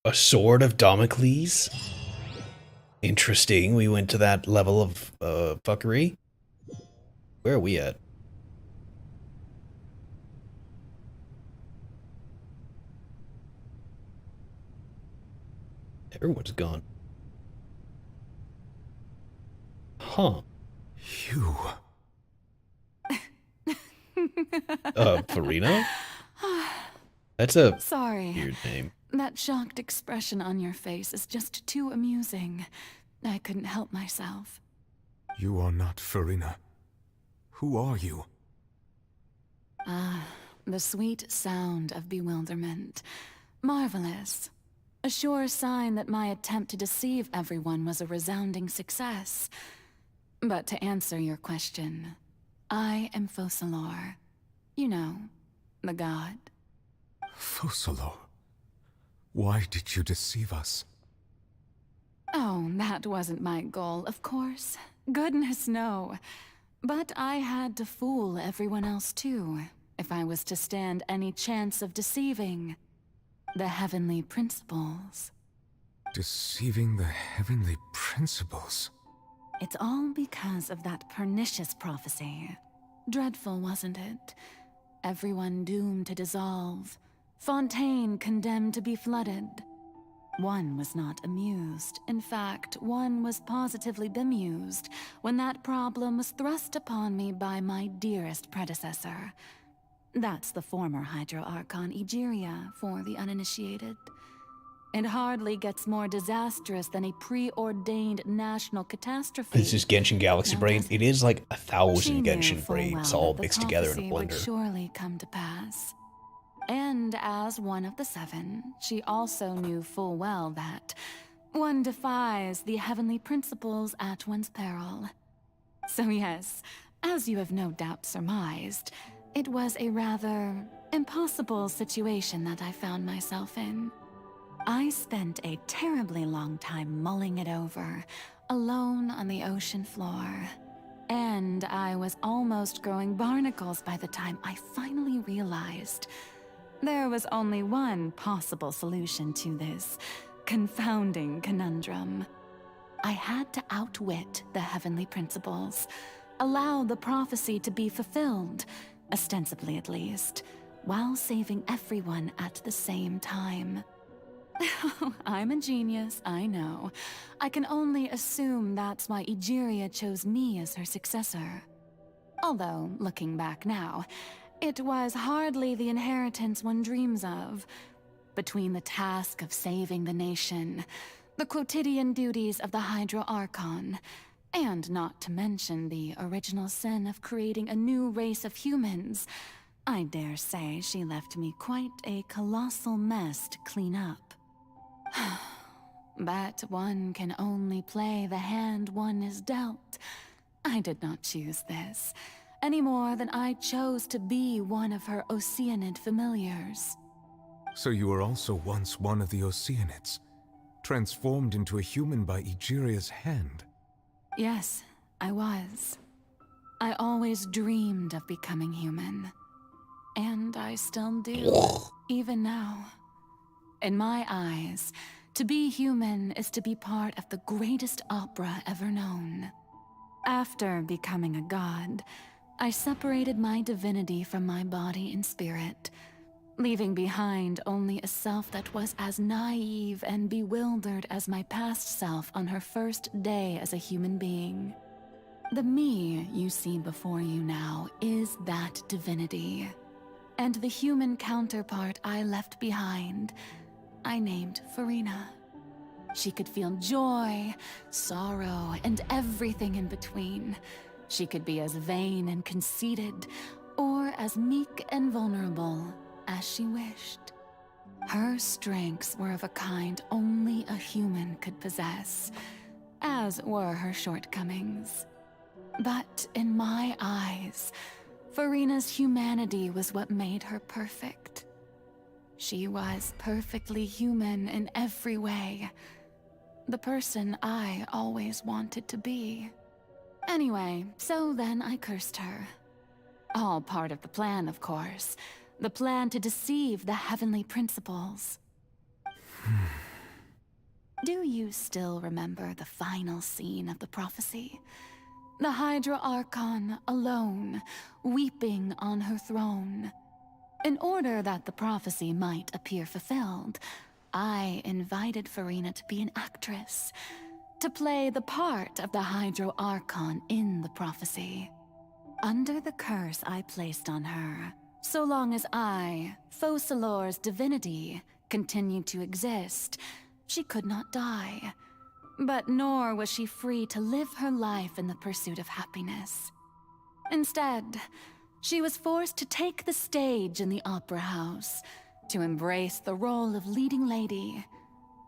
A sword of Damocles? Interesting, we went to that level of fuckery. Where are we at? Everyone's gone. Huh. You. Farina? That's a Sorry. weird name. That shocked expression on your face is just too amusing. I couldn't help myself. You are not Farina. Who are you? Ah, the sweet sound of bewilderment. Marvelous. A sure sign that my attempt to deceive everyone was a resounding success. But to answer your question, I am Focalor. You know, the god. Focalor? Why did you deceive us? Oh, that wasn't my goal, of course. Goodness, no. But I had to fool everyone else too, if I was to stand any chance of deceiving the heavenly principles. Deceiving the heavenly principles? It's all because of that pernicious prophecy. Dreadful, wasn't it? Everyone doomed to dissolve. Fontaine condemned to be flooded. One was not amused. In fact, one was positively bemused when that problem was thrust upon me by my dearest predecessor. That's the former Hydro Archon Egeria for the uninitiated. It hardly gets more disastrous than a preordained national catastrophe. This is Genshin Galaxy Brain. It is like 1,000 She Genshin knew full brains well all that the mixed together in a prophecy would blender. surely come to pass. And as one of the seven, she also knew full well that one defies the heavenly principles at one's peril. So yes, as you have no doubt surmised, it was a rather impossible situation that I found myself in. I spent a terribly long time mulling it over, alone on the ocean floor. And I was almost growing barnacles by the time I finally realized there was only one possible solution to this confounding conundrum. I had to outwit the heavenly principles, allow the prophecy to be fulfilled, ostensibly at least, while saving everyone at the same time. I'm a genius, I know. I can only assume that's why Egeria chose me as her successor. Although, looking back now, it was hardly the inheritance one dreams of. Between the task of saving the nation, the quotidian duties of the Hydro Archon, and not to mention the original sin of creating a new race of humans, I dare say she left me quite a colossal mess to clean up. But one can only play the hand one is dealt. I did not choose this, any more than I chose to be one of her Oceanid familiars. So you were also once one of the Oceanids, transformed into a human by Egeria's hand. Yes, I was. I always dreamed of becoming human. And I still do, even now. In my eyes, to be human is to be part of the greatest opera ever known. After becoming a god, I separated my divinity from my body and spirit, leaving behind only a self that was as naive and bewildered as my past self on her first day as a human being. The me you see before you now is that divinity. And the human counterpart I left behind, I named Farina. She could feel joy, sorrow, and everything in between. She could be as vain and conceited, or as meek and vulnerable as she wished. Her strengths were of a kind only a human could possess, as were her shortcomings. But in my eyes, Farina's humanity was what made her perfect. She was perfectly human in every way. The person I always wanted to be. Anyway, so then I cursed her. All part of the plan, of course. The plan to deceive the heavenly principles. Do you still remember the final scene of the prophecy? The Hydra Archon, alone, weeping on her throne. In order that the prophecy might appear fulfilled, I invited Farina to be an actress, to play the part of the Hydro Archon in the prophecy. Under the curse I placed on her, so long as I, Focalor's divinity, continued to exist, she could not die. But nor was she free to live her life in the pursuit of happiness. Instead, she was forced to take the stage in the opera house, to embrace the role of leading lady,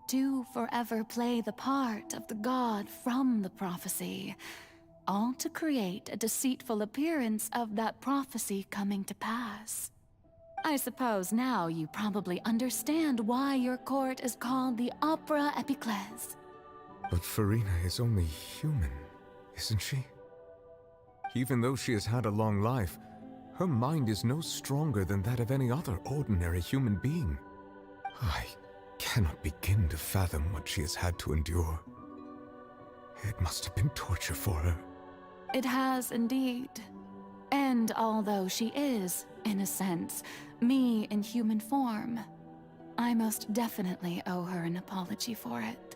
to forever play the part of the god from the prophecy, all to create a deceitful appearance of that prophecy coming to pass. I suppose now you probably understand why your court is called the Opera Epiclese. But Farina is only human, isn't she? Even though she has had a long life, her mind is no stronger than that of any other ordinary human being. I cannot begin to fathom what she has had to endure. It must have been torture for her. It has indeed. And although she is, in a sense, me in human form, I most definitely owe her an apology for it.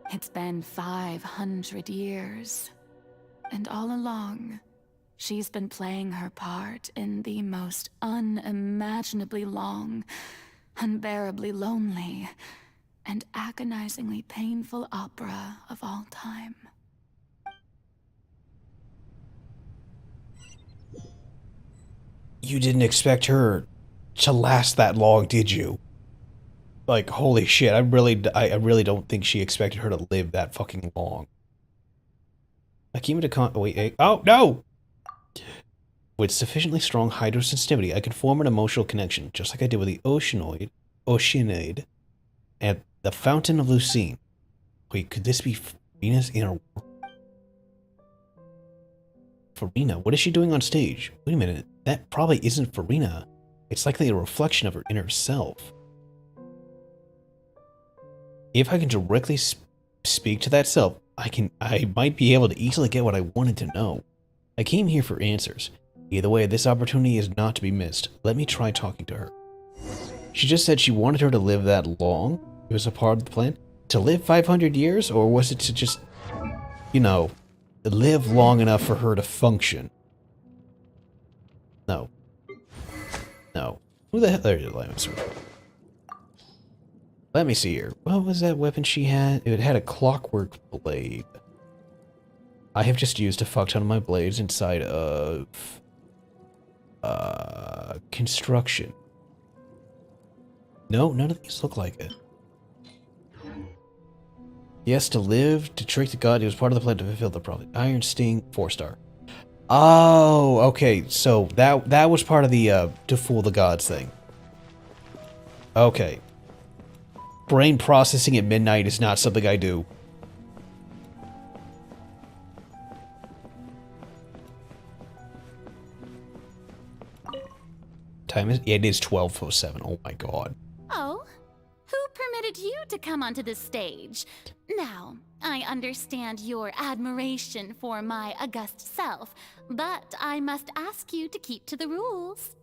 It's been 500 years, and all along, she's been playing her part in the most unimaginably long, unbearably lonely, and agonizingly painful opera of all time. You didn't expect her to last that long, did you? Like, holy shit, I really don't think she expected her to live that fucking long. I came into oh, no! With sufficiently strong hydrosensitivity, I could form an emotional connection, just like I did with the Oceanid, at the Fountain of Lucine. Wait, could this be Farina's inner world? Farina? What is she doing on stage? Wait a minute, that probably isn't Farina. It's likely a reflection of her inner self. If I can directly speak to that self, I might be able to easily get what I wanted to know. I came here for answers. Either way, this opportunity is not to be missed. Let me try talking to her. She just said she wanted her to live that long. It was a part of the plan. To live 500 years? Or was it to just, you know, live long enough for her to function? No. No. Who the hell? There you go. Let me see here. What was that weapon she had? It had a clockwork blade. I have just used a fuck ton of my blades inside of... construction. No, none of these look like it. Yes, to live, to trick the god. It was part of the plan to fulfill the prophet. Iron Sting, 4-star. Oh, okay. So that was part of the to fool the gods thing. Okay. Brain processing at midnight is not something I do. Time is, it is 12:07. Oh my god. Oh, who permitted you to come onto the stage? Now, I understand your admiration for my august self, but I must ask you to keep to the rules.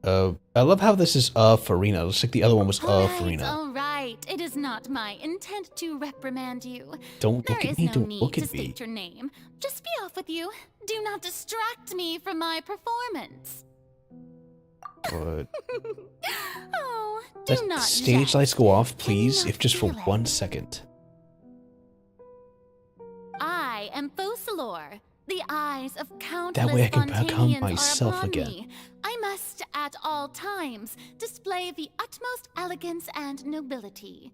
I love how this is Farina. It looks like the other one was Farina. All right. It is not my intent to reprimand you. Don't look at me, don't look at me. State your name. Just be off with you. Do not distract me from my performance. But Oh, do let not stage jest. lights go off, please, if just for 1 second. I am Focalor. The eyes of countless That way I can become Fontanians myself are upon again. me. I must, at all times, display the utmost elegance and nobility.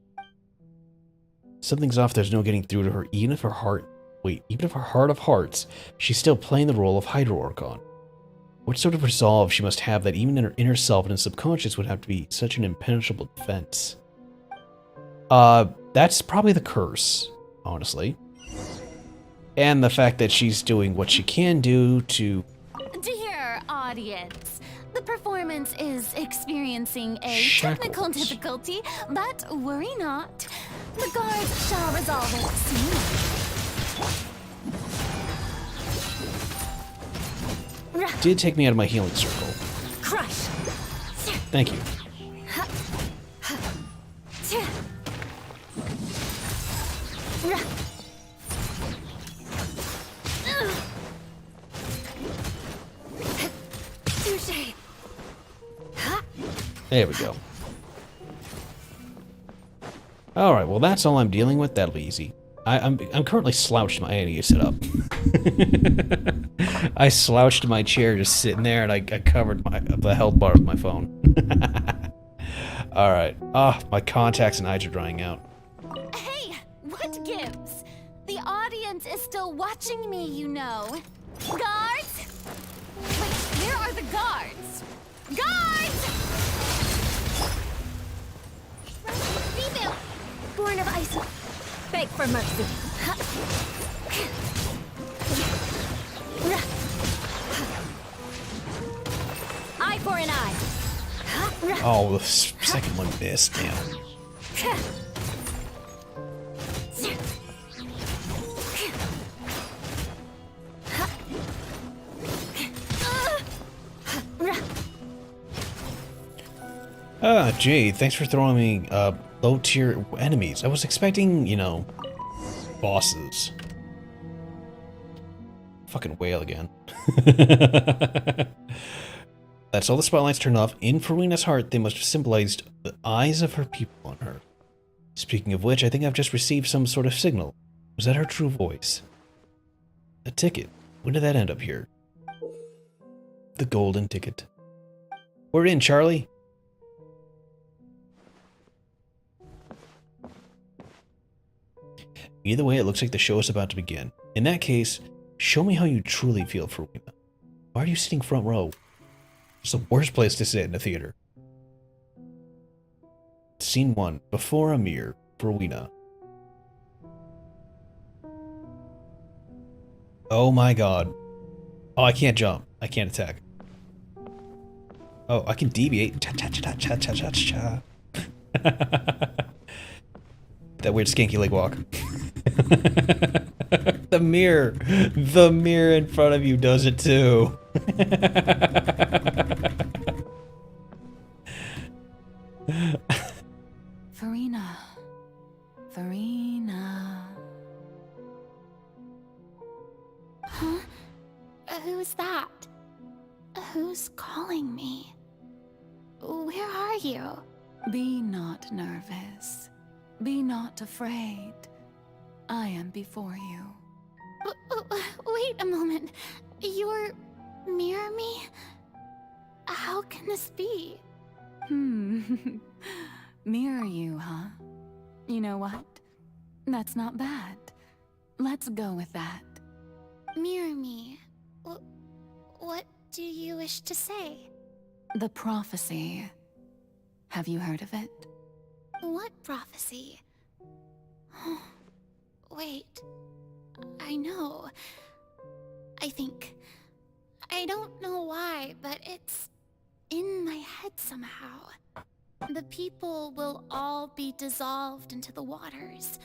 Something's off, there's no getting through to her, even if her heart... Wait, even if her heart of hearts, she's still playing the role of Hydro Archon. What sort of resolve she must have that even in her inner self and in subconscious would have to be such an impenetrable defense? That's probably the curse, honestly. And the fact that she's doing what she can do to... Dear audience, the performance is experiencing a technical Shackles. difficulty, but worry not. The guards shall resolve it soon. Did take me out of my healing circle. Crush. Thank you. Touché. There we go. Alright, well that's all I'm dealing with. That'll be easy. I'm currently slouched. I need to sit up. I slouched in my chair just sitting there and I covered the health bar with my phone. Alright. My contacts and eyes are drying out. Hey, what gives? The audience is still watching me, you know. Guards? Wait, where are the guards? Guards! Reboot! Born of ice. Beg for mercy. Eye for an eye. Oh, the second one missed, man. Jade, thanks for throwing me low-tier enemies. I was expecting, you know, bosses. Fucking whale again. That's all the spotlights turned off. In Farina's heart, they must have symbolized the eyes of her people on her. Speaking of which, I think I've just received some sort of signal. Was that her true voice? A ticket. When did that end up here? The golden ticket. We're in, Charlie. Either way, it looks like the show is about to begin. In that case, show me how you truly feel, Farina. Why are you sitting front row? It's the worst place to sit in a theater. Scene 1. Before a mirror. Farina. Oh my god. Oh, I can't jump. I can't attack. Oh, I can deviate. Cha-cha-cha-cha-cha-cha-cha. That weird skanky leg walk. The mirror. The mirror in front of you does it too. Who's that? Who's calling me? Where are you? Be not nervous. Be not afraid. I am before you. Wait a moment. You're near me? How can this be? Mirror you, huh? You know what? That's not bad. Let's go with that. Mirror me. What do you wish to say? The prophecy. Have you heard of it? What prophecy? Wait. I know. I think. I don't know why, but it's in my head somehow. The people will all be dissolved into the waters,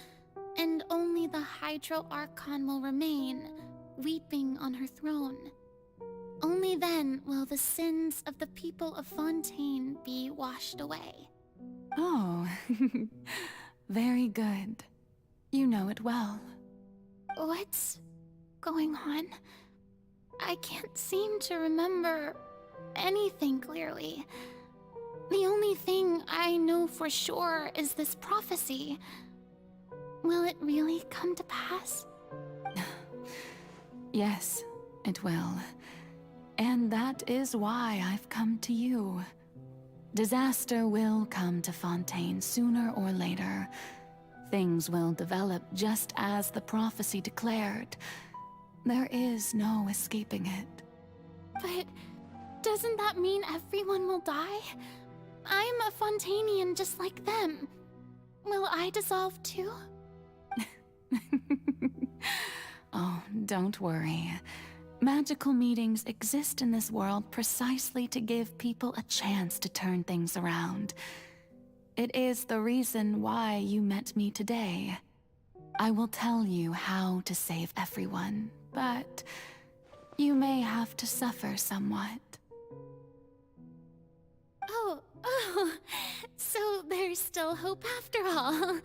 and only the Hydro Archon will remain, weeping on her throne. Only then will the sins of the people of Fontaine be washed away. Oh, very good. You know it well. What's going on? I can't seem to remember anything clearly. The only thing I know for sure is this prophecy. Will it really come to pass? Yes, it will. And that is why I've come to you. Disaster will come to Fontaine sooner or later. Things will develop just as the prophecy declared. There is no escaping it. But doesn't that mean everyone will die? I'm a Fontainian just like them. Will I dissolve too? Oh, don't worry. Magical meetings exist in this world precisely to give people a chance to turn things around. It is the reason why you met me today. I will tell you how to save everyone, but you may have to suffer somewhat. Oh, so there's still hope after all.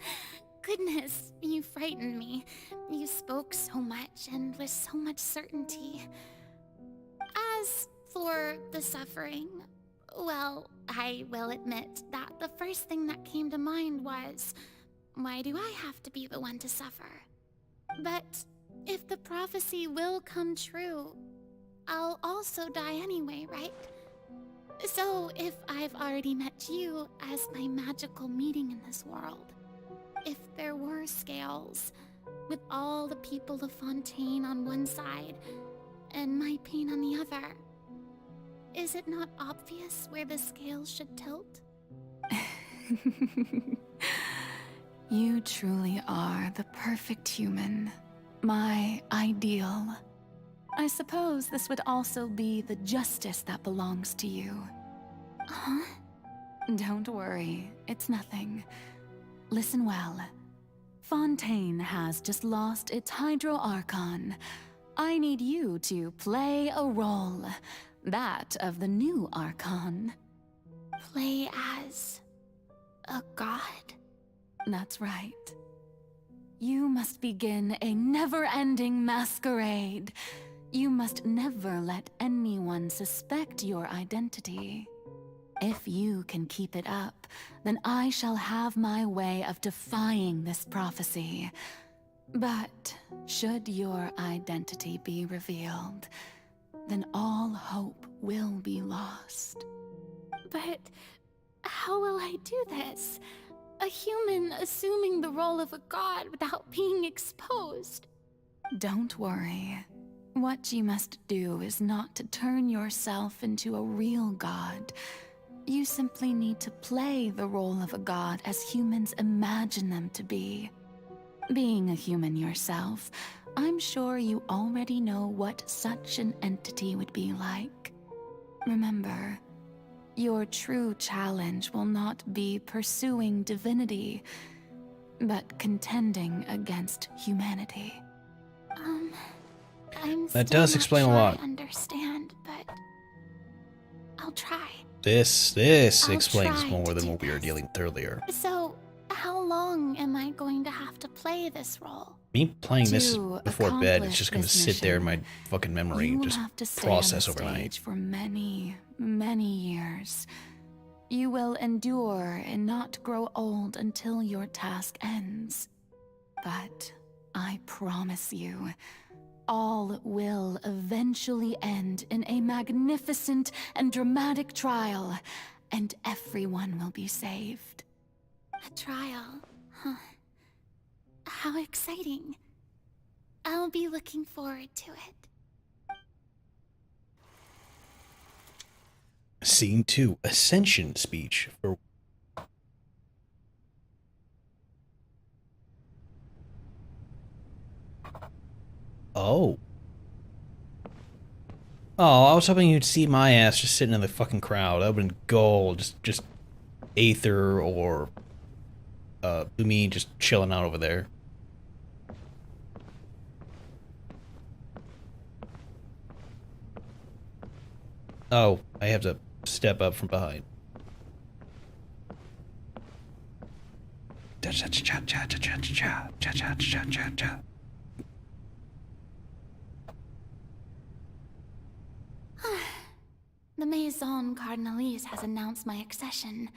Goodness, you frightened me. You spoke so much and with so much certainty. As for the suffering, well, I will admit that the first thing that came to mind was, why do I have to be the one to suffer? But if the prophecy will come true, I'll also die anyway, right? So if I've already met you as my magical meeting in this world, if there were scales, with all the people of Fontaine on one side, and my pain on the other, is it not obvious where the scales should tilt? You truly are the perfect human, my ideal. I suppose this would also be the justice that belongs to you. Huh? Don't worry, it's nothing. Listen well. Fontaine has just lost its Hydro Archon. I need you to play a role, that of the new Archon. Play as a god? That's right. You must begin a never-ending masquerade. You must never let anyone suspect your identity. If you can keep it up, then I shall have my way of defying this prophecy. But should your identity be revealed, then all hope will be lost. But how will I do this? A human assuming the role of a god without being exposed. Don't worry. What you must do is not to turn yourself into a real god. You simply need to play the role of a god as humans imagine them to be. Being a human yourself, I'm sure you already know what such an entity would be like. Remember, your true challenge will not be pursuing divinity, but contending against humanity. That does explain a lot. I understand, but I'll try. This I'll explains try more to than do what we were this. dealing with earlier. So, how long am am I going to have to play this role? Me playing this To before bed is accomplish just going to this sit there in mission, my fucking memory You and will just have to stay process on the overnight. stage for many, many years. You will endure and not grow old until your task ends. But I promise you, all will eventually end in a magnificent and dramatic trial, and everyone will be saved. A trial, huh? How exciting. I'll be looking forward to it. Scene 2, Ascension speech for... Oh. Oh, I was hoping you'd see my ass just sitting in the fucking crowd. That would've been gold. Just Aether or me just chilling out over there. Oh, I have to step up from behind. The Maison Cardinalise has announced my accession,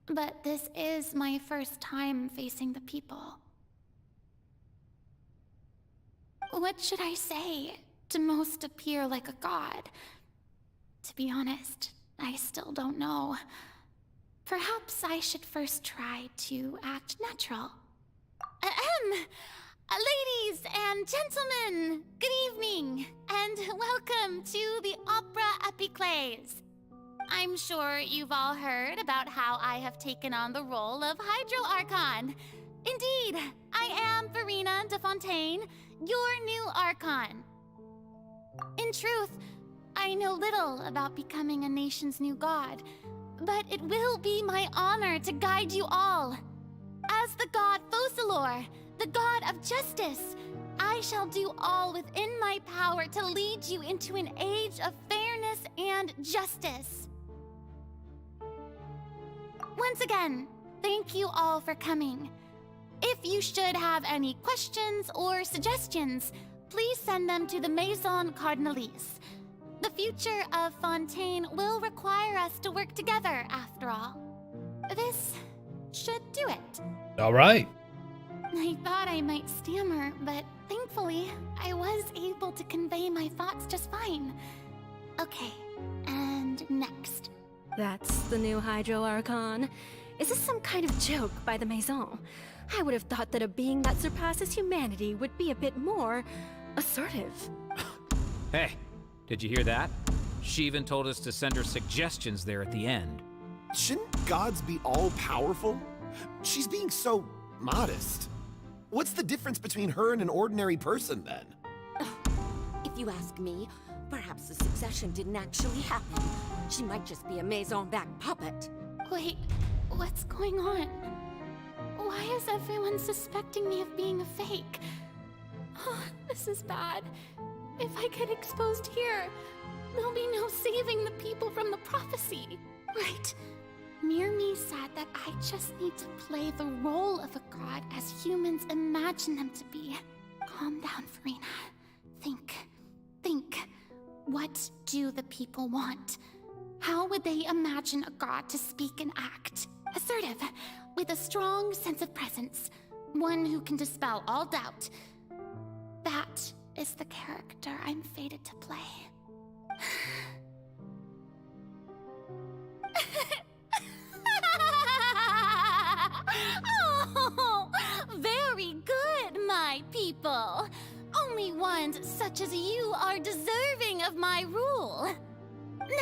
but this is my first time facing the people. What should I say to most appear like a god? To be honest, I still don't know. Perhaps I should first try to act natural. Ladies and gentlemen, good evening, and welcome to the Opera Epiclese. I'm sure you've all heard about how I have taken on the role of Hydro Archon. Indeed, I am Verena de Fontaine, your new Archon. In truth, I know little about becoming a nation's new god, but it will be my honor to guide you all. As the god Focalor, the god of justice, I shall do all within my power to lead you into an age of fairness and justice. Once again, thank you all for coming. If you should have any questions or suggestions, please send them to the Maison Cardinalise. The future of Fontaine will require us to work together, after all. This should do it. All right. I thought I might stammer, but thankfully, I was able to convey my thoughts just fine. Okay, and next. That's the new Hydro Archon. Is this some kind of joke by the Maison? I would have thought that a being that surpasses humanity would be a bit more assertive. Hey, did you hear that? She even told us to send her suggestions there at the end. Shouldn't gods be all-powerful? She's being so modest. What's the difference between her and an ordinary person, then? If you ask me, perhaps the succession didn't actually happen. She might just be a Maison-back puppet. Wait, what's going on? Why is everyone suspecting me of being a fake? Oh, this is bad. If I get exposed here, there'll be no saving the people from the prophecy. Right. Mirmi said that I just need to play the role of a god as humans imagine them to be. Calm down, Verena. Think. What do the people want? How would they imagine a god to speak and act? Assertive, with a strong sense of presence. One who can dispel all doubt. That is the character I'm fated to play. Oh, very good, my people. Only ones such as you are deserving of my rule.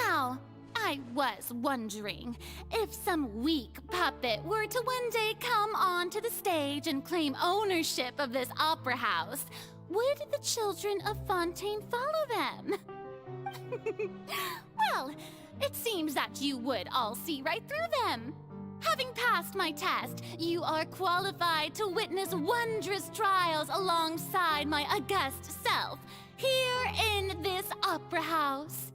Now, I was wondering, if some weak puppet were to one day come onto the stage and claim ownership of this opera house, would the children of Fontaine follow them? Well, it seems that you would all see right through them. Having passed my test, you are qualified to witness wondrous trials alongside my august self, here in this opera house.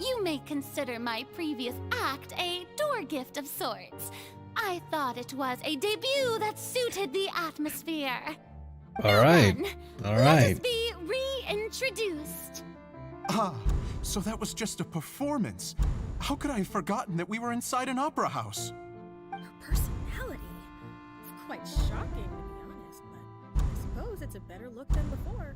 You may consider my previous act a door gift of sorts. I thought it was a debut that suited the atmosphere. All right. All Let right. us be reintroduced. Ah, so that was just a performance. How could I have forgotten that we were inside an opera house? Her personality. It's quite shocking, to be honest, but I suppose it's a better look than before.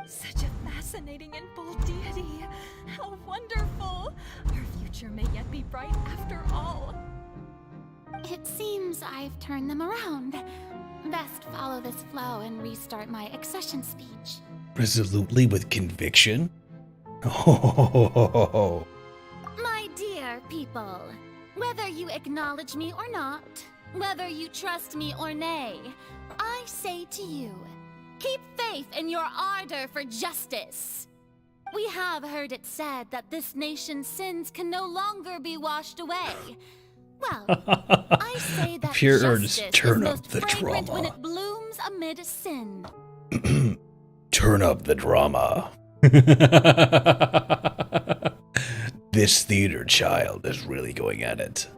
Such a fascinating and bold deity. How wonderful. Our future may yet be bright after all. It seems I've turned them around. Best follow this flow and restart my accession speech. Resolutely with conviction? Oh. My dear people, whether you acknowledge me or not, whether you trust me or nay, I say to you, keep faith in your ardor for justice. We have heard it said that this nation's sins can no longer be washed away. Well, I say that Pure justice turn is up most the fragrant drama. when it blooms amid sin. Turn up the drama. This theater child is really going at it.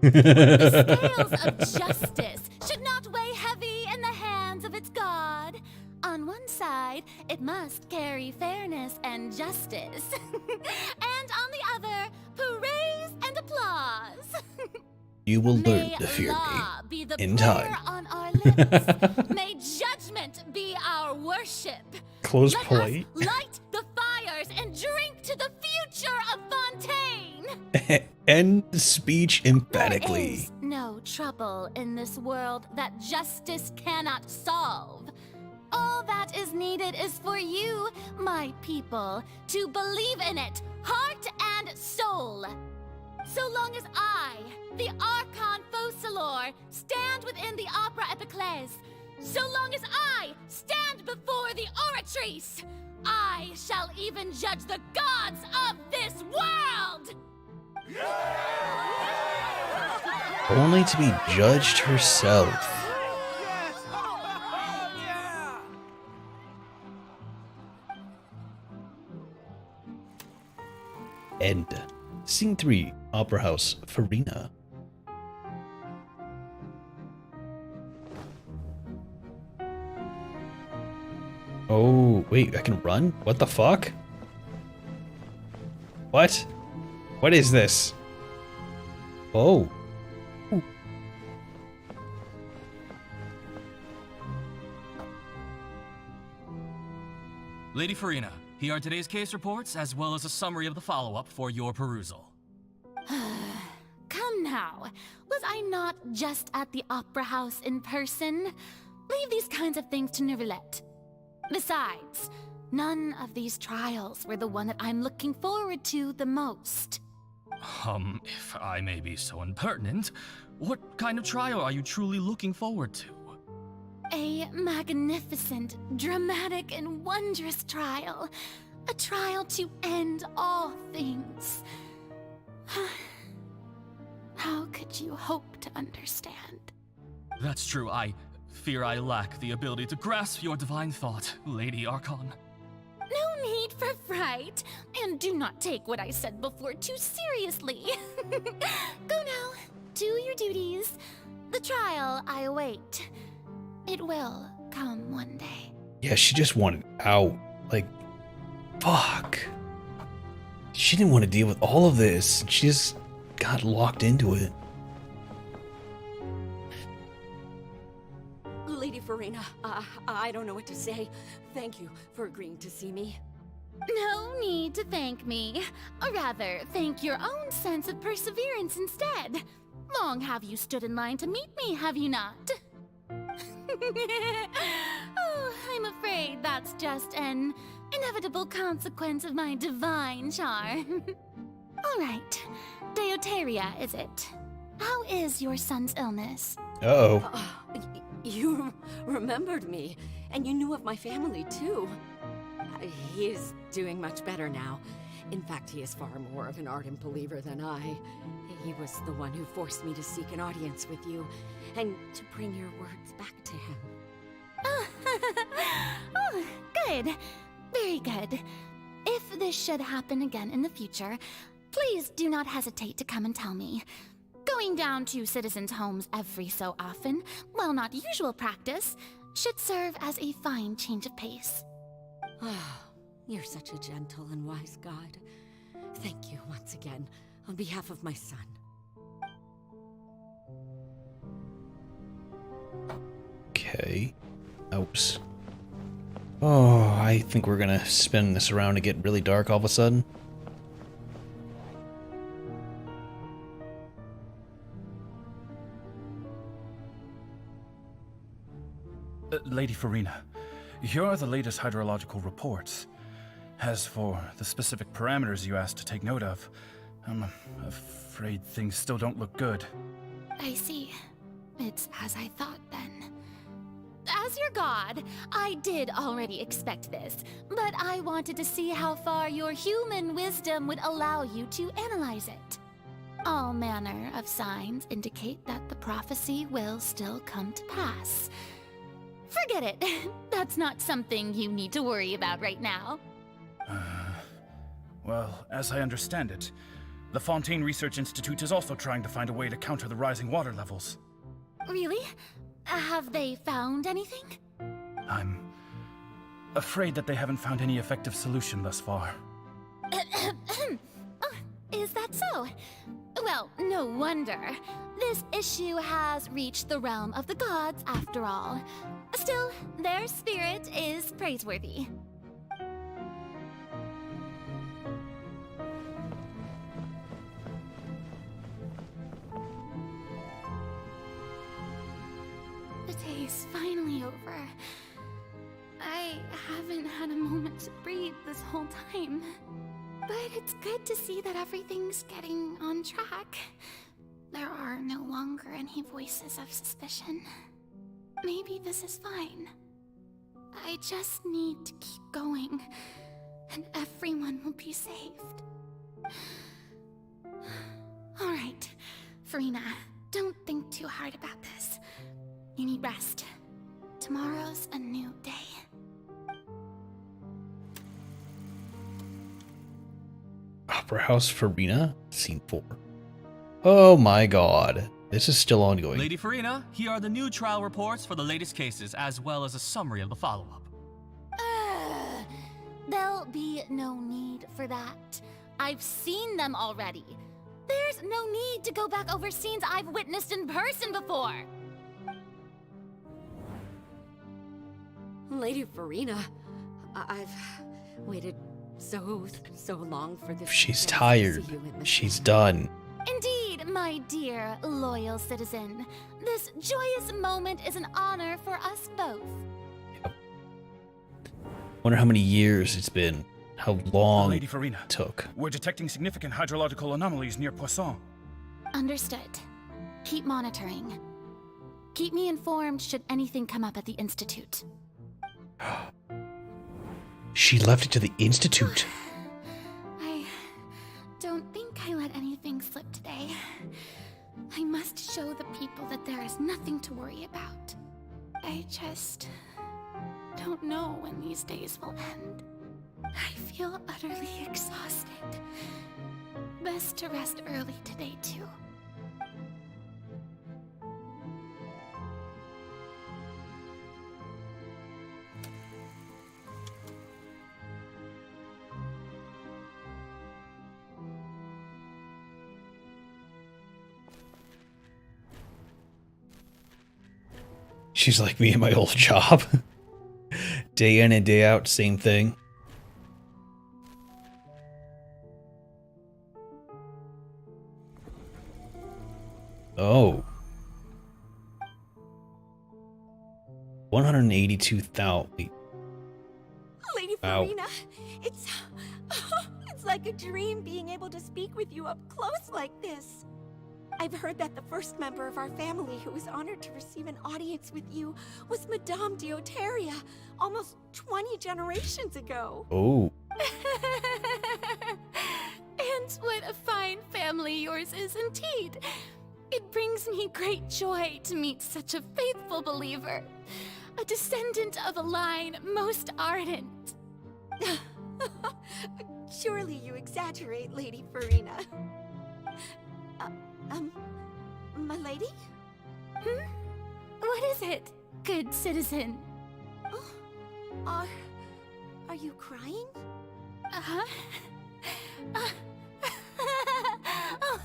The scales of justice should not weigh heavy in the hands of its God. On one side, it must carry fairness and justice. And on the other, praise and applause. You will learn May to fear law me be the in prayer time. on our lips. May judgment be our worship. Close Let plate. us light the fires and drink to the future of Fontaine. End speech emphatically. No trouble in this world that justice cannot solve. All that is needed is for you, my people, to believe in it, heart and soul. So long as I, the Archon Focalor, stand within the Opera Epiclese, so long as I stand before the Oratrice, I shall even judge the gods of this world! Only to be judged herself. End. Scene 3, Opera House, Farina. Oh, wait, I can run? What the fuck? What? What is this? Oh. Lady Farina, here are today's case reports, as well as a summary of the follow-up for your perusal. Come now, was I not just at the Opera House in person? Leave these kinds of things to Neuvillette. Besides, none of these trials were the one that I'm looking forward to the most. If I may be so impertinent, what kind of trial are you truly looking forward to? A magnificent, dramatic, and wondrous trial. A trial to end all things. How could you hope to understand? That's true, I fear I lack the ability to grasp your divine thought, Lady Archon. No need for fright, and do not take what I said before too seriously. Go now, do your duties. The trial I await. It will come one day. Yeah, she just wanted out. Like, fuck. She didn't want to deal with all of this. She just got locked into it. Lady Farina, I don't know what to say. Thank you for agreeing to see me. No need to thank me. Or rather, thank your own sense of perseverance instead. Long have you stood in line to meet me, have you not? Oh, I'm afraid that's just an inevitable consequence of my divine charm. All right, Deoteria, is it? How is your son's illness? Uh-oh. You remembered me, and you knew of my family, too. He is doing much better now. In fact, he is far more of an ardent believer than I. He was the one who forced me to seek an audience with you, and to bring your words back to him. Oh, good. Very good. If this should happen again in the future, please do not hesitate to come and tell me. Go Going down to citizens' homes every so often, while not usual practice, should serve as a fine change of pace. Ah, you're such a gentle and wise god. Thank you once again, on behalf of my son. Okay. Oops. Oh, I think we're gonna spin this around to get really dark all of a sudden. Lady Farina, here are the latest hydrological reports. As for the specific parameters you asked to take note of, I'm afraid things still don't look good. I see. It's as I thought then. As your god, I did already expect this, but I wanted to see how far your human wisdom would allow you to analyze it. All manner of signs indicate that the prophecy will still come to pass. Forget it. That's not something you need to worry about right now. Well, as I understand it, the Fontaine Research Institute is also trying to find a way to counter the rising water levels. Really? Have they found anything? I'm afraid that they haven't found any effective solution thus far. Is that so? Well, no wonder. This issue has reached the realm of the gods, after all. Still, their spirit is praiseworthy. The day's finally over. I haven't had a moment to breathe this whole time. But it's good to see that everything's getting on track. There are no longer any voices of suspicion. Maybe this is fine. I just need to keep going, and everyone will be saved. Alright, Farina, don't think too hard about this. You need rest. Tomorrow's a new day. Opera House Farina, Scene 4. Oh my god. This is still ongoing. Lady Farina, here are the new trial reports for the latest cases, as well as a summary of the follow-up. There'll be no need for that. I've seen them already. There's no need to go back over scenes I've witnessed in person before. Lady Farina, I've waited so long for this. She's chance to tired. see you in this She's manner. done. Indeed, my dear, loyal citizen. This joyous moment is an honor for us both. Wonder how many years it's been. How long Lady Farina, it took. we're detecting significant hydrological anomalies near Poisson. Understood. Keep monitoring. Keep me informed should anything come up at the Institute. She left it to the Institute. I don't think I let anything slip today. I must show the people that there is nothing to worry about. I just don't know when these days will end. I feel utterly exhausted. Best to rest early today, too. She's like me in my old job. Day in and day out, same thing. Oh. 182,000. Lady Wow. Farina, it's like a dream being able to speak with you up close like this. I've heard that the first member of our family who was honored to receive an audience with you was Madame Deoteria, almost 20 generations ago. Oh. And what a fine family yours is indeed. It brings me great joy to meet such a faithful believer, a descendant of a line most ardent. Surely you exaggerate, Lady Farina. My lady? What is it, good citizen? Are you crying? Uh-huh. Oh,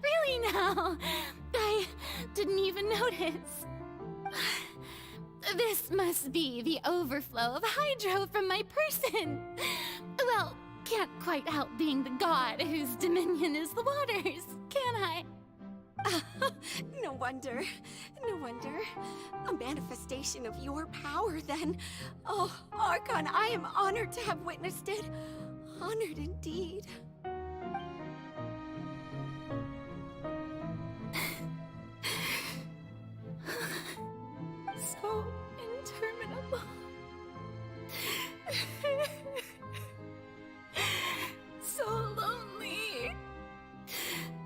really now? I didn't even notice. This must be the overflow of hydro from my person. Well, can't quite help being the god whose dominion is the waters, can I? No wonder. No wonder. A manifestation of your power, then. Oh, Archon, I am honored to have witnessed it. Honored indeed. So interminable. So lonely.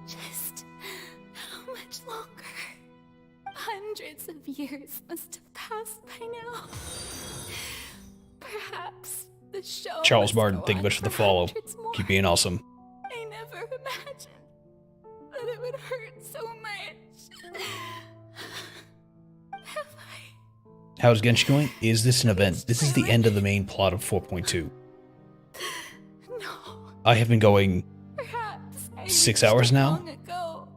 Just how much longer? Hundreds of years must have passed by now. Perhaps the show Charles must Martin, go thank you on much for the for follow. hundreds more. Keep being awesome. I never imagined that it would hurt so much. How's Genshin going? Is this an event? This is the end of the main plot of 4.2. No. I have been going Perhaps I 6 reached hours it now? long ago.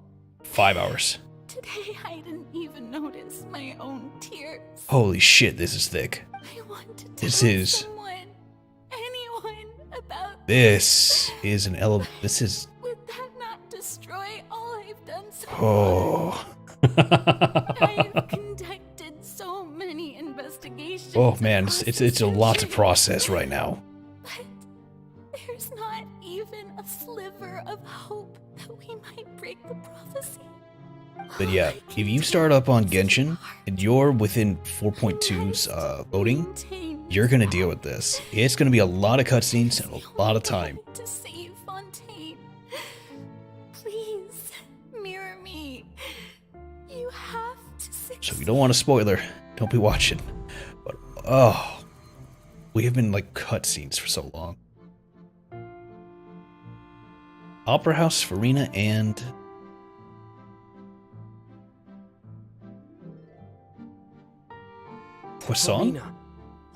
5 hours. Today I didn't even notice my own tears. Holy shit, this is thick. I want to This tell is... someone, anyone about This is an This is... Would that not destroy all I've done so Oh. I've conducted so many investigations. Oh man, it's a lot to process right now. There's not even a sliver of hope that we might break the prophecy. But yeah, if you start up on Genshin and you're within 4.2's loading, you're gonna deal with this. It's gonna be a lot of cutscenes and a lot of time. To save Fontaine. Please, mirror me. You have to save. So if you don't want a spoiler, don't be watching. But oh, we have been like cutscenes for so long. Opera House, Farina, and Poisson? Farina,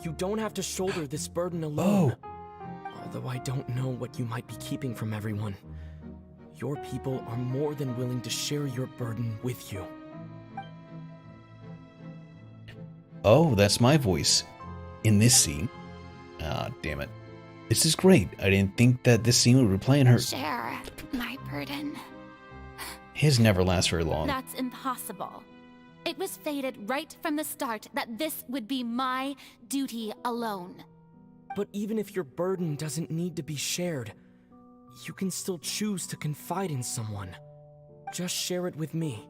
you don't have to shoulder this burden alone. Although I don't know what you might be keeping from everyone. Your people are more than willing to share your burden with you. Oh, that's my voice in this scene. Ah, damn it. This is great. I didn't think that this scene would be playing her. Share my burden. His never lasts very long. That's impossible. It was fated right from the start that this would be my duty alone. But even if your burden doesn't need to be shared, you can still choose to confide in someone. Just share it with me.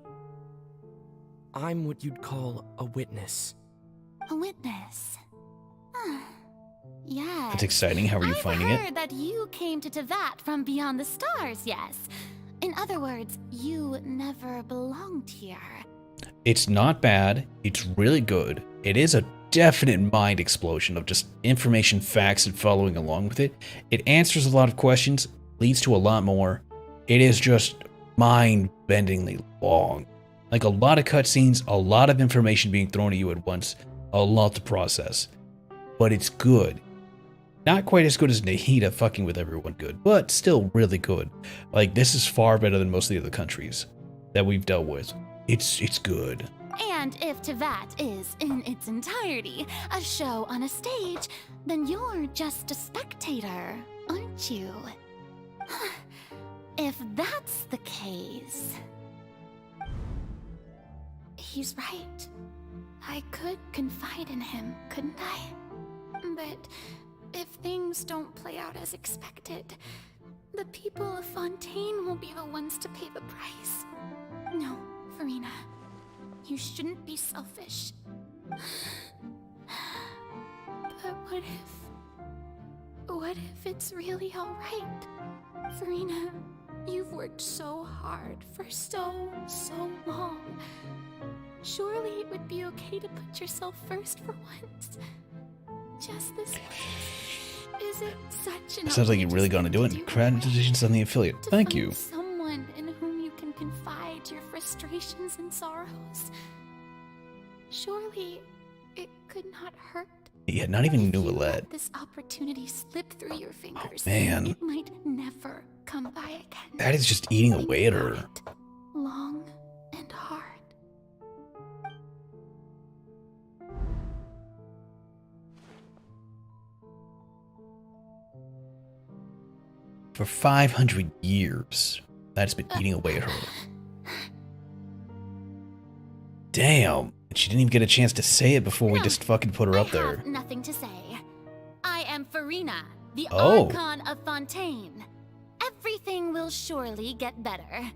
I'm what you'd call a witness. A witness? Yes. That's exciting. How are you finding I've it? heard that you came to Tevat from beyond the stars, yes. In other words, you never belonged here. It's not bad. It's really good. It is a definite mind explosion of just information, facts, and following along with it. It answers a lot of questions, leads to a lot more. It is just mind-bendingly long. Like a lot of cutscenes, a lot of information being thrown at you at once, a lot to process. But it's good. Not quite as good as Nahida fucking with everyone good, but still really good. Like, this is far better than most of the other countries that we've dealt with. It's good. And if Tevat is, in its entirety, a show on a stage, then you're just a spectator, aren't you? If that's the case... He's right. I could confide in him, couldn't I? But if things don't play out as expected, the people of Fontaine will be the ones to pay the price. No, Farina. You shouldn't be selfish. But what if it's really alright? Farina, you've worked so hard for so long. Surely it would be okay to put yourself first for once. Just this once. Is it such an It sounds like you're really gonna do it. Congratulations on the affiliate. Thank you. someone in whom you can confide your frustrations not even If new you Alette. let this opportunity slip through your fingers, man. it might never come by again. That is just eating Think away at about her. it long and hard. For 500 years, that's been eating away at her. Damn. And she didn't even get a chance to say it before we just fucking put her up there. Have nothing to say. I am Farina, the Oh. Archon of Fontaine. Everything will surely get better.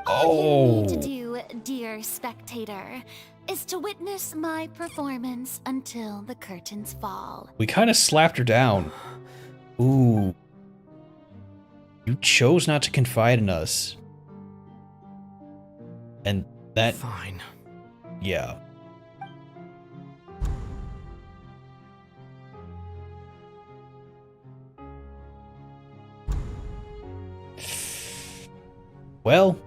Oh. To do, dear spectator, is to witness my performance until the curtains fall. We kind of slapped her down. Ooh. You chose not to confide in us. And that... Fine. Yeah. Well,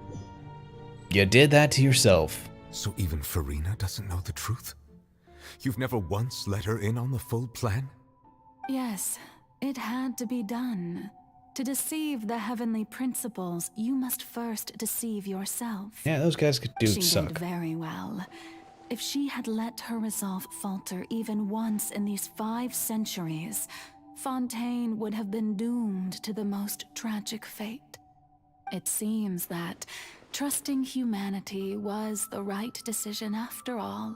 you did that to yourself. So even Farina doesn't know the truth? You've never once let her in on the full plan? Yes, it had to be done. To deceive the heavenly principles, you must first deceive yourself. Yeah, those guys could do She suck. did very well. If she had let her resolve falter even once in these 5 centuries, Fontaine would have been doomed to the most tragic fate. It seems that trusting humanity was the right decision after all.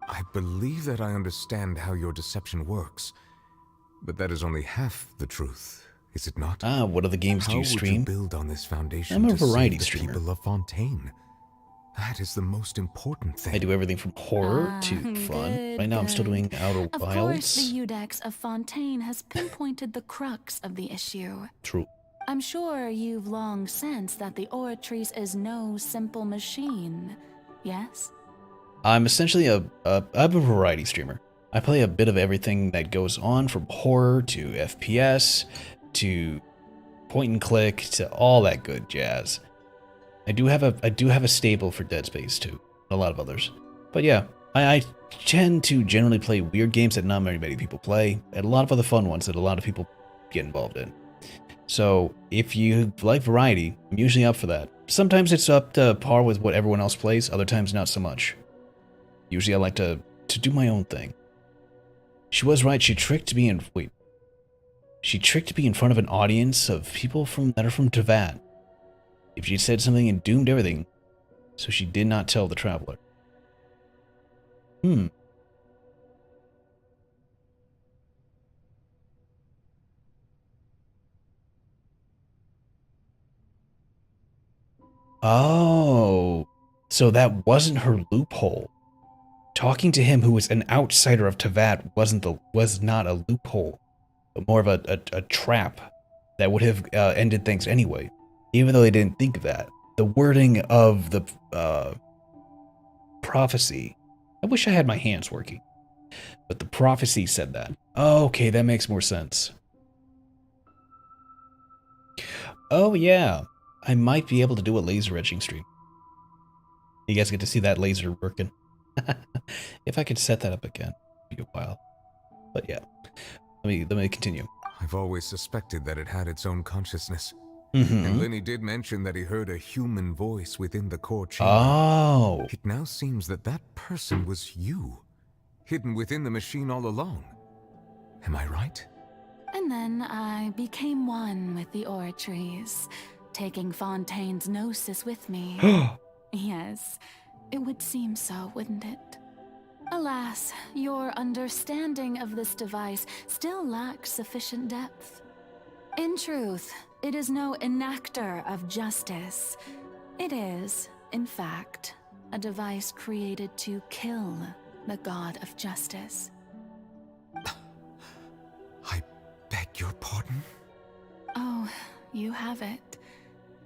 I believe that I understand how your deception works, but that is only half the truth, is it not? Ah, what other games do you stream? How would you build on this foundation I'm a to variety save the streamer. people of Fontaine? That is the most important thing. I do everything from horror to fun. Right now I'm still doing Outer Of course, Wilds. the Udex of Fontaine has pinpointed the crux of the issue. True. I'm sure you've long sensed that the Oratrice is no simple machine, yes? I'm essentially I'm a variety streamer. I play a bit of everything that goes on, from horror to FPS to point and click to all that good jazz. I do have a staple for Dead Space too, and a lot of others. But yeah, I tend to generally play weird games that not very many people play, and a lot of other fun ones that a lot of people get involved in. So if you like variety, I'm usually up for that. Sometimes it's up to par with what everyone else plays, other times not so much. Usually I like to do my own thing. She was right, she tricked me in front of an audience of people that are from Tevat. If she'd said something and doomed everything, so she did not tell the traveler. Oh, so that wasn't her loophole. Talking to him, who was an outsider of Tevat, was not a loophole, but more of a trap that would have ended things anyway, even though they didn't think of that. The wording of the prophecy. I wish I had my hands working, but the prophecy said that. Oh, okay, that makes more sense. Oh yeah, I might be able to do a laser etching stream. You guys get to see that laser working. If I could set that up again, it'd be a while. But yeah, let me continue. I've always suspected that it had its own consciousness. Mhm. And Lenny did mention that he heard a human voice within the core chamber. Oh. It now seems that that person was you, hidden within the machine all along. Am I right? And then I became one with the Oratrice, taking Fontaine's gnosis with me. Yes, it would seem so, wouldn't it? Alas, your understanding of this device still lacks sufficient depth. In truth, it is no enactor of justice. It is, in fact, a device created to kill the god of justice. I beg your pardon? Oh, you have it.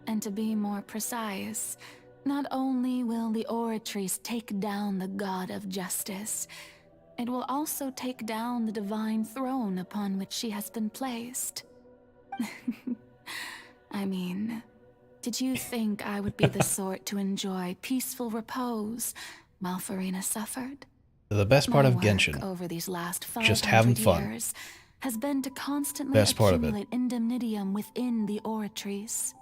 And to be more precise, not only will the Oratrice take down the god of justice, it will also take down the divine throne upon which she has been placed. I mean, did you think I would be the sort to enjoy peaceful repose while Farina suffered? The best part My of work Genshin, over these last just having 500 fun. years has been to constantly Best part of it. accumulate indemnitium within the oratories.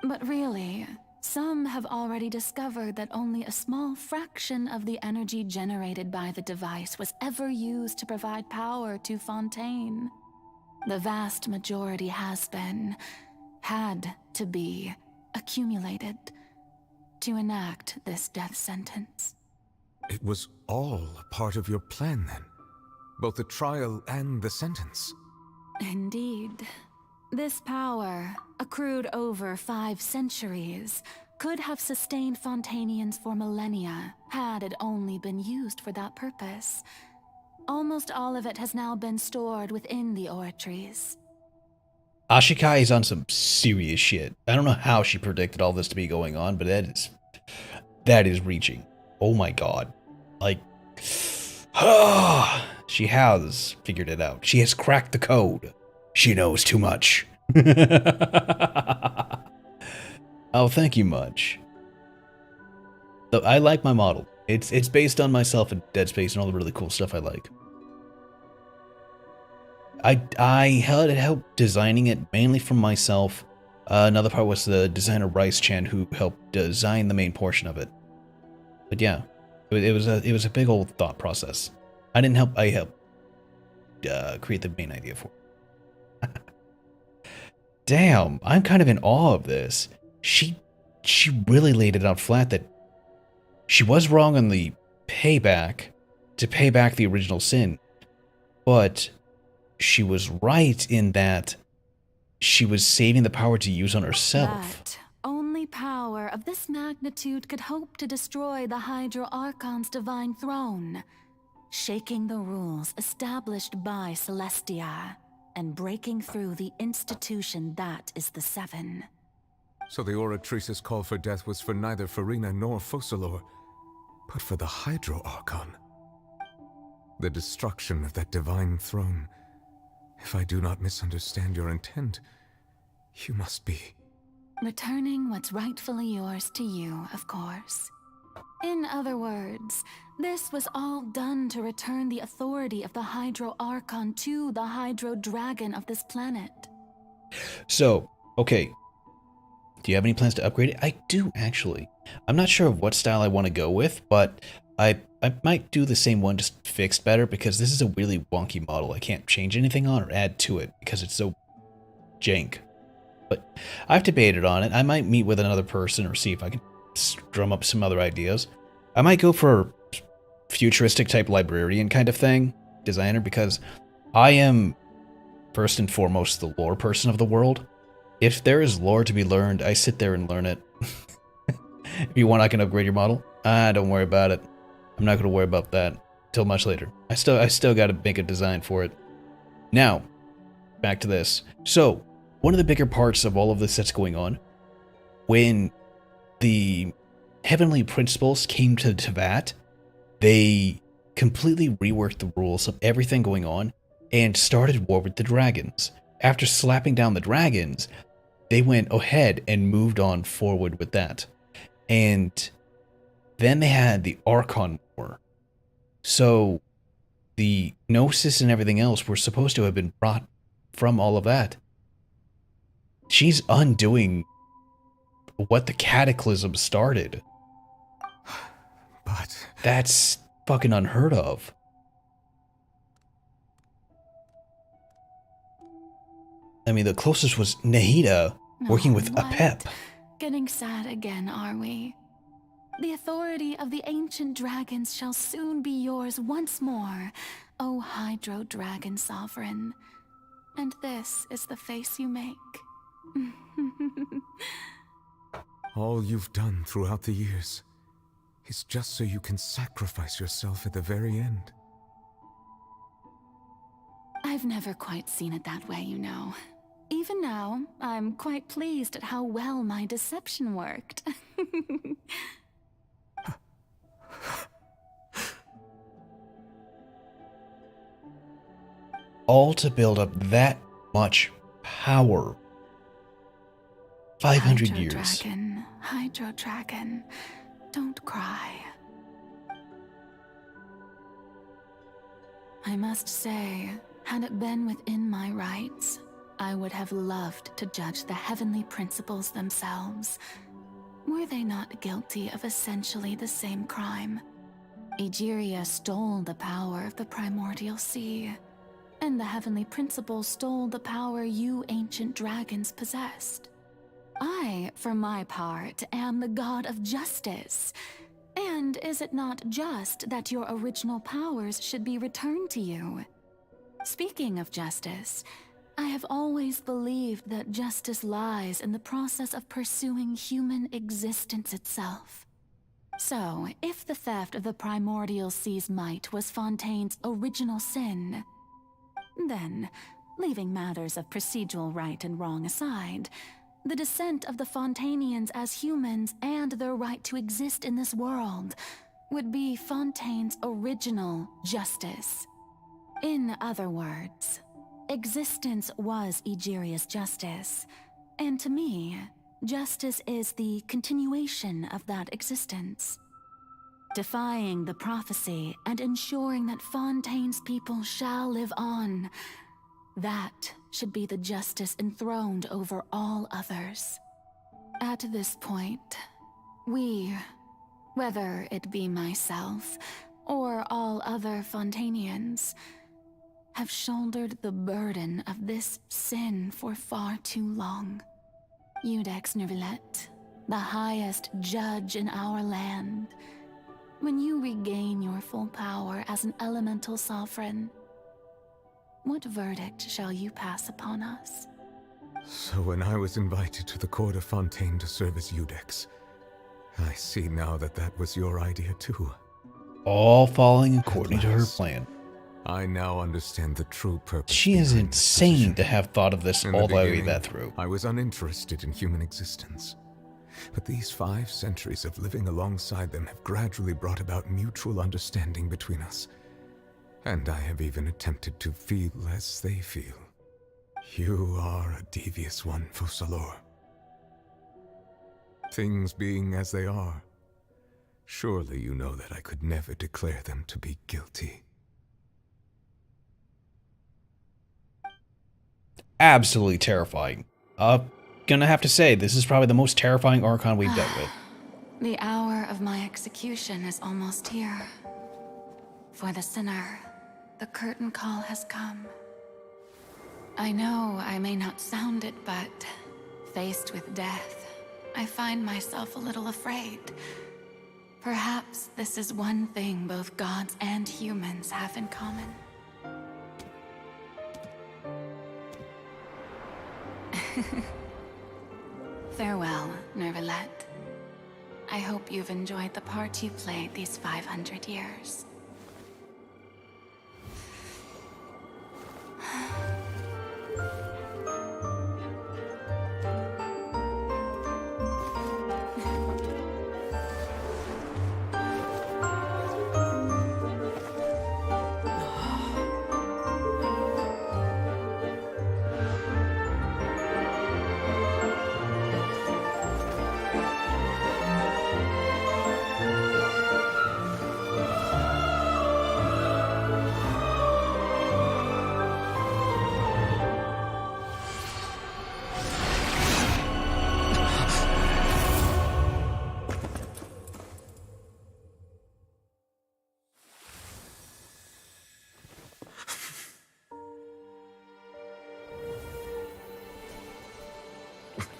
But really, some have already discovered that only a small fraction of the energy generated by the device was ever used to provide power to Fontaine. The vast majority had to be accumulated to enact this death sentence. It was all a part of your plan then? Both the trial and the sentence? Indeed. This power, accrued over 5 centuries, could have sustained Fontainians for millennia had it only been used for that purpose. Almost all of it has now been stored within the oratories. Ashikai is on some serious shit. I don't know how she predicted all this to be going on, but that is reaching. Oh my god. Like, she has figured it out. She has cracked the code. She knows too much. Oh, thank you much. Though I like my model. It's based on myself in Dead Space and all the really cool stuff I like. I had help designing it mainly from myself. Another part was the designer Rice Chan who helped design the main portion of it. But yeah, it was a big old thought process. I didn't help. I helped create the main idea for it. Damn, I'm kind of in awe of this. She really laid it out flat that she was wrong on the payback to pay back the original sin, but she was right in that she was saving the power to use on herself. That only power of this magnitude could hope to destroy the Hydro Archon's divine throne, shaking the rules established by Celestia and breaking through the institution that is the Seven. So the Oratrice's call for death was for neither Farina nor Focalor, but for the Hydro Archon. The destruction of that divine throne. If I do not misunderstand your intent, you must be... Returning what's rightfully yours to you, of course. In other words, this was all done to return the authority of the Hydro Archon to the Hydro Dragon of this planet. So, okay. Do you have any plans to upgrade it? I do, actually. I'm not sure of what style I want to go with, but I might do the same one, just fixed better, because this is a really wonky model. I can't change anything on or add to it, because it's so jank. But I've debated on it. I might meet with another person or see if I can drum up some other ideas. I might go for futuristic type librarian kind of thing, designer, because I am first and foremost the lore person of the world. If there is lore to be learned, I sit there and learn it. If you want, I can upgrade your model. Don't worry about it. I'm not going to worry about that till much later. I still got to make a design for it. Now, back to this. So, one of the bigger parts of all of this that's going on, when the Heavenly Principles came to Teyvat, they completely reworked the rules of everything going on and started war with the dragons. After slapping down the dragons, they went ahead and moved on forward with that. And then they had the Archon War. So the Gnosis and everything else were supposed to have been brought from all of that. She's undoing what the Cataclysm started. But... That's fucking unheard of. I mean, the closest was Nahida working with What? Apep. Getting sad again, are we? The authority of the ancient dragons shall soon be yours once more, O Hydro Dragon Sovereign. And this is the face you make. all you've done throughout the years is just so you can sacrifice yourself at the very end. I've never quite seen it that way, you know. Even now, I'm quite pleased at how well my deception worked. All to build up that much power. 500 years. Hydro Dragon, don't cry. I must say, had it been within my rights, I would have loved to judge the heavenly principles themselves. Were they not guilty of essentially the same crime? Egeria stole the power of the primordial sea, and the heavenly principles stole the power you ancient dragons possessed. I, for my part, am the god of justice. And is it not just that your original powers should be returned to you? Speaking of justice, I have always believed that justice lies in the process of pursuing human existence itself. So, if the theft of the primordial sea's might was Fontaine's original sin, then, leaving matters of procedural right and wrong aside, the descent of the Fontanians as humans and their right to exist in this world would be Fontaine's original justice. In other words, existence was Egeria's justice, and to me, justice is the continuation of that existence. Defying the prophecy and ensuring that Fontaine's people shall live on, that should be the justice enthroned over all others. At this point, we, whether it be myself or all other Fontanians, have shouldered the burden of this sin for far too long. Iudex Neuvillette, the highest judge in our land, when you regain your full power as an elemental sovereign, what verdict shall you pass upon us? So when I was invited to the court of Fontaine to serve as Iudex, I see now that that was your idea too. All following according to her plan. I now understand the true purpose. She is insane to have thought of this all the way that through. I was uninterested in human existence. But these 5 centuries of living alongside them have gradually brought about mutual understanding between us. And I have even attempted to feel as they feel. You are a devious one, Focalors. Things being as they are, surely you know that I could never declare them to be guilty. Absolutely terrifying. Gonna have to say, this is probably the most terrifying Archon we've dealt with. The hour of my execution is almost here. For the sinner, the curtain call has come. I know I may not sound it, but faced with death, I find myself a little afraid. Perhaps this is one thing both gods and humans have in common. Farewell, Neuvillette. I hope you've enjoyed the part you played these 500 years.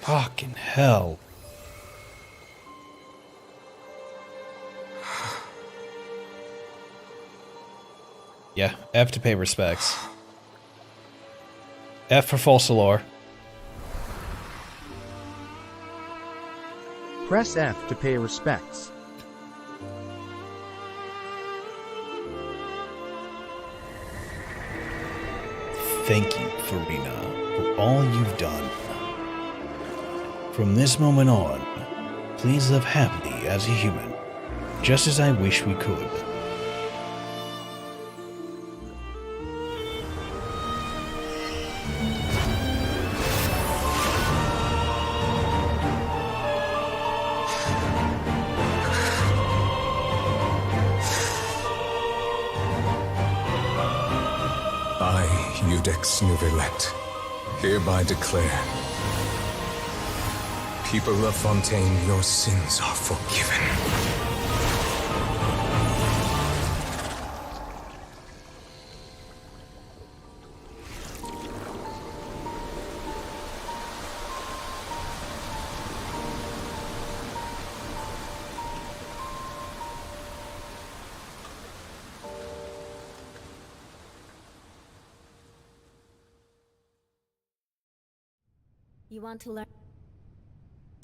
Fucking hell. Yeah, F to pay respects. F for Focalors. Press F to pay respects. Thank you, Farina, for all you've done. From this moment on, please live happily as a human, just as I wish we could. Judex Novelet, hereby declare, people of Fontaine, your sins are forgiven. You want to learn?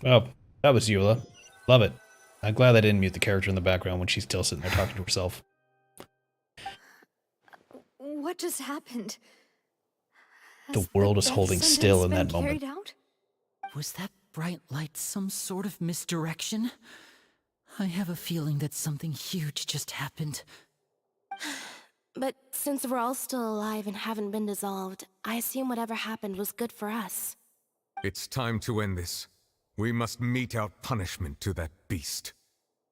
Oh, that was Eula. Love it. I'm glad I didn't mute the character in the background when she's still sitting there talking to herself. What just happened? The world is holding still in that moment. Was that bright light some sort of misdirection? I have a feeling that something huge just happened. But since we're all still alive and haven't been dissolved, I assume whatever happened was good for us. It's time to end this. We must mete out punishment to that beast.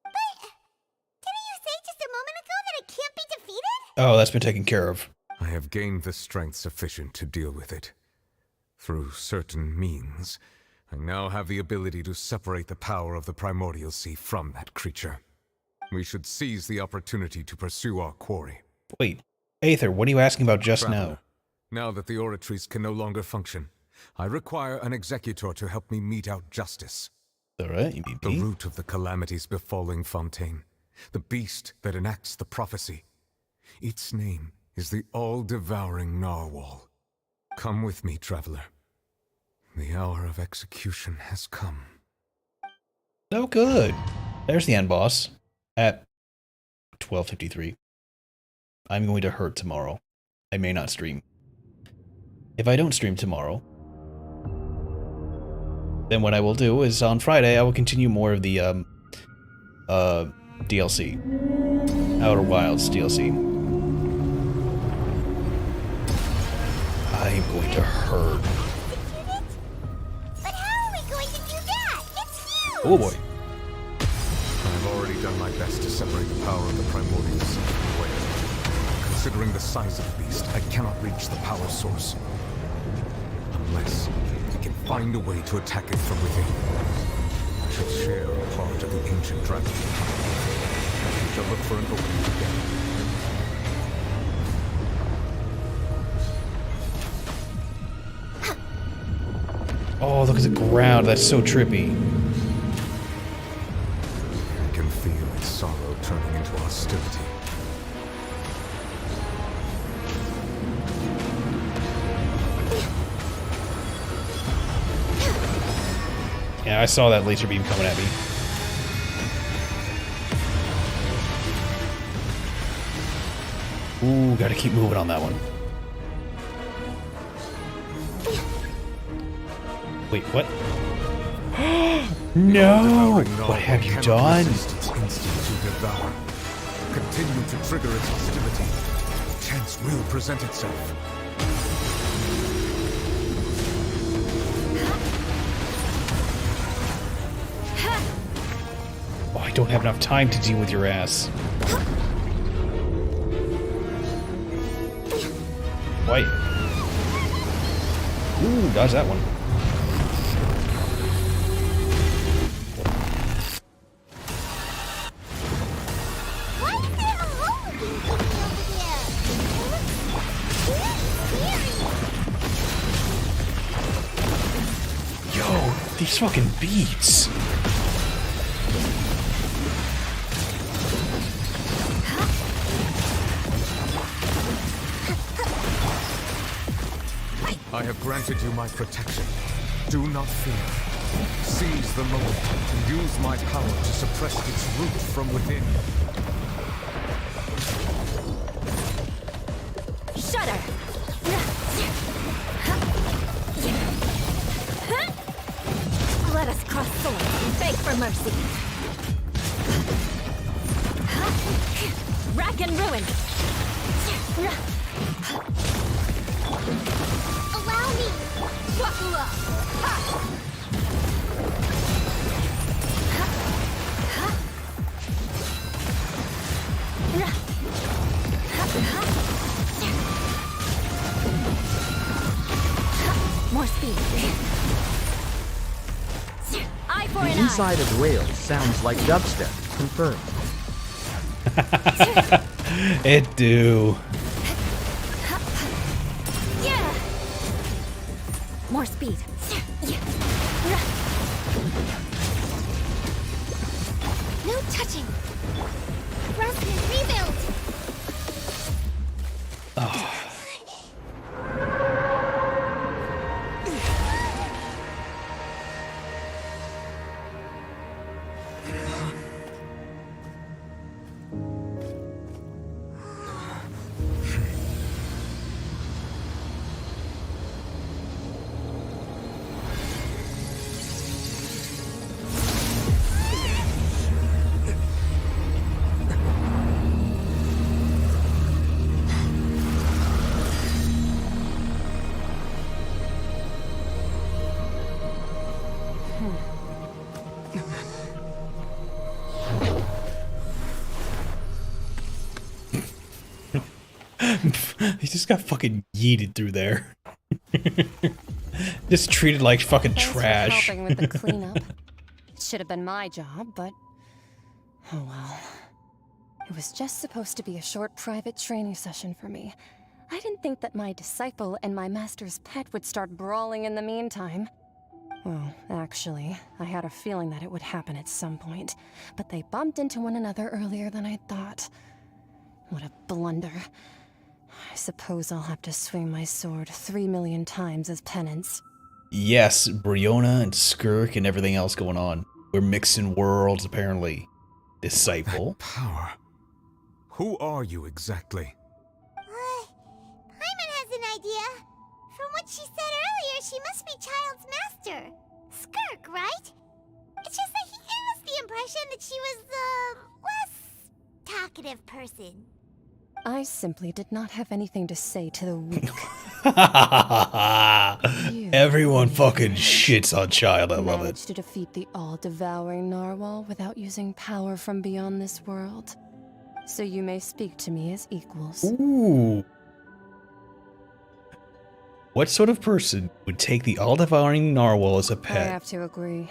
Didn't you say just a moment ago that it can't be defeated? Oh, that's been taken care of. I have gained the strength sufficient to deal with it. Through certain means, I now have the ability to separate the power of the Primordial Sea from that creature. We should seize the opportunity to pursue our quarry. Wait, Aether, what are you asking about just Traveler, now? now that the oratories can no longer function, I require an executor to help me mete out justice. Alright, you mean The me? root of the calamities befalling Fontaine. The beast that enacts the prophecy. Its name is the all-devouring Narwhal. Come with me, traveler. The hour of execution has come. Oh, good. There's the end boss. At 12:53. I'm going to hurt tomorrow. I may not stream. If I don't stream tomorrow, then what I will do is on Friday I will continue more of the DLC. Outer Wilds DLC. I am going to hurt. But how are we going to do that? It's huge! Oh boy. I've already done my best to separate the power of the Primordial Sea from the Whale. Considering the size of the beast, I cannot reach the power source. Unless we can find a way to attack it from within. I shall share a part of the ancient dragon. We shall look for an opening together. Oh, look at the ground. That's so trippy. I can feel its sorrow turning into hostility. Yeah, I saw that laser beam coming at me. Ooh, gotta keep moving on that one. Wait, what? No! What have you done? Continue to trigger its hostility. Chance will present itself. Oh, I don't have enough time to deal with your ass. Wait. Ooh, dodge that one. Yo, these fucking beats. I have granted you my protection. Do not fear. Seize the moment and use my power to suppress its root from within. Shudder! Let us cross swords and beg for mercy. Rack and ruin! Allow me! Buckle up! speed. Eye for The an inside of whales sounds like dubstep. Confirmed. It do. Yeah. More speed. No touching. Rosman, rebuild. He just got fucking yeeted through there. Just treated like fucking Thanks trash. for helping with the cleanup. It should have been my job, but oh well. It was just supposed to be a short private training session for me. I didn't think that my disciple and my master's pet would start brawling in the meantime. Well, actually, I had a feeling that it would happen at some point, but they bumped into one another earlier than I thought. What a blunder. I suppose I'll have to swing my sword 3 million times as penance. Yes, Briona and Skirk and everything else going on. We're mixing worlds, apparently. Disciple. Power. Who are you exactly? Paimon has an idea. From what she said earlier, she must be Child's master. Skirk, right? It's just that he gave us the impression that she was the less talkative person. I simply did not have anything to say to the weak. Everyone fucking shits on Child. I love it. Managed to defeat the all-devouring narwhal without using power from beyond this world. So you may speak to me as equals. Ooh. What sort of person would take the all-devouring narwhal as a I pet? have to agree.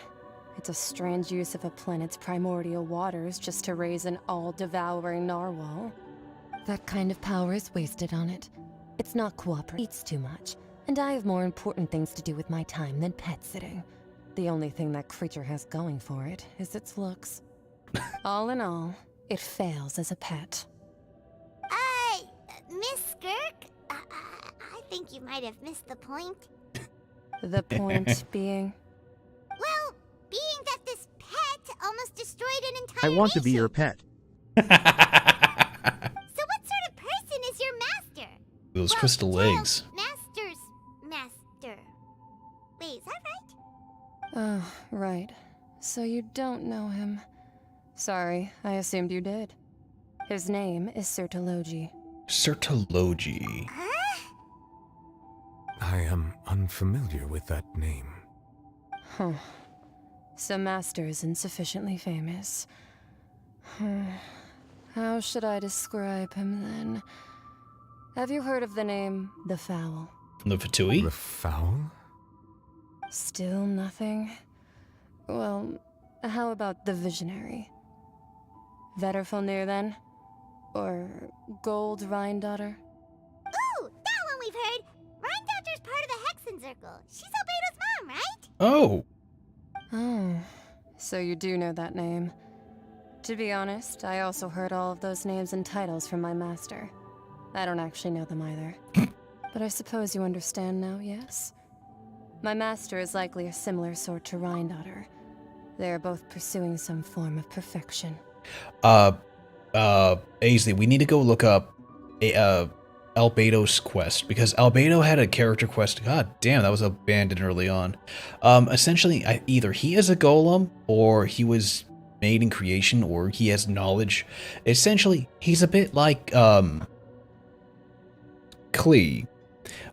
It's a strange use of a planet's primordial waters just to raise an all-devouring narwhal. That kind of power is wasted on it. It's not cooperative, eats too much, and I have more important things to do with my time than pet sitting. The only thing that creature has going for it is its looks. All in all, it fails as a pet. Miss Skirk? I think you might have missed the point. The point being? Well, being that this pet almost destroyed an I entire want to be your pet. So what sort of person is your master? Those crystal legs. Master's master. Wait, is that right? Oh, right. So you don't know him. Sorry, I assumed you did. His name is Sertologi. Sertologi. I am unfamiliar with that name. Huh. So Master isn't sufficiently famous. How should I describe him then? Have you heard of the name The Fowl? From the Fatui? The Fowl? Still nothing? Well, how about the Visionary? Vetterfulnir then? Or Gold Rhindaughter? Ooh, that one we've heard. Rhindaughter's part of the Hexen Circle. She's Albedo's mom, right? Oh. Oh, so you do know that name. To be honest, I also heard all of those names and titles from my master. I don't actually know them either. But I suppose you understand now, yes? My master is likely a similar sort to Rhindaughter. They are both pursuing some form of perfection. Aisley, we need to go look up Albedo's quest, because Albedo had a character quest. God damn, that was abandoned early on. Essentially, either he is a golem, or he was made in creation, or he has knowledge. Essentially, he's a bit like Klee,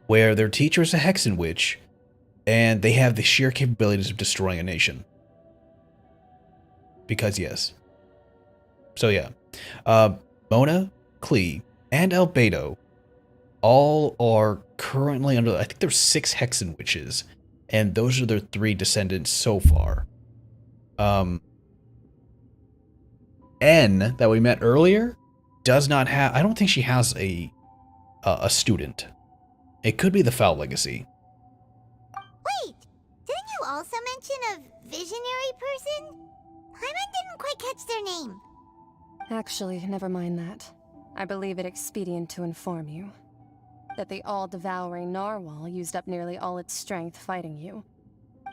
where their teacher is a Hexen Witch, and they have the sheer capabilities of destroying a nation. Because yes. So yeah. Mona, Klee, and Albedo all are currently under, I think there's 6 Hexen Witches And those are their 3 descendants so far. N, that we met earlier, does not have... I don't think she has a student. It could be the Foul Legacy. Wait! Didn't you also mention a visionary person? Paimon didn't quite catch their name. Actually, never mind that. I believe it expedient to inform you that the all-devouring narwhal used up nearly all its strength fighting you.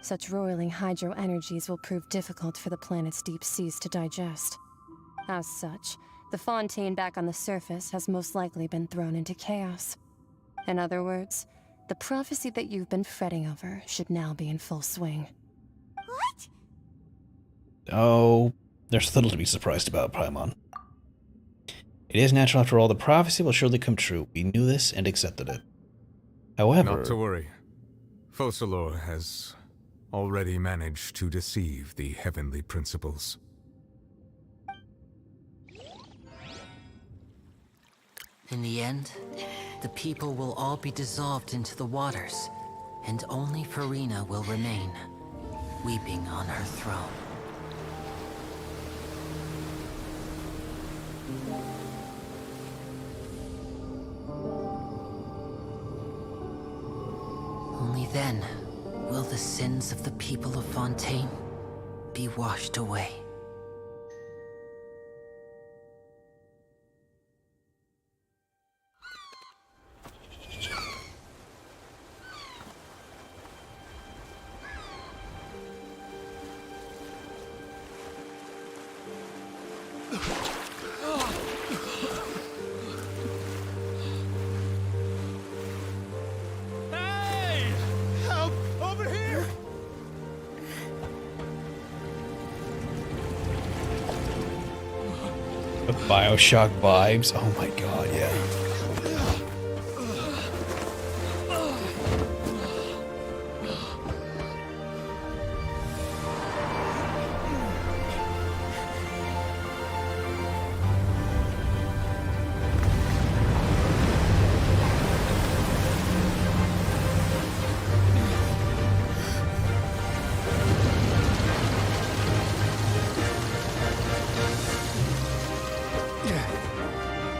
Such roiling hydro energies will prove difficult for the planet's deep seas to digest. As such, the fontaine back on the surface has most likely been thrown into chaos. In other words, the prophecy that you've been fretting over should now be in full swing. What? Oh, there's little to be surprised about, Paimon. It is natural after all, the prophecy will surely come true. We knew this and accepted it. However... Not to worry. Focalor has already managed to deceive the heavenly principles. In the end, the people will all be dissolved into the waters, and only Farina will remain, weeping on her throne. Only then will the sins of the people of Fontaine be washed away. Hey! Help! Over here! The Bioshock vibes. Oh my god, yeah.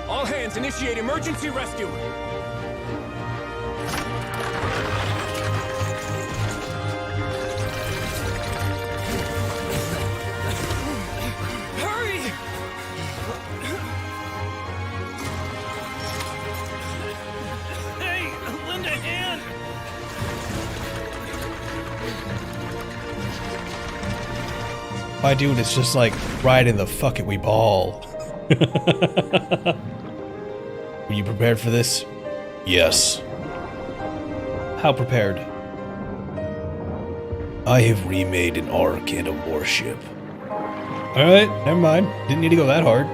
All hands, initiate emergency rescue! Hurry! Hey, lend a hand! My dude, it's just like right in the fuck it we ball. Were you prepared for this? Yes. How prepared? I have remade an ark and a warship. Alright, never mind. Didn't need to go that hard.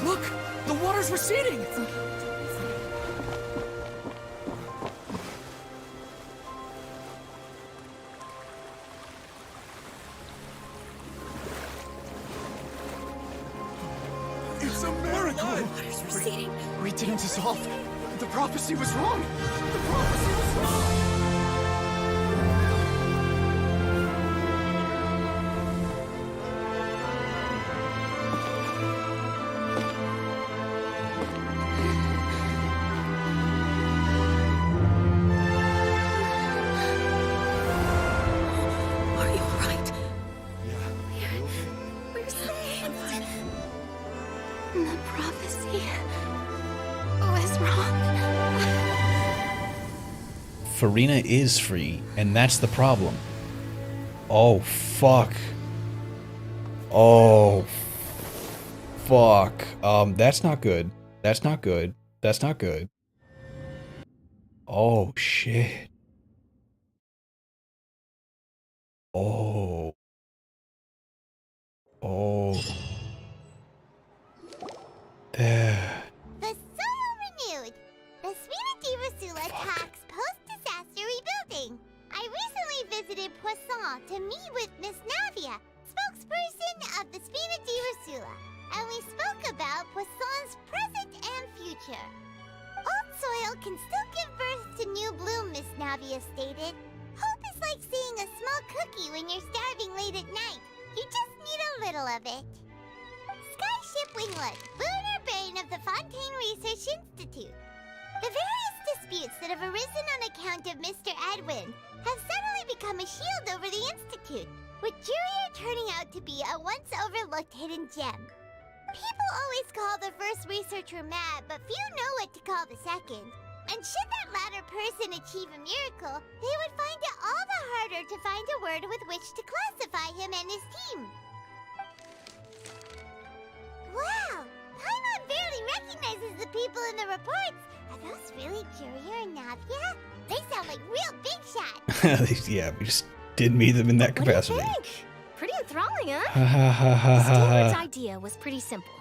Look! The water's receding! It's a miracle! The water's receding. We didn't dissolve. The prophecy was wrong. The prophecy was wrong. Are you alright? We're saved. The prophecy was wrong. Farina is free, and that's the problem. Oh, fuck. Oh, fuck. That's not good. That's not good. That's not good. Oh, shit. Oh. Oh. There. The Solo renewed. The Spina di Rasula tax post-disaster rebuilding. I recently visited Poisson to meet with Miss Navia, spokesperson of the Spina di Rasula, and we spoke about Poisson's future. Old soil can still give birth to new bloom, Miss Navia stated. Hope is like seeing a small cookie when you're starving late at night. You just need a little of it. Skyship Winglet, boon or bane of the Fontaine Research Institute. The various disputes that have arisen on account of Mr. Edwin have suddenly become a shield over the Institute, with Jurier turning out to be a once overlooked hidden gem. People always call the first researcher mad, but few know what to call the second. And should that latter person achieve a miracle, they would find it all the harder to find a word with which to classify him and his team. Wow! Paimon barely recognizes the people in the reports. Are those really Jurier and Navia? They sound like real big shots. Yeah, we just didn't meet them in that capacity. Pretty enthralling, huh? Ha ha ha ha Stewart's ha. idea was pretty simple.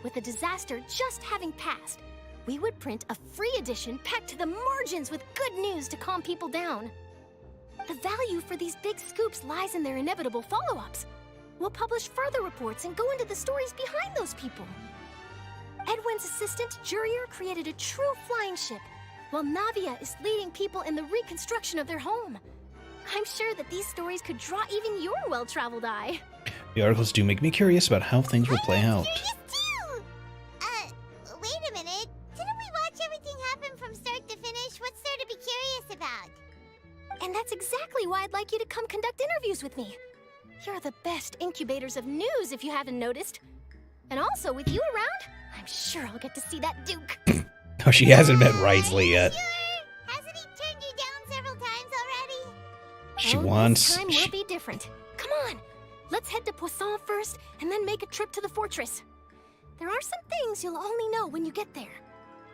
With the disaster just having passed, we would print a free edition packed to the margins with good news to calm people down. The value for these big scoops lies in their inevitable follow-ups. We'll publish further reports and go into the stories behind those people. Edwin's assistant, Jurier, created a true flying ship, while Navia is leading people in the reconstruction of their home. I'm sure that these stories could draw even your well-traveled eye. The articles do make me curious about how things will play out. Wait a minute. Didn't we watch everything happen from start to finish? What's there to be curious about? And that's exactly why I'd like you to come conduct interviews with me. You're the best incubators of news, if you haven't noticed. And also, with you around, I'm sure I'll get to see that Duke. Oh, she hasn't met Wriothesley yet. Hasn't he turned you down several times already? She Oh, wants... This time will be different. Come on, let's head to Poisson first, and then make a trip to the fortress. There are some things you'll only know when you get there.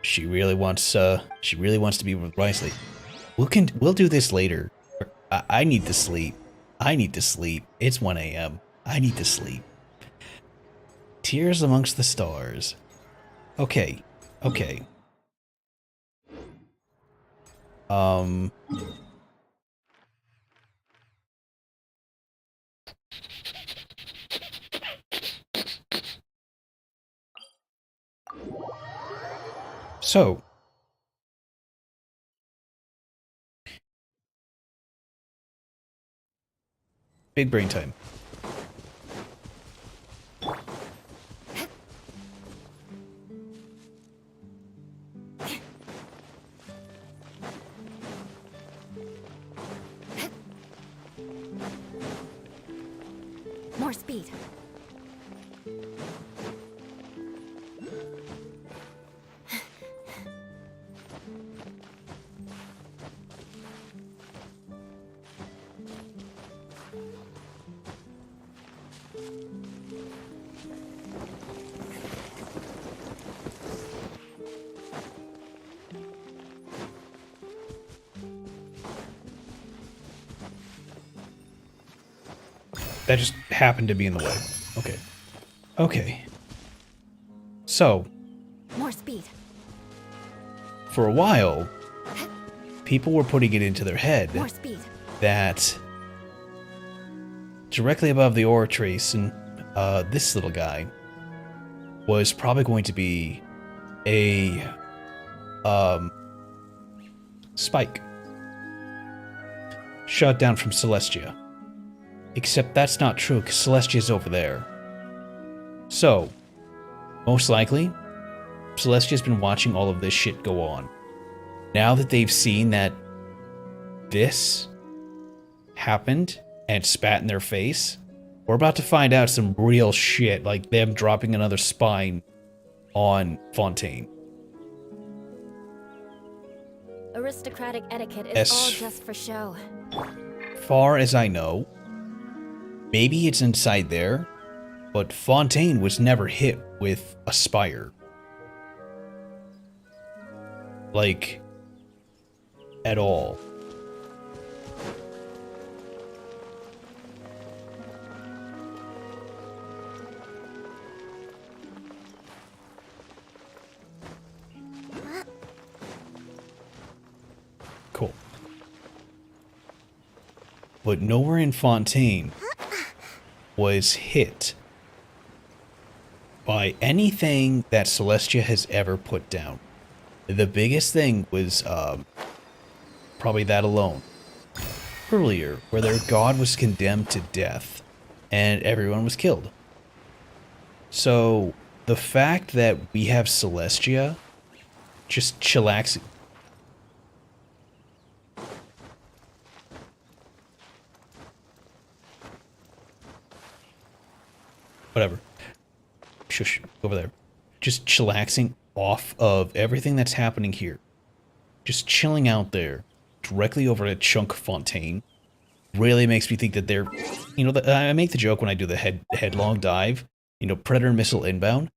She really wants to be with Wriothesley. We'll do this later. I need to sleep. I need to sleep. It's 1 a.m. I need to sleep. Tears amongst the stars. Okay. Okay. So, big brain time. More speed. That just happened to be in the way. Okay. Okay. So, More speed. for a while, people were putting it into their head More speed. that directly above the ore trace and this little guy was probably going to be a spike shot down from Celestia. Except that's not true, because Celestia's over there. So, most likely, Celestia's been watching all of this shit go on. Now that they've seen that this happened and spat in their face, we're about to find out some real shit, like them dropping another spine on Fontaine. Aristocratic etiquette is all As just for show. far as I know, maybe it's inside there, but Fontaine was never hit with a spire. Like, at all. Cool. But nowhere in Fontaine was hit by anything that Celestia has ever put down. The biggest thing was probably that alone. Earlier, where their god was condemned to death, and everyone was killed. So, the fact that we have Celestia just chillaxing. Whatever. Shush, over there. Just chillaxing off of everything that's happening here. Just chilling out there, directly over a chunk fontaine, really makes me think that they're, you know, I make the joke when I do the headlong dive, you know, predator missile inbound.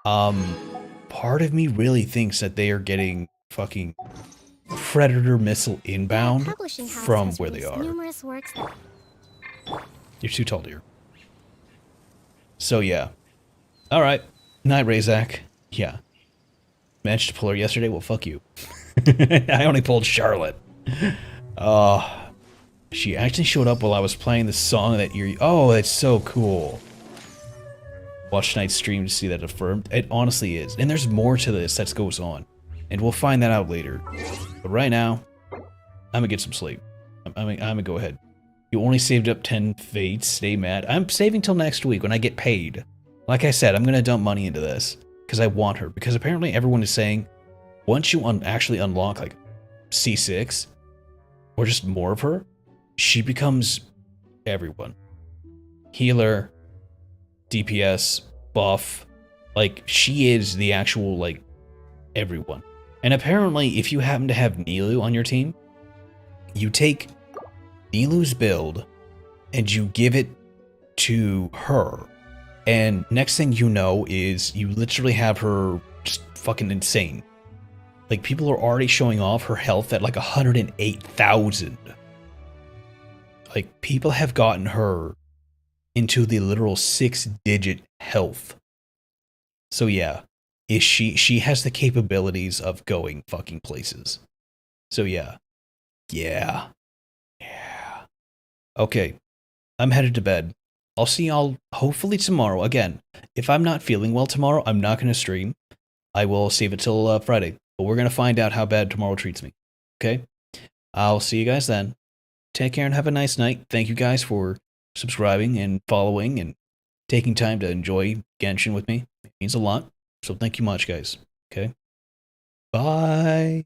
Part of me really thinks that they are getting fucking predator missile inbound from where they are. Numerous works that You're too tall, dear. So yeah. Alright. Night, Razak. Yeah. Managed to pull her yesterday? Well, fuck you. I only pulled Charlotte. She actually showed up while I was playing the song that you're... Oh, that's so cool. Watch tonight's stream to see that affirmed. It honestly is. And there's more to this that goes on. And we'll find that out later. But right now, I'm gonna get some sleep. I'm gonna go ahead. You only saved up 10 fates. Stay mad. I'm saving till next week when I get paid. Like I said, I'm gonna dump money into this. Because I want her. Because apparently everyone is saying, once you actually unlock like C6, or just more of her, she becomes everyone. Healer, DPS, buff, like she is the actual like everyone. And apparently if you happen to have Nilu on your team, you take Nilu's build and you give it to her. And next thing you know is you literally have her just fucking insane. Like people are already showing off her health at like 108,000. Like people have gotten her into the literal 6-digit health. So yeah, she has the capabilities of going fucking places. So yeah. Yeah. Okay. I'm headed to bed. I'll see y'all hopefully tomorrow. Again, if I'm not feeling well tomorrow, I'm not going to stream. I will save it till Friday. But we're going to find out how bad tomorrow treats me. Okay? I'll see you guys then. Take care and have a nice night. Thank you guys for subscribing and following and taking time to enjoy Genshin with me. It means a lot. So thank you much, guys. Okay? Bye.